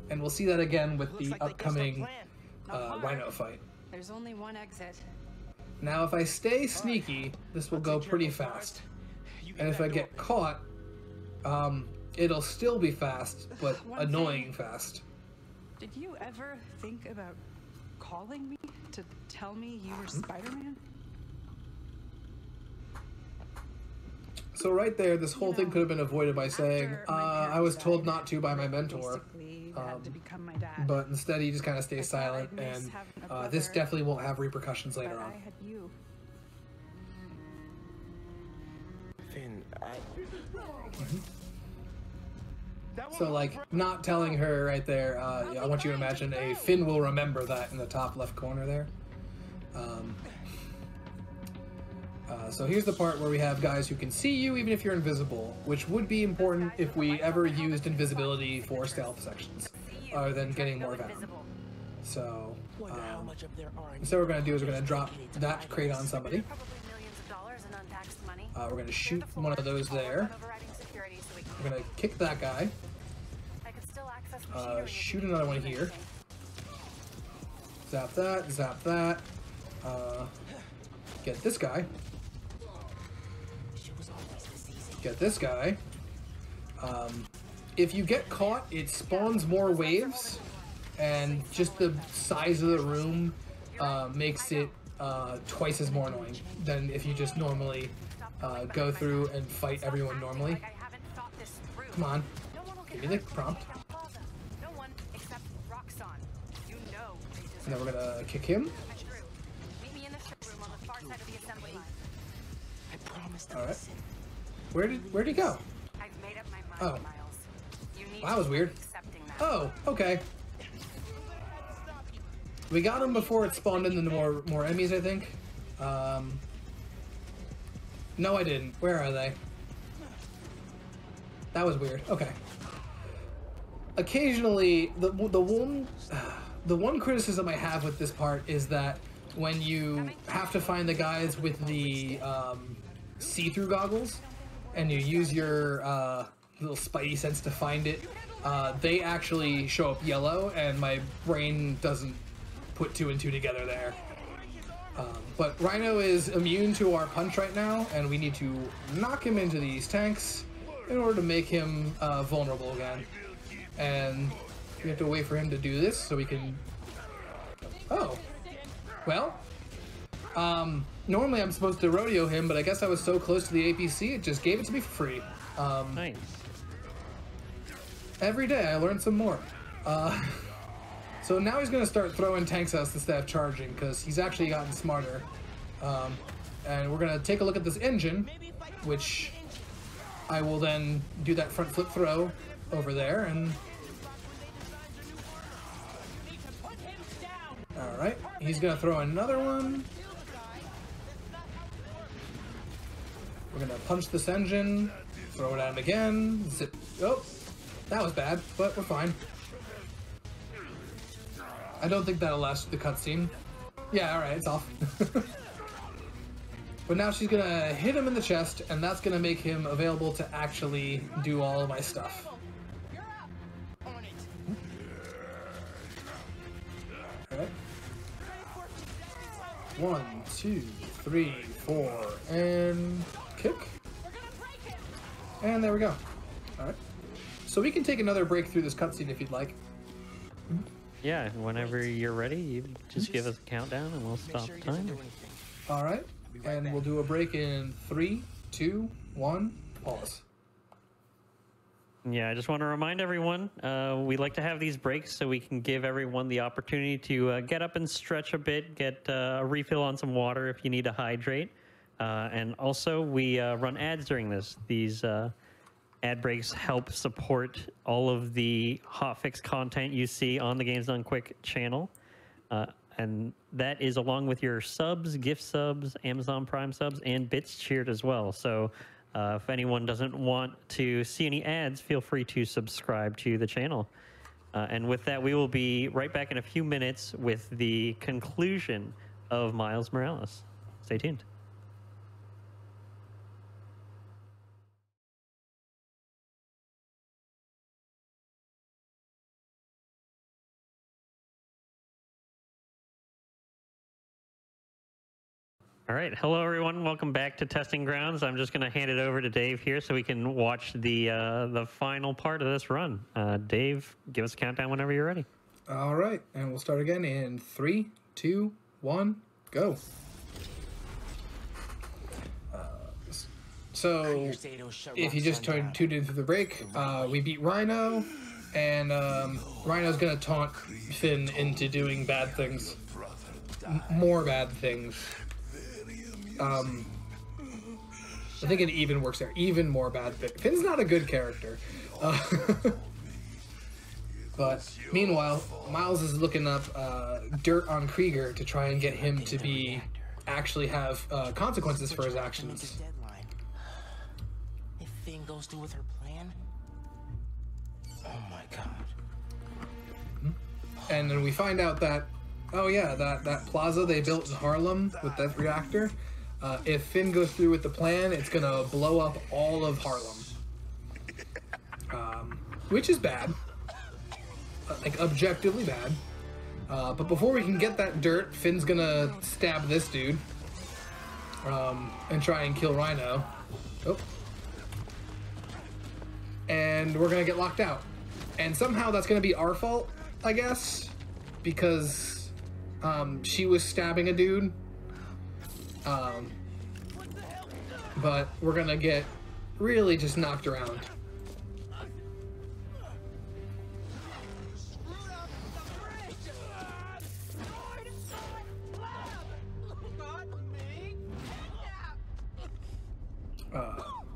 And we'll see that again with the upcoming Rhino fight. There's only one exit. Now, if I stay sneaky, this will go pretty fast. And if I get caught, it'll still be fast, but annoying fast. Did you ever think about calling me to tell me you were Spider-Man? So right there, this whole thing could have been avoided by saying, I was told not to by my mentor. But instead he just kind of stays silent, and this definitely won't have repercussions later on. Finn, So, like, not telling her right there, I want you to imagine a Finn will remember that in the top left corner there. So here's the part where we have guys who can see you even if you're invisible, which would be important if we ever used invisibility for stealth sections, other than getting more venom. So, so what we're going to do is we're going to drop that crate on somebody. We're going to shoot one of those there. We're going to kick that guy. Shoot another one here. Zap that, zap that. Get this guy. Get this guy. If you get caught, it spawns more waves, and just the size of the room makes it twice as more annoying than if you just normally go through and fight everyone normally. Come on, give me the prompt. And then we're gonna kick him. Alright. Where'd he go? Oh. Well, that was weird. Oh, okay. We got him before it spawned into more enemies, I think. No, I didn't. Where are they? That was weird. Okay. Occasionally, the one criticism I have with this part is that when you have to find the guys with the see-through goggles, and you use your little spidey sense to find it, they actually show up yellow, and my brain doesn't put two and two together there. But Rhino is immune to our punch right now, and we need to knock him into these tanks in order to make him vulnerable again. And we have to wait for him to do this so we can... Oh. Well. Normally I'm supposed to rodeo him, but I guess I was so close to the APC, it just gave it to me for free. Nice. Every day I learn some more. So now he's going to start throwing tanks at us instead of charging, because he's actually gotten smarter. And we're going to take a look at this engine, which I will then do that front flip throw over there, and... Alright, he's going to throw another one. We're going to punch this engine, throw it at him again, zip... Oh, that was bad, but we're fine. I don't think that'll last the cutscene. Yeah, alright, it's off. But now she's gonna hit him in the chest, and that's gonna make him available to actually do all of my stuff. Alright. 1, 2, 3, 4, and kick. And there we go. Alright. So we can take another break through this cutscene if you'd like. Yeah, whenever you're ready, you just give us a countdown and we'll stop the timer. Alright, and we'll do a break in 3, 2, 1, pause. Yeah, I just want to remind everyone, we like to have these breaks so we can give everyone the opportunity to get up and stretch a bit, get a refill on some water if you need to hydrate. And also, we run ads during this. These ad breaks help support all of the hotfix content you see on the Games Done Quick channel. And that is along with your subs, gift subs, Amazon Prime subs, and bits cheered as well. So if anyone doesn't want to see any ads, feel free to subscribe to the channel. And with that, we will be right back in a few minutes with the conclusion of Miles Morales. Stay tuned. All right, hello everyone. Welcome back to Testing Grounds. I'm just going to hand it over to Dave here so we can watch the final part of this run. Dave, give us a countdown whenever you're ready. All right, and we'll start again in 3, 2, 1, go. So, if you just tuned in through the break, we beat Rhino, and Rhino's going to taunt Finn into doing bad things. More bad things. I think it even works there. Even more bad things. Finn's not a good character. But meanwhile, Miles is looking up dirt on Krieger to try and get him to actually have consequences for his actions. If Finn goes through with her plan, oh my god. And then we find out that, oh yeah, that plaza they built in Harlem with that reactor, if Finn goes through with the plan, it's gonna blow up all of Harlem. Which is bad. Like, objectively bad. But before we can get that dirt, Finn's gonna stab this dude. And try and kill Rhino. Oh. And we're gonna get locked out. And somehow that's gonna be our fault, I guess. Because she was stabbing a dude. But we're gonna get really just knocked around.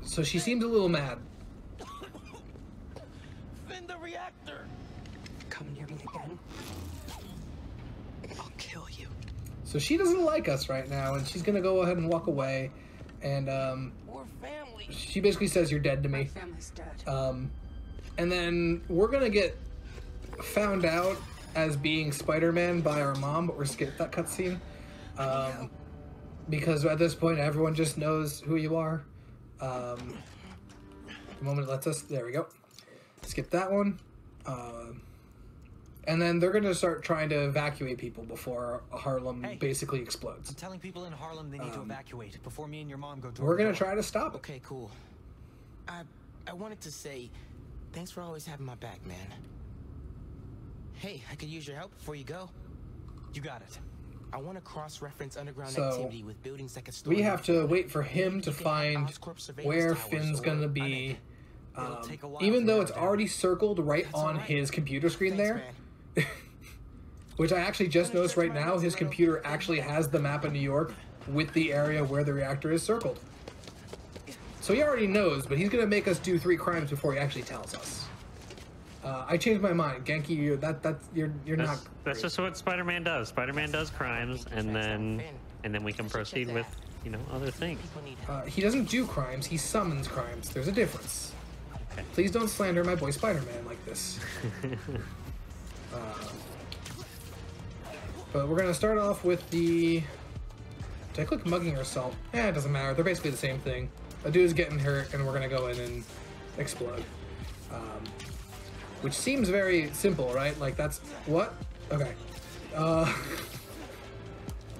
So she seems a little mad. Finn the reactor. Come near me again, I'll kill you. So she doesn't like us right now, and she's gonna go ahead and walk away. And we're family. She basically says, "You're dead to me." My family's dead. And then we're gonna get found out as being Spider-Man by our mom, but we're skip that cutscene. Because at this point, everyone just knows who you are. The moment it lets us, there we go. Skip that one. And then they're gonna start trying to evacuate people before Harlem basically explodes. I'm telling people in Harlem they need to evacuate before me and your mom go door We're to gonna door. try to stop it. Okay, cool. I wanted to say, thanks for always having my back, man. Hey, I could use your help before you go. You got it. I want to cross-reference underground So, activity with buildings that could store. We have to wait for him to find where Finn's gonna be. Even though it's already circled right on his computer screen there. Which I actually just noticed right now, his computer actually has the map of New York with the area where the reactor is circled. So he already knows, but he's gonna make us do 3 crimes before he actually tells us. I changed my mind, Genki. You're not. That's just what Spider-Man does. Spider-Man does crimes, and then we can proceed with other things. He doesn't do crimes. He summons crimes. There's a difference. Okay. Please don't slander my boy Spider-Man like this. But we're gonna start off with the. Did I click mugging or assault? It doesn't matter. They're basically the same thing. A dude's getting hurt, and we're gonna go in and explode. Which seems very simple, right? Like, that's... What? Okay.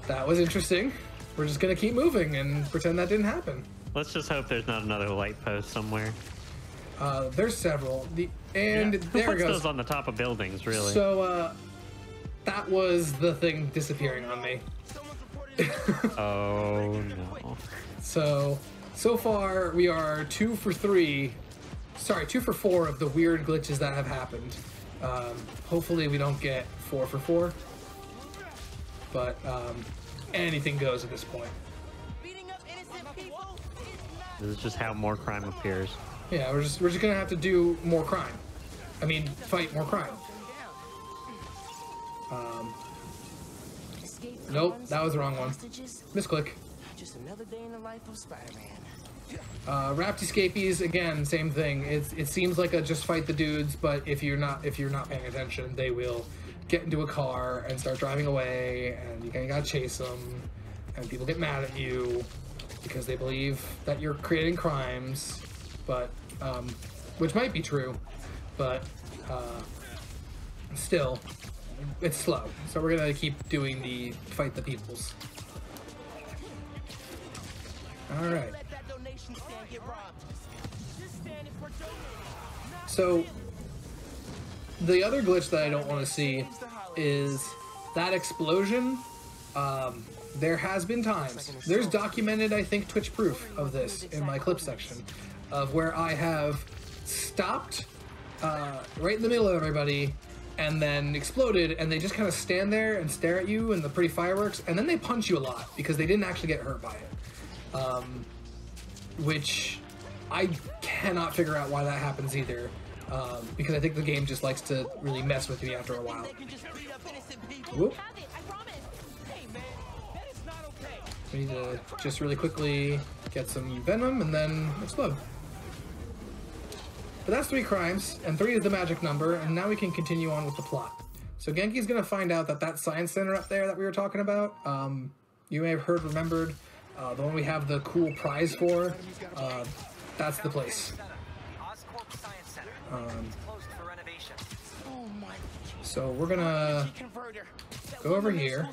That was interesting. We're just gonna keep moving and pretend that didn't happen. Let's just hope there's not another light post somewhere. There's several. Who there it puts goes. those on the top of buildings, really? So, that was the thing disappearing on me. Oh, no. So far, we are 2 for 3. Sorry, 2 for 4 of the weird glitches that have happened. Hopefully we don't get 4 for 4. But anything goes at this point. This is just how more crime appears. Yeah, we're just gonna have to do more crime. I mean, fight more crime. Nope, that was the wrong one. Misclick. Just another day in the life of Spider-Man. Wrapped escapees, again, same thing. It seems like a just fight the dudes, but if you're not paying attention, they will get into a car and start driving away, and you gotta chase them, and people get mad at you because they believe that you're creating crimes, but which might be true, but still, it's slow. So we're gonna keep doing the fight the peoples. All right. So the other glitch that I don't want to see is that explosion. There has been times, there's documented, I think, Twitch proof of this in my clip section, of where I have stopped right in the middle of everybody and then exploded, and they just kind of stand there and stare at you and the pretty fireworks, and then they punch you a lot because they didn't actually get hurt by it. Which I cannot figure out why that happens either, because I think the game just likes to really mess with me after a while. Whoop. We need to just really quickly get some venom and then explode. But that's 3 crimes, and 3 is the magic number, and now we can continue on with the plot. So Genki's gonna find out that that science center up there that we were talking about, you may have remembered, the one we have the cool prize for, that's the place. So we're gonna go over here.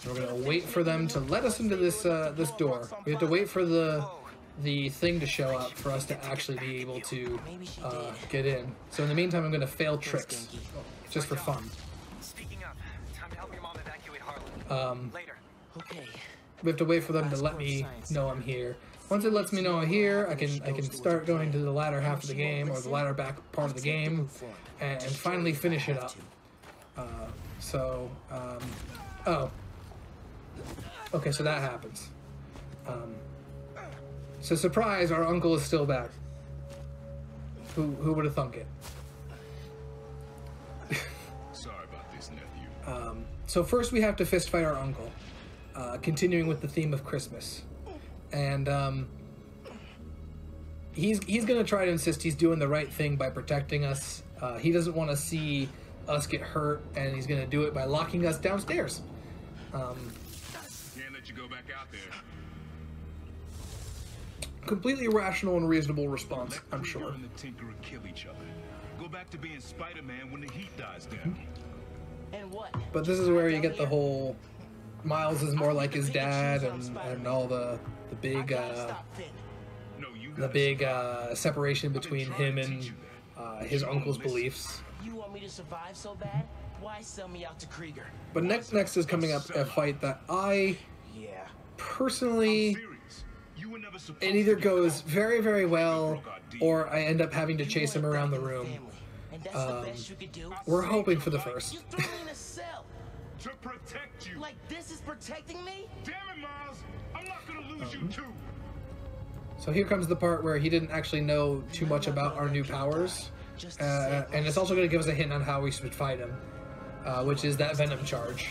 We're gonna wait for them to let us into this this door. We have to wait for the thing to show up for us to actually be able to get in. So in the meantime, I'm gonna fail tricks, just for fun. We have to wait for them to let me know I'm here. Once it lets me know I'm here, I can start going to the latter half of the game, or the latter back part of the game, and finally finish it up. Oh. Okay, so that happens. So surprise, our uncle is still back. Who would have thunk it? Sorry about this, nephew. So first we have to fist fight our uncle, continuing with the theme of Christmas. And he's gonna try to insist he's doing the right thing by protecting us. He doesn't want to see us get hurt, and he's gonna do it by locking us downstairs. Can't let you go back out there. Completely rational and reasonable response, I'm sure. And the Tinkerer kill each other. Go back to being Spider-Man when the heat dies down. And what? But this is where you get the whole Miles is more like his dad, and all the big separation between him and his uncle's beliefs. You want me to survive so bad? Why sell me out to Krieger? But next is coming up a fight that I personally, it either goes very, very well, or I end up having to chase him around the room. We're hoping for the first. To protect you. Like this is protecting me? Damn it, Miles! I'm not gonna lose you too. So here comes the part where he didn't actually know too much about our new powers, and it's also going to give us a hint on how we should fight him, which is that venom charge.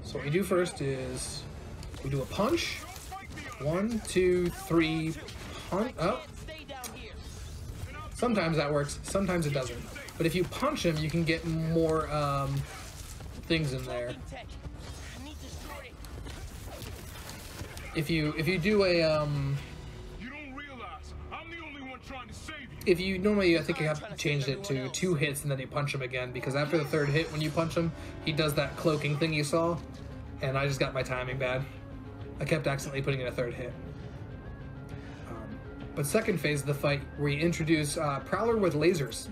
So what we do first is we do a punch. 1, 2, 3, punch. Oh. Sometimes that works, sometimes it doesn't. But if you punch him, you can get more things in there. If you do a You don't realize I'm the only one trying to save you. if you normally, I think you have changed it to 2 hits and then you punch him again, because after the 3rd hit, when you punch him, he does that cloaking thing you saw, and I just got my timing bad. I kept accidentally putting in a 3rd hit. But second phase of the fight, we introduce Prowler with lasers.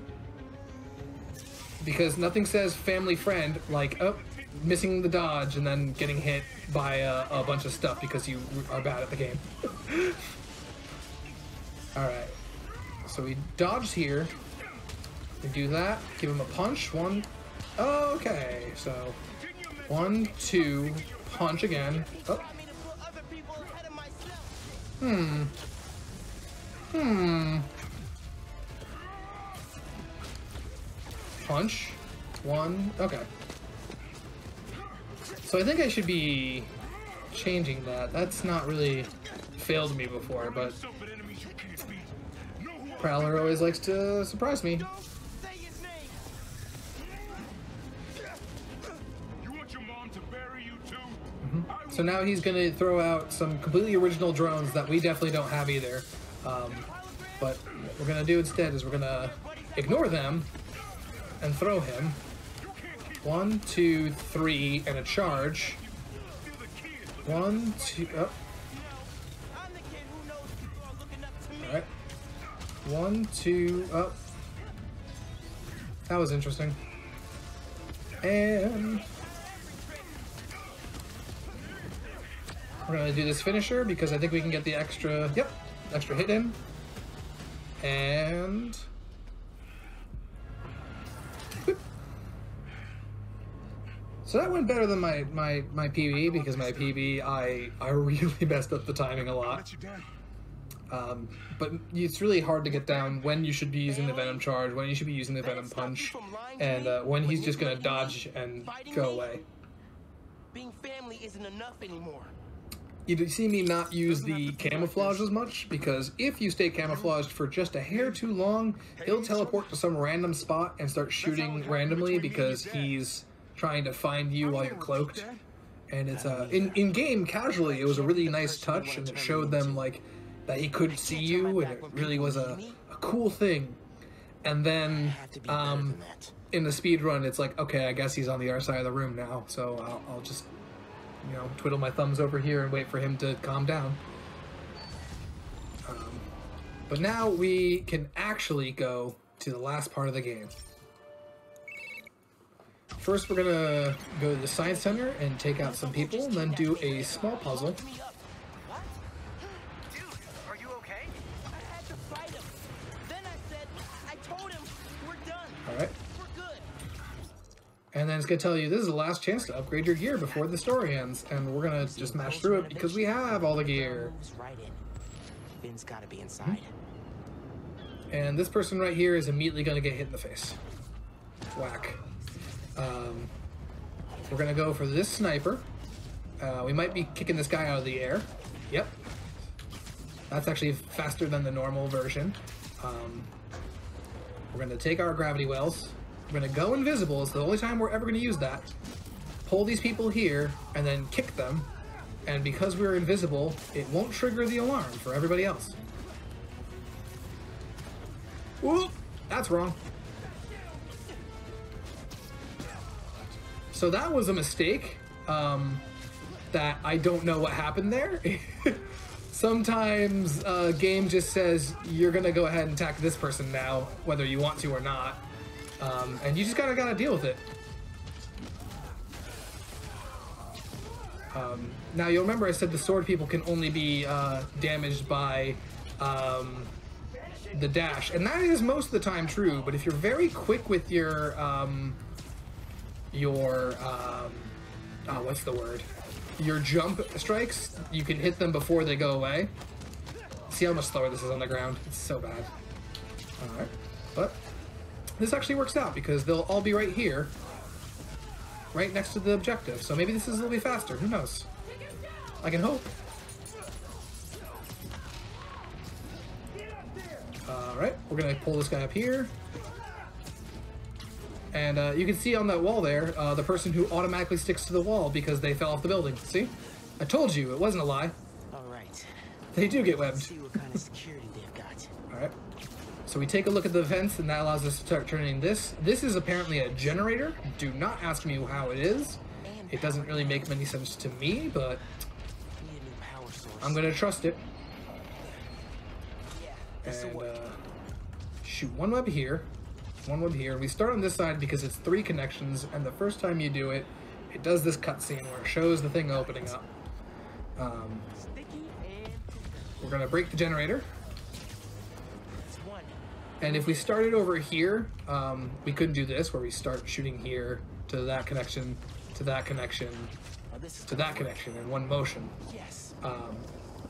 Because nothing says family friend like, oh, missing the dodge and then getting hit by a bunch of stuff because you are bad at the game. Alright, so we dodge here. We do that, give him a punch. 1, okay, so 1, 2, punch again. Oh. Punch. 1. Okay. So I think I should be changing that. That's not really failed me before, but Prowler always likes to surprise me. So now he's going to throw out some completely original drones that we definitely don't have either. But what we're going to do instead is we're going to ignore them and throw him. 1, 2, 3, and a charge. 1, 2, oh. Alright. 1, 2, up. That was interesting. And we're gonna do this finisher because I think we can get the extra, yep, extra hit in. And whoop. So that went better than my PB, because my PB I really messed up the timing a lot. But it's really hard to get down when you should be using the Venom Charge, when you should be using the Venom Punch, and when he's just gonna dodge and go away. Being family isn't enough anymore. You see me not use the camouflage as much, because if you stay camouflaged for just a hair too long, he'll teleport to some random spot and start shooting randomly because he's trying to find you while you're cloaked. And it's in game casually, it was a really nice touch, and it showed them like that he couldn't see you, and it really was a cool thing. And then in the speedrun, it's like, okay, I guess he's on the other side of the room now, so I'll just, you know, twiddle my thumbs over here and wait for him to calm down. But now we can actually go to the last part of the game. First, we're gonna go to the Science Center and take out some people, and then do a small puzzle. Alright. And then it's going to tell you, this is the last chance to upgrade your gear before the story ends. And we're going to just smash through it because we have all the gear. Finn's got to be inside. And this person right here is immediately going to get hit in the face. Whack. We're going to go for this sniper. We might be kicking this guy out of the air. Yep. That's actually faster than the normal version. We're going to take our gravity wells. We're going to go invisible. It's the only time we're ever going to use that. Pull these people here, and then kick them. And because we're invisible, it won't trigger the alarm for everybody else. Ooh, that's wrong. So that was a mistake. That I don't know what happened there. Sometimes a game just says you're gonna go ahead and attack this person now, whether you want to or not, and you just gotta deal with it. Now you'll remember I said the sword people can only be damaged by the dash, and that is most of the time true. But if you're very quick with your what's the word? Your jump strikes, you can hit them before they go away. See how much slower this is on the ground? It's so bad. Alright. But this actually works out because they'll all be right here. Right next to the objective. So maybe this is a little bit faster. Who knows? I can hope. Alright. We're going to pull this guy up here. And you can see on that wall there, the person who automatically sticks to the wall because they fell off the building. See? I told you, it wasn't a lie. Alright. They do get webbed. See what kind of security they've got. Alright. So we take a look at the vents, and that allows us to start turning this. This is apparently a generator. Do not ask me how it is. It doesn't really make any sense to me, but I'm going to trust it. And shoot one web here. One web here. We start on this side because it's 3 connections, and the first time you do it, it does this cutscene where it shows the thing opening up. We're gonna break the generator, and if we started over here, we couldn't do this, where we start shooting here to that connection, to that connection, to that connection in one motion.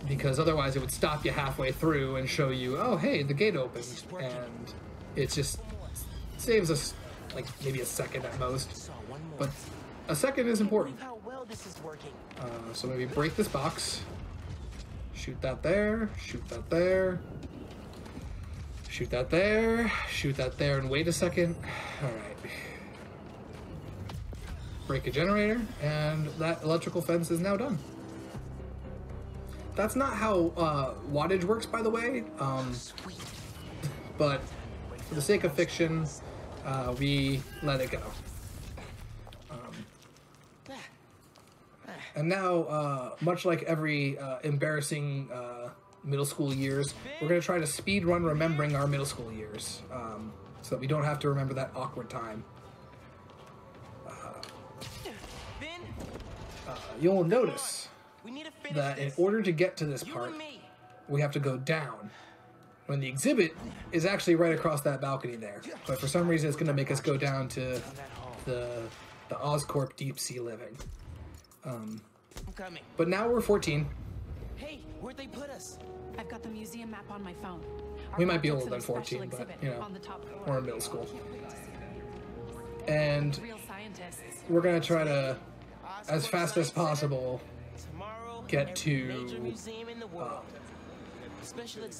Because otherwise it would stop you halfway through and show you, oh hey, the gate opened, and it's just saves us like maybe a second at most, but a second is important. So maybe break this box, shoot that there, shoot that there, shoot that there, shoot that there, and wait a second. All right, break a generator, and that electrical fence is now done. That's not how wattage works, by the way, but for the sake of fiction, we let it go. And now, much like every embarrassing middle school years, we're going to try to speed run remembering our middle school years, so that we don't have to remember that awkward time. You'll notice that in order to get to this part, we have to go down, when the exhibit is actually right across that balcony there. But for some reason, it's going to make us go down to the Oscorp Deep Sea Living. But now we're 14. Hey, where'd they put us? I've got the museum map on my phone. We might be older than 14, but, you know, we're in middle school. And we're going to try to, as fast as possible, get to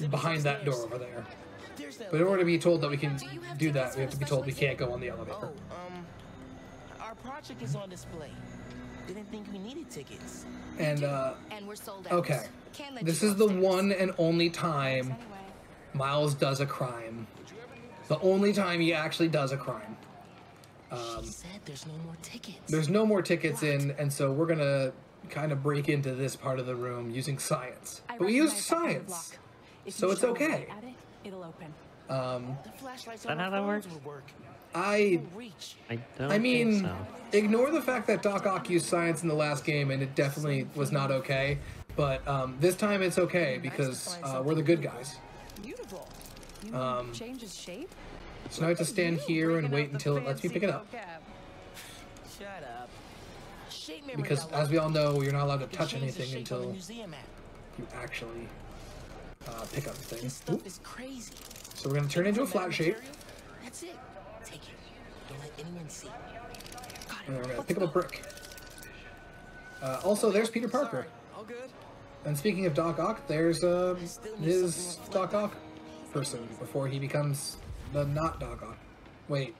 behind that door over there. But in order to be told that we can do that, we have to be told we can't go on the elevator. Our project is on display. Didn't think we needed tickets. And we're sold out. okay, this is the one and only time Miles does a crime. The only time he actually does a crime. She said there's no more tickets. There's no more tickets in, and so we're gonna kind of break into this part of the room using science. But we use science, so it's okay. It'll open. Is that how that works? I don't mean, think so. Ignore the fact that Doc Ock used science in the last game, and it definitely was not okay. But this time it's okay because we're the good guys. Beautiful. Changes shape. So now I have to stand here and wait until it lets me pick it up. Shut up. Because, as we all know, you're not allowed to touch anything until you actually pick up the thing. Stuff is crazy. So we're going to turn into a flat shape. That's it. Take it. Don't let anyone see. And then we're going to pick up a brick. Also, there's Peter Parker. And speaking of Doc Ock, there's his Doc Ock person before he becomes the not Doc Ock. Wait.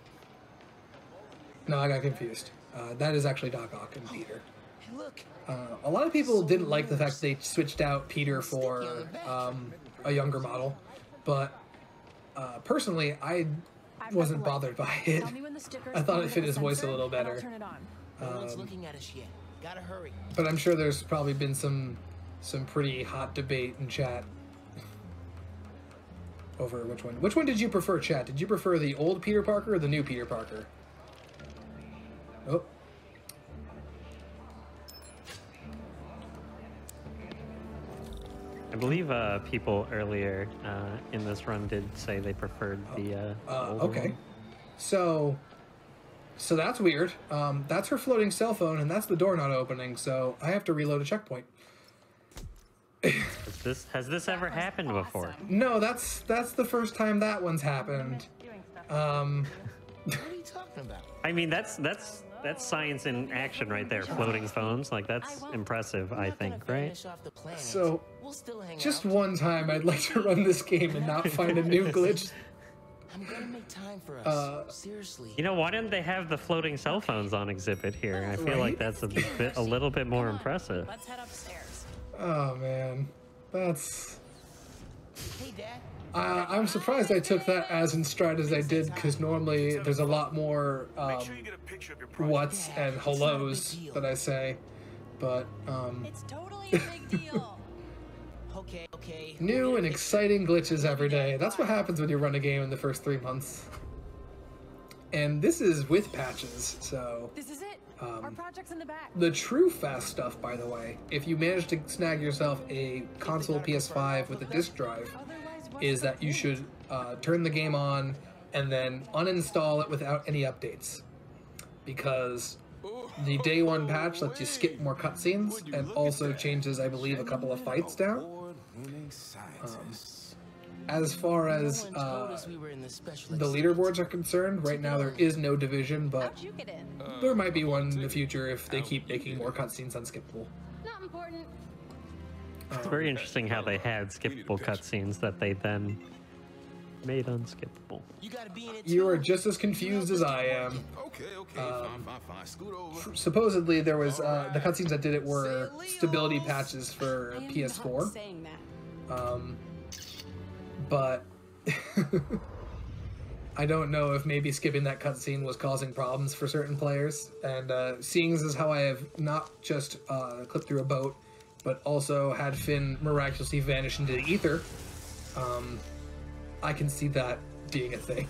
No, I got confused. That is actually Doc Ock and Peter. A lot of people didn't like the fact they switched out Peter for a younger model, but personally, I wasn't bothered by it. I thought it fit his voice a little better. But I'm sure there's probably been some pretty hot debate in chat over which one. Which one did you prefer, chat? Did you prefer the old Peter Parker or the new Peter Parker? Oh. I believe people earlier in this run did say they preferred the older okay. one. So that's weird. That's her floating cell phone, and that's the door not opening, so I have to reload a checkpoint. Has this ever happened before? No, that's the first time that one's happened. What are you talking about? I mean, that's science in action right there. Floating phones, like that's impressive, I think, right? So, just one time I'd like to run this game and not find a new glitch. I'm gonna make time for us. Seriously. You know, why didn't they have the floating cell phones on exhibit here? I feel like that's a little bit more impressive. Let's head upstairs. Oh man, that's. Hey, Dad. I'm surprised I took that as in stride as I did, because normally there's a lot more whats and hellos that I say, but it's totally a big deal. Okay. New and exciting glitches every day. That's what happens when you run a game in the first 3 months. And this is with patches, so. This is it. Our project's in the back. The true fast stuff, by the way, if you manage to snag yourself a console PS5 with a disc drive, is that you should turn the game on and then uninstall it without any updates, because the day one patch lets you skip more cutscenes and also changes, I believe, a couple of fights down. As far as the leaderboards are concerned, right now there is no division, but there might be one in the future if they keep making more cutscenes unskippable. Not important. It's very interesting how they had skippable cutscenes that they then made unskippable. You are just as confused as I am. Fine. Scoot over. Supposedly there was the cutscenes that did it were stability patches for PS4. But I don't know if maybe skipping that cutscene was causing problems for certain players, and seeing as how I have not just clipped through a boat, but also had Finn miraculously vanish into the ether, I can see that being a thing.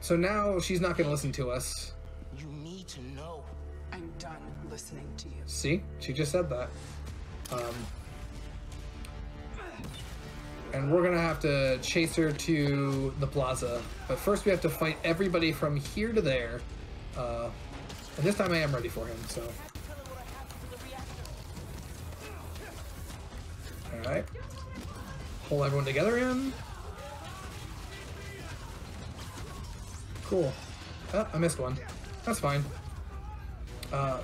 So now she's not going to listen to us. You need to know. I'm done listening to you. See? She just said that. And we're gonna have to chase her to the plaza. But first we have to fight everybody from here to there. And this time I am ready for him, so. Alright. Pull everyone together in. Cool. Oh, I missed one. That's fine.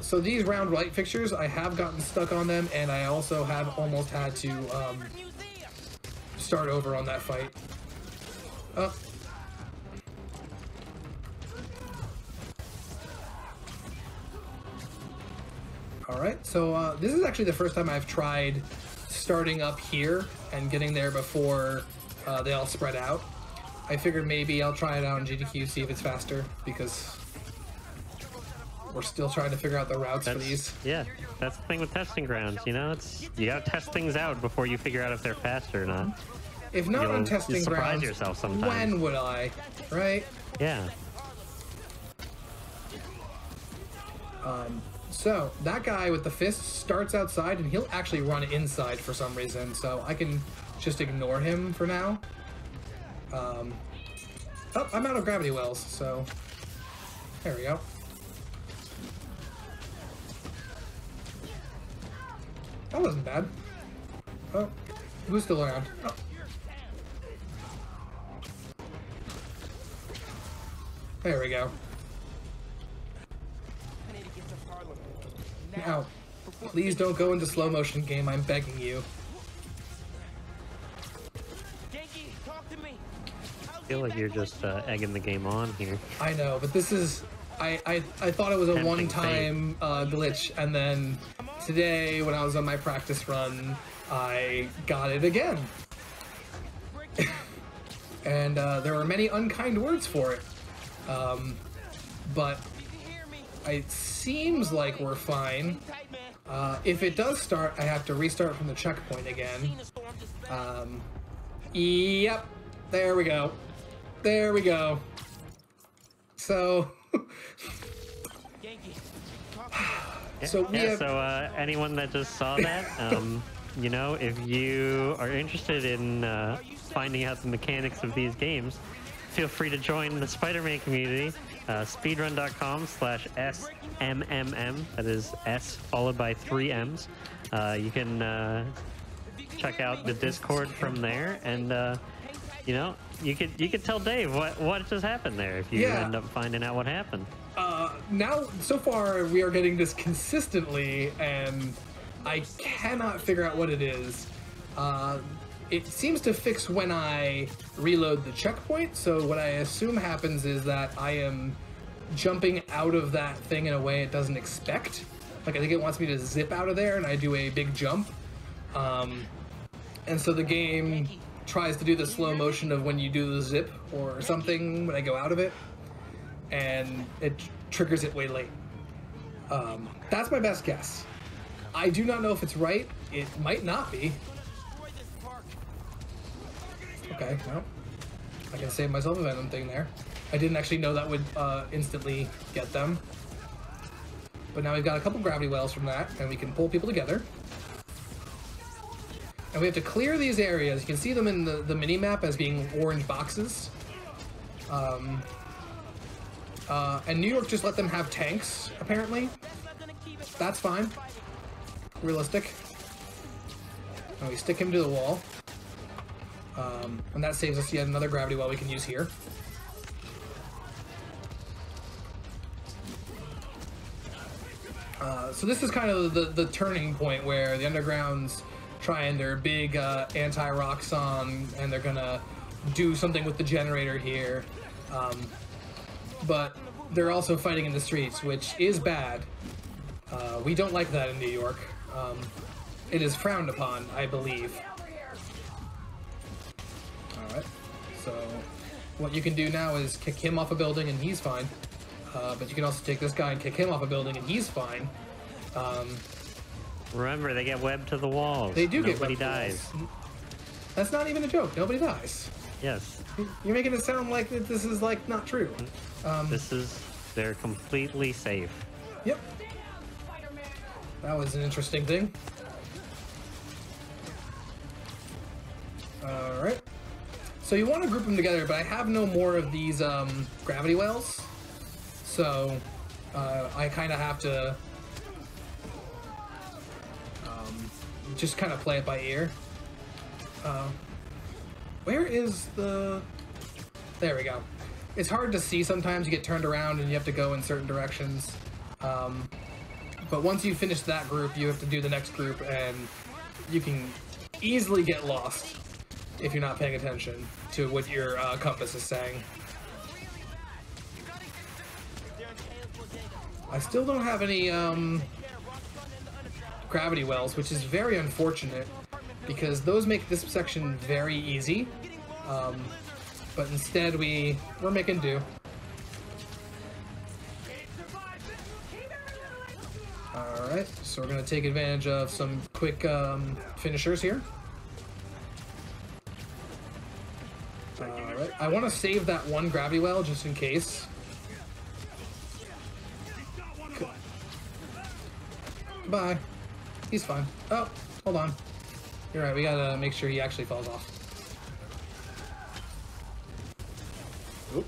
So these round light fixtures, I have gotten stuck on them, and I also have almost had to start over on that fight. Oh. Alright, so this is actually the first time I've tried starting up here and getting there before they all spread out. I figured maybe I'll try it out in GDQ, see if it's faster, because we're still trying to figure out the routes for these. Yeah, that's the thing with testing grounds, you know? You gotta test things out before you figure out if they're faster or not. If not on testing you'll surprise grounds, yourself sometimes. when would I? Right? Yeah. So, that guy with the fists starts outside, and he'll actually run inside for some reason, so I can just ignore him for now. Oh, I'm out of gravity wells, so there we go. That wasn't bad. Oh, who's still around? Oh. There we go. Now, please don't go into slow motion, game. I'm begging you. I feel like you're just egging the game on here. I know, but this is... I thought it was a one-time glitch, and then today, when I was on my practice run, I got it again. And there were many unkind words for it. But it seems like we're fine. If it does start, I have to restart from the checkpoint again. Yep, there we go. There we go. So... So anyone that just saw that, you know, if you are interested in finding out the mechanics of these games, feel free to join the Spider-Man community, speedrun.com/SMMM. That is S followed by 3 M's. You can check out the Discord from there, and you know, you could tell Dave what just happened there if you end up finding out what happened. Now, so far, we are getting this consistently, and I cannot figure out what it is. It seems to fix when I reload the checkpoint, so what I assume happens is that I am jumping out of that thing in a way it doesn't expect. Like, I think it wants me to zip out of there, and I do a big jump. And so the game tries to do the slow motion of when you do the zip or something when I go out of it, and it triggers it way late. That's my best guess. I do not know if it's right. It might not be. Okay, well, I can save myself a venom thing there. I didn't actually know that would instantly get them. But now we've got a couple gravity wells from that, and we can pull people together. And we have to clear these areas. You can see them in the mini-map as being orange boxes. And New York just let them have tanks, apparently. That's fine. Realistic. And we stick him to the wall. And that saves us yet another gravity well we can use here. So this is kind of the turning point where the Underground's trying their big anti-rock song, and they're gonna do something with the generator here. But they're also fighting in the streets, which is bad. We don't like that in New York. It is frowned upon, I believe. Alright, so what you can do now is kick him off a building and he's fine. But you can also take this guy and kick him off a building and he's fine. Remember, they get webbed to the walls. They do get Nobody webbed to the dies. walls. That's not even a joke. Nobody dies. Yes. You're making it sound like that this is like not true. They're completely safe. Yep. That was an interesting thing. Alright. So you want to group them together, but I have no more of these gravity wells. So I kind of have to just kind of play it by ear. Where is the... There we go. It's hard to see sometimes. You get turned around and you have to go in certain directions. But once you finish that group, you have to do the next group, and you can easily get lost if you're not paying attention to what your compass is saying. I still don't have any gravity wells, which is very unfortunate, because those make this section very easy. But instead we're making do. Alright, so we're going to take advantage of some quick finishers here. Alright, I want to save that one gravity well just in case. Goodbye. He's fine. Oh, hold on. You're right, we gotta make sure he actually falls off. Oop.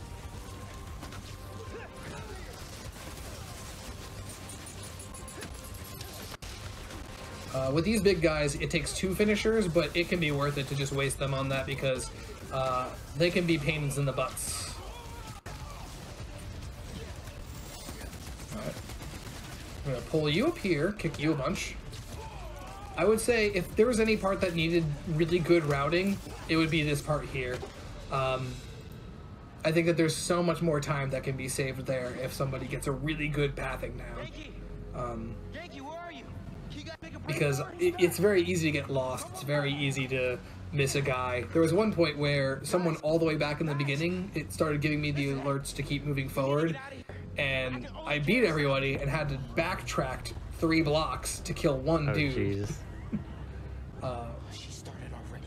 With these big guys, it takes 2 finishers, but it can be worth it to just waste them on that because they can be pains in the butts. Alright. I'm gonna pull you up here, kick you a bunch. I would say if there was any part that needed really good routing, it would be this part here. I think that there's so much more time that can be saved there if somebody gets a really good pathing down. Because it's very easy to get lost. It's very easy to miss a guy. There was one point where someone all the way back in the beginning, it started giving me the alerts to keep moving forward, and I beat everybody and had to backtrack 3 blocks to kill one dude. Jesus. She started already.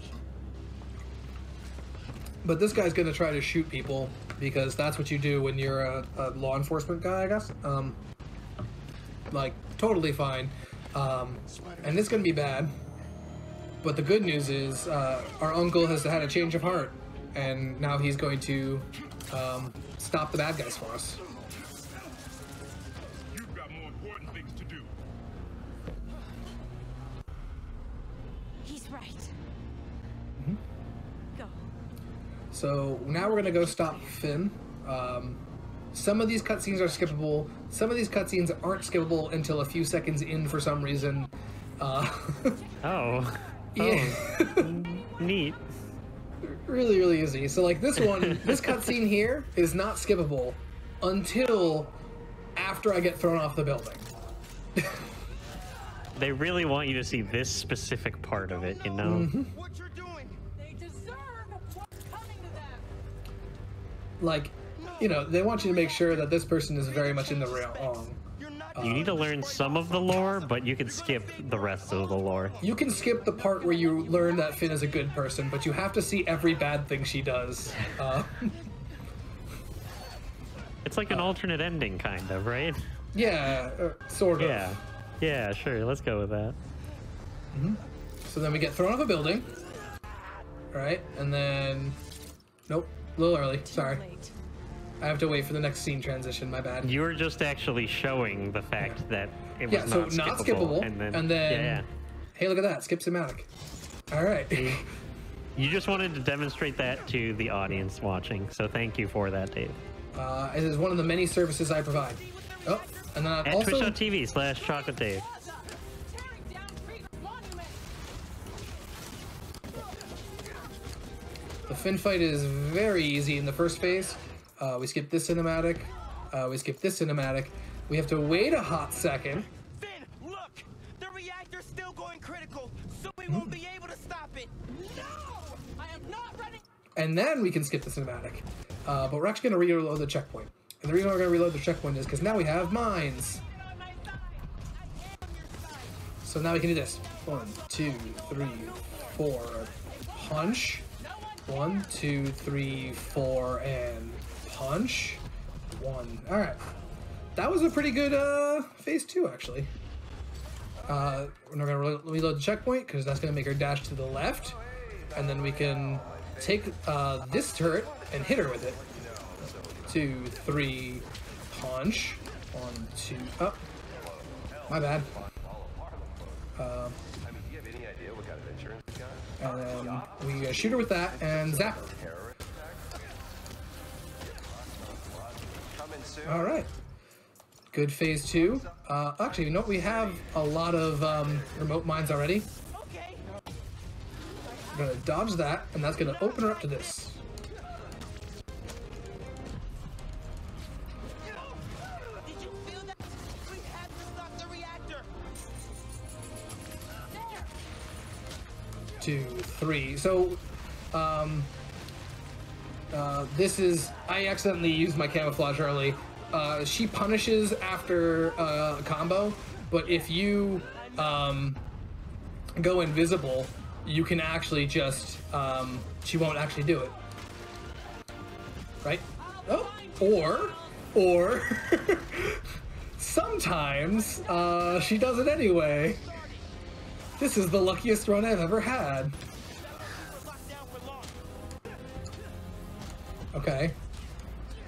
But this guy's gonna try to shoot people because that's what you do when you're a law enforcement guy, I guess. Like, totally fine. And it's gonna be bad. But the good news is our uncle has had a change of heart, and now he's going to stop the bad guys for us. You've got more important things to do. He's right. Go. So now we're gonna go stop Finn. Some of these cutscenes are skippable. Some of these cutscenes aren't skippable until a few seconds in for some reason. Oh. Yeah. Oh. Neat. Really, really easy. So like this one, this cutscene here is not skippable until after I get thrown off the building. They really want you to see this specific part of it, you know? Mm-hmm. What you're doing? They deserve what's coming to them. Like, you know, they want you to make sure that this person is very much in the wrong. You need to learn some of the lore, but you can skip the rest of the lore. You can skip the part where you learn that Finn is a good person, but you have to see every bad thing she does. It's like an alternate ending, kind of, right? Yeah, sort of. Yeah. Yeah, sure. Let's go with that. Mm-hmm. So then we get thrown off a building. Right, and then... Nope, a little early. Sorry. I have to wait for the next scene transition, my bad. You were just actually showing the fact that it was so not skippable, and then yeah. Hey, look at that, skip cinematic. Alright. You just wanted to demonstrate that to the audience watching, so thank you for that, Dave. It is one of the many services I provide. Oh, and then At also... twitch.tv/ChocolateDave. The Finn fight is very easy in the first phase. We skip this cinematic. We skip this cinematic. We have to wait a hot second. Finn, look! The reactor's still going critical, so we won't be able to stop it. No! I am not running. And then we can skip the cinematic. But we're actually going to reload the checkpoint. And the reason we're going to reload the checkpoint is because now we have mines. So now we can do this. 1, 2, 3, 4. Punch. 1, 2, 3, 4, and punch. 1. All right. That was a pretty good phase 2, actually. We're not going to reload the checkpoint because that's going to make her dash to the left. And then we can take this turret and hit her with it. 2, 3, punch. 1, 2, oh. My bad. And then we shoot her with that and zap her. Alright. Good phase 2. Actually, you know what? We have a lot of remote mines already. We're going to dodge that, and that's going to open her up to this. Did you feel that? We have to stop the reactor. 2, 3. So, this is... I accidentally used my camouflage early. She punishes after a combo, but if you go invisible, you can actually just... she won't actually do it. Right? Oh! Or... sometimes, she does it anyway. This is the luckiest run I've ever had. Okay.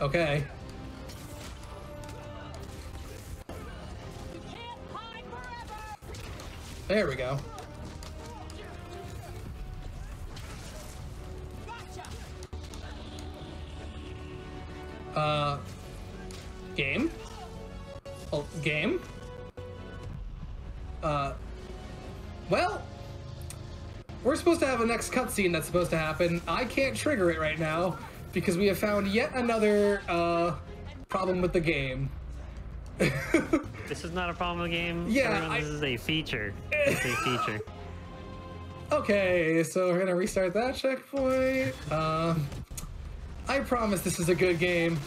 Okay. There we go. Game? Oh, game? Well, we're supposed to have a next cutscene that's supposed to happen. I can't trigger it right now because we have found yet another problem with the game. This is not a problem with the game. Yeah, this is a feature. It's a feature. Okay, so we're gonna restart that checkpoint. I promise this is a good game.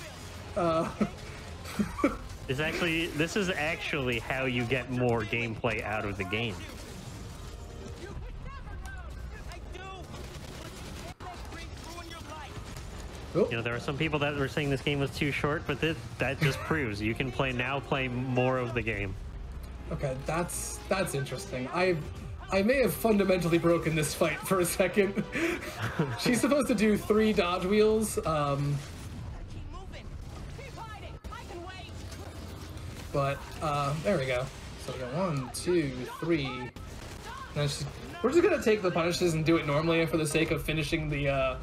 This is actually how you get more gameplay out of the game. Oh. You know, there are some people that were saying this game was too short, but that just proves you can play more of the game. Okay, that's interesting. I may have fundamentally broken this fight for a second. She's supposed to do 3 dodge wheels. But there we go. So we got 1, 2, 3. Now we're just gonna take the punishes and do it normally for the sake of finishing the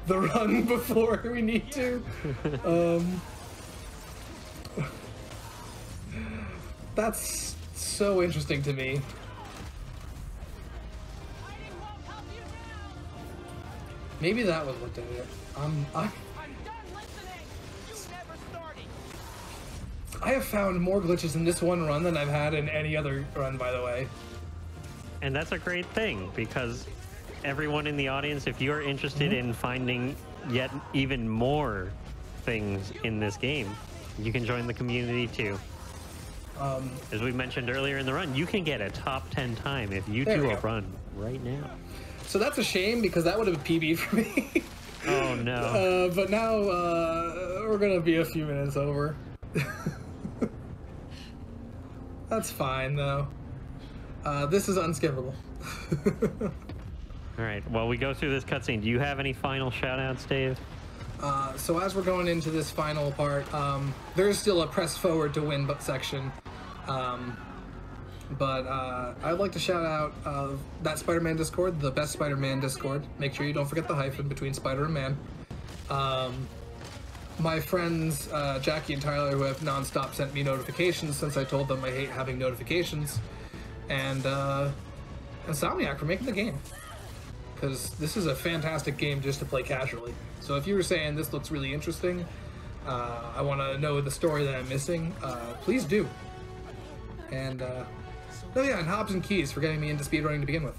run before we need to. That's so interesting to me. Maybe that was what did it. I have found more glitches in this one run than I've had in any other run, by the way. And that's a great thing, because everyone in the audience, if you're interested in finding yet even more things in this game, you can join the community too. As we mentioned earlier in the run, you can get a top 10 time if you do a run right now. So that's a shame, because that would have been PB for me. Oh no. But now we're gonna be a few minutes over. That's fine though. This is unskippable. All right, while we go through this cutscene, do you have any final shout-outs, Dave? So as we're going into this final part, there's still a press forward to win section. But I'd like to shout out that Spider-Man Discord, the best Spider-Man Discord. Make sure you don't forget the hyphen between Spider and Man. My friends, Jackie and Tyler, who have non-stop sent me notifications since I told them I hate having notifications. And Insomniac for making the game. Because this is a fantastic game just to play casually. So if you were saying this looks really interesting, I want to know the story that I'm missing, please do. And, oh yeah, and Hobbs and Keys for getting me into speedrunning to begin with.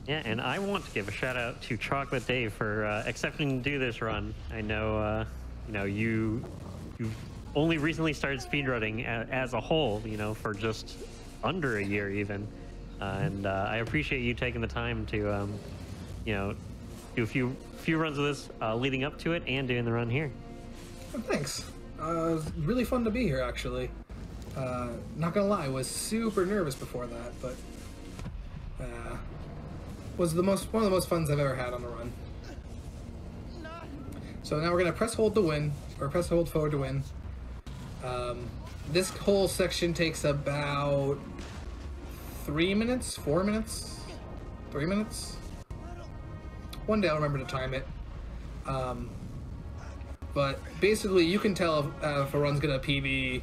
Yeah, and I want to give a shout out to Chocolate Dave for accepting to do this run. I know, you know, you only recently started speedrunning as a whole, you know, for just under a year even. And I appreciate you taking the time to, you know, do a few runs of this leading up to it and doing the run here. Thanks. It was really fun to be here, actually. Not gonna lie, I was super nervous before that, but was one of the most funs I've ever had on the run. So now we're gonna press hold to win, or press hold forward to win. This whole section takes about 3 minutes, 4 minutes, 3 minutes. One day I'll remember to time it. But basically, you can tell if a run's gonna PB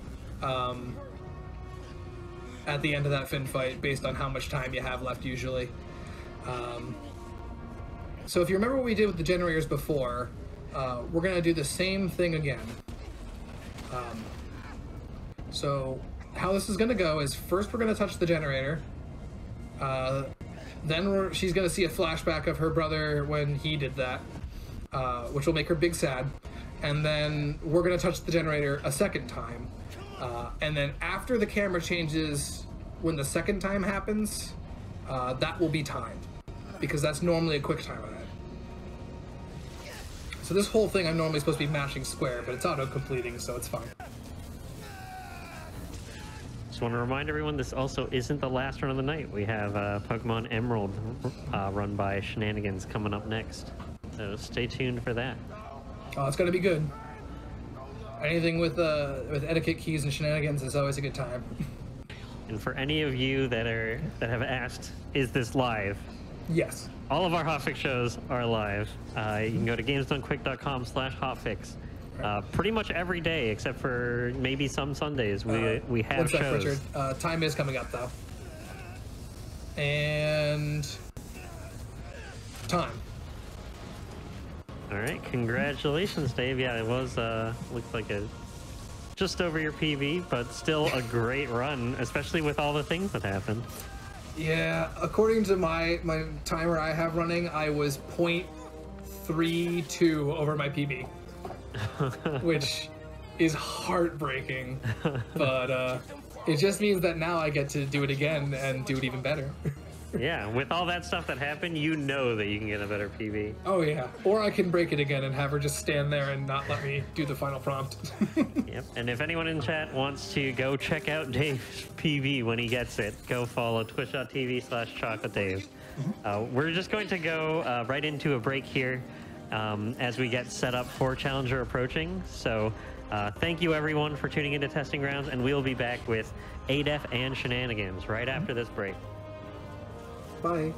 at the end of that fin fight based on how much time you have left usually. So if you remember what we did with the generators before, we're gonna do the same thing again. So how this is gonna go is first we're gonna touch the generator. Then she's gonna see a flashback of her brother when he did that, which will make her big sad. And then we're gonna touch the generator a second time. And then after the camera changes, when the second time happens, that will be timed, because that's normally a quick time event. So this whole thing I'm normally supposed to be mashing square, but it's auto-completing, so it's fine. Just want to remind everyone, this also isn't the last run of the night. We have Pokemon Emerald run by Shenanigans coming up next. So stay tuned for that. Oh, it's gonna be good. Anything with etiquette keys and shenanigans is always a good time. And for any of you that have asked, is this live? Yes. All of our Hotfix shows are live. You can go to gamesdonequick.com/hotfix. Pretty much every day, except for maybe some Sundays, we have shows. Richard. Time is coming up though. And time. All right, congratulations, Dave. Yeah, it was looked like just over your PB, but still a great run, especially with all the things that happened. Yeah, according to my timer I have running, I was 0.32 over my PB, which is heartbreaking. But it just means that now I get to do it again and do it even better. Yeah, with all that stuff that happened, you know that you can get a better PB. Oh yeah, or I can break it again and have her just stand there and not let me do the final prompt. Yep, and if anyone in chat wants to go check out Dave's PB when he gets it, go follow twitch.tv/ChocolateDave. We're just going to go right into a break here as we get set up for Challenger approaching. So thank you everyone for tuning into Testing Grounds, and we'll be back with ADEF and Shenanigans right after this break. Bye.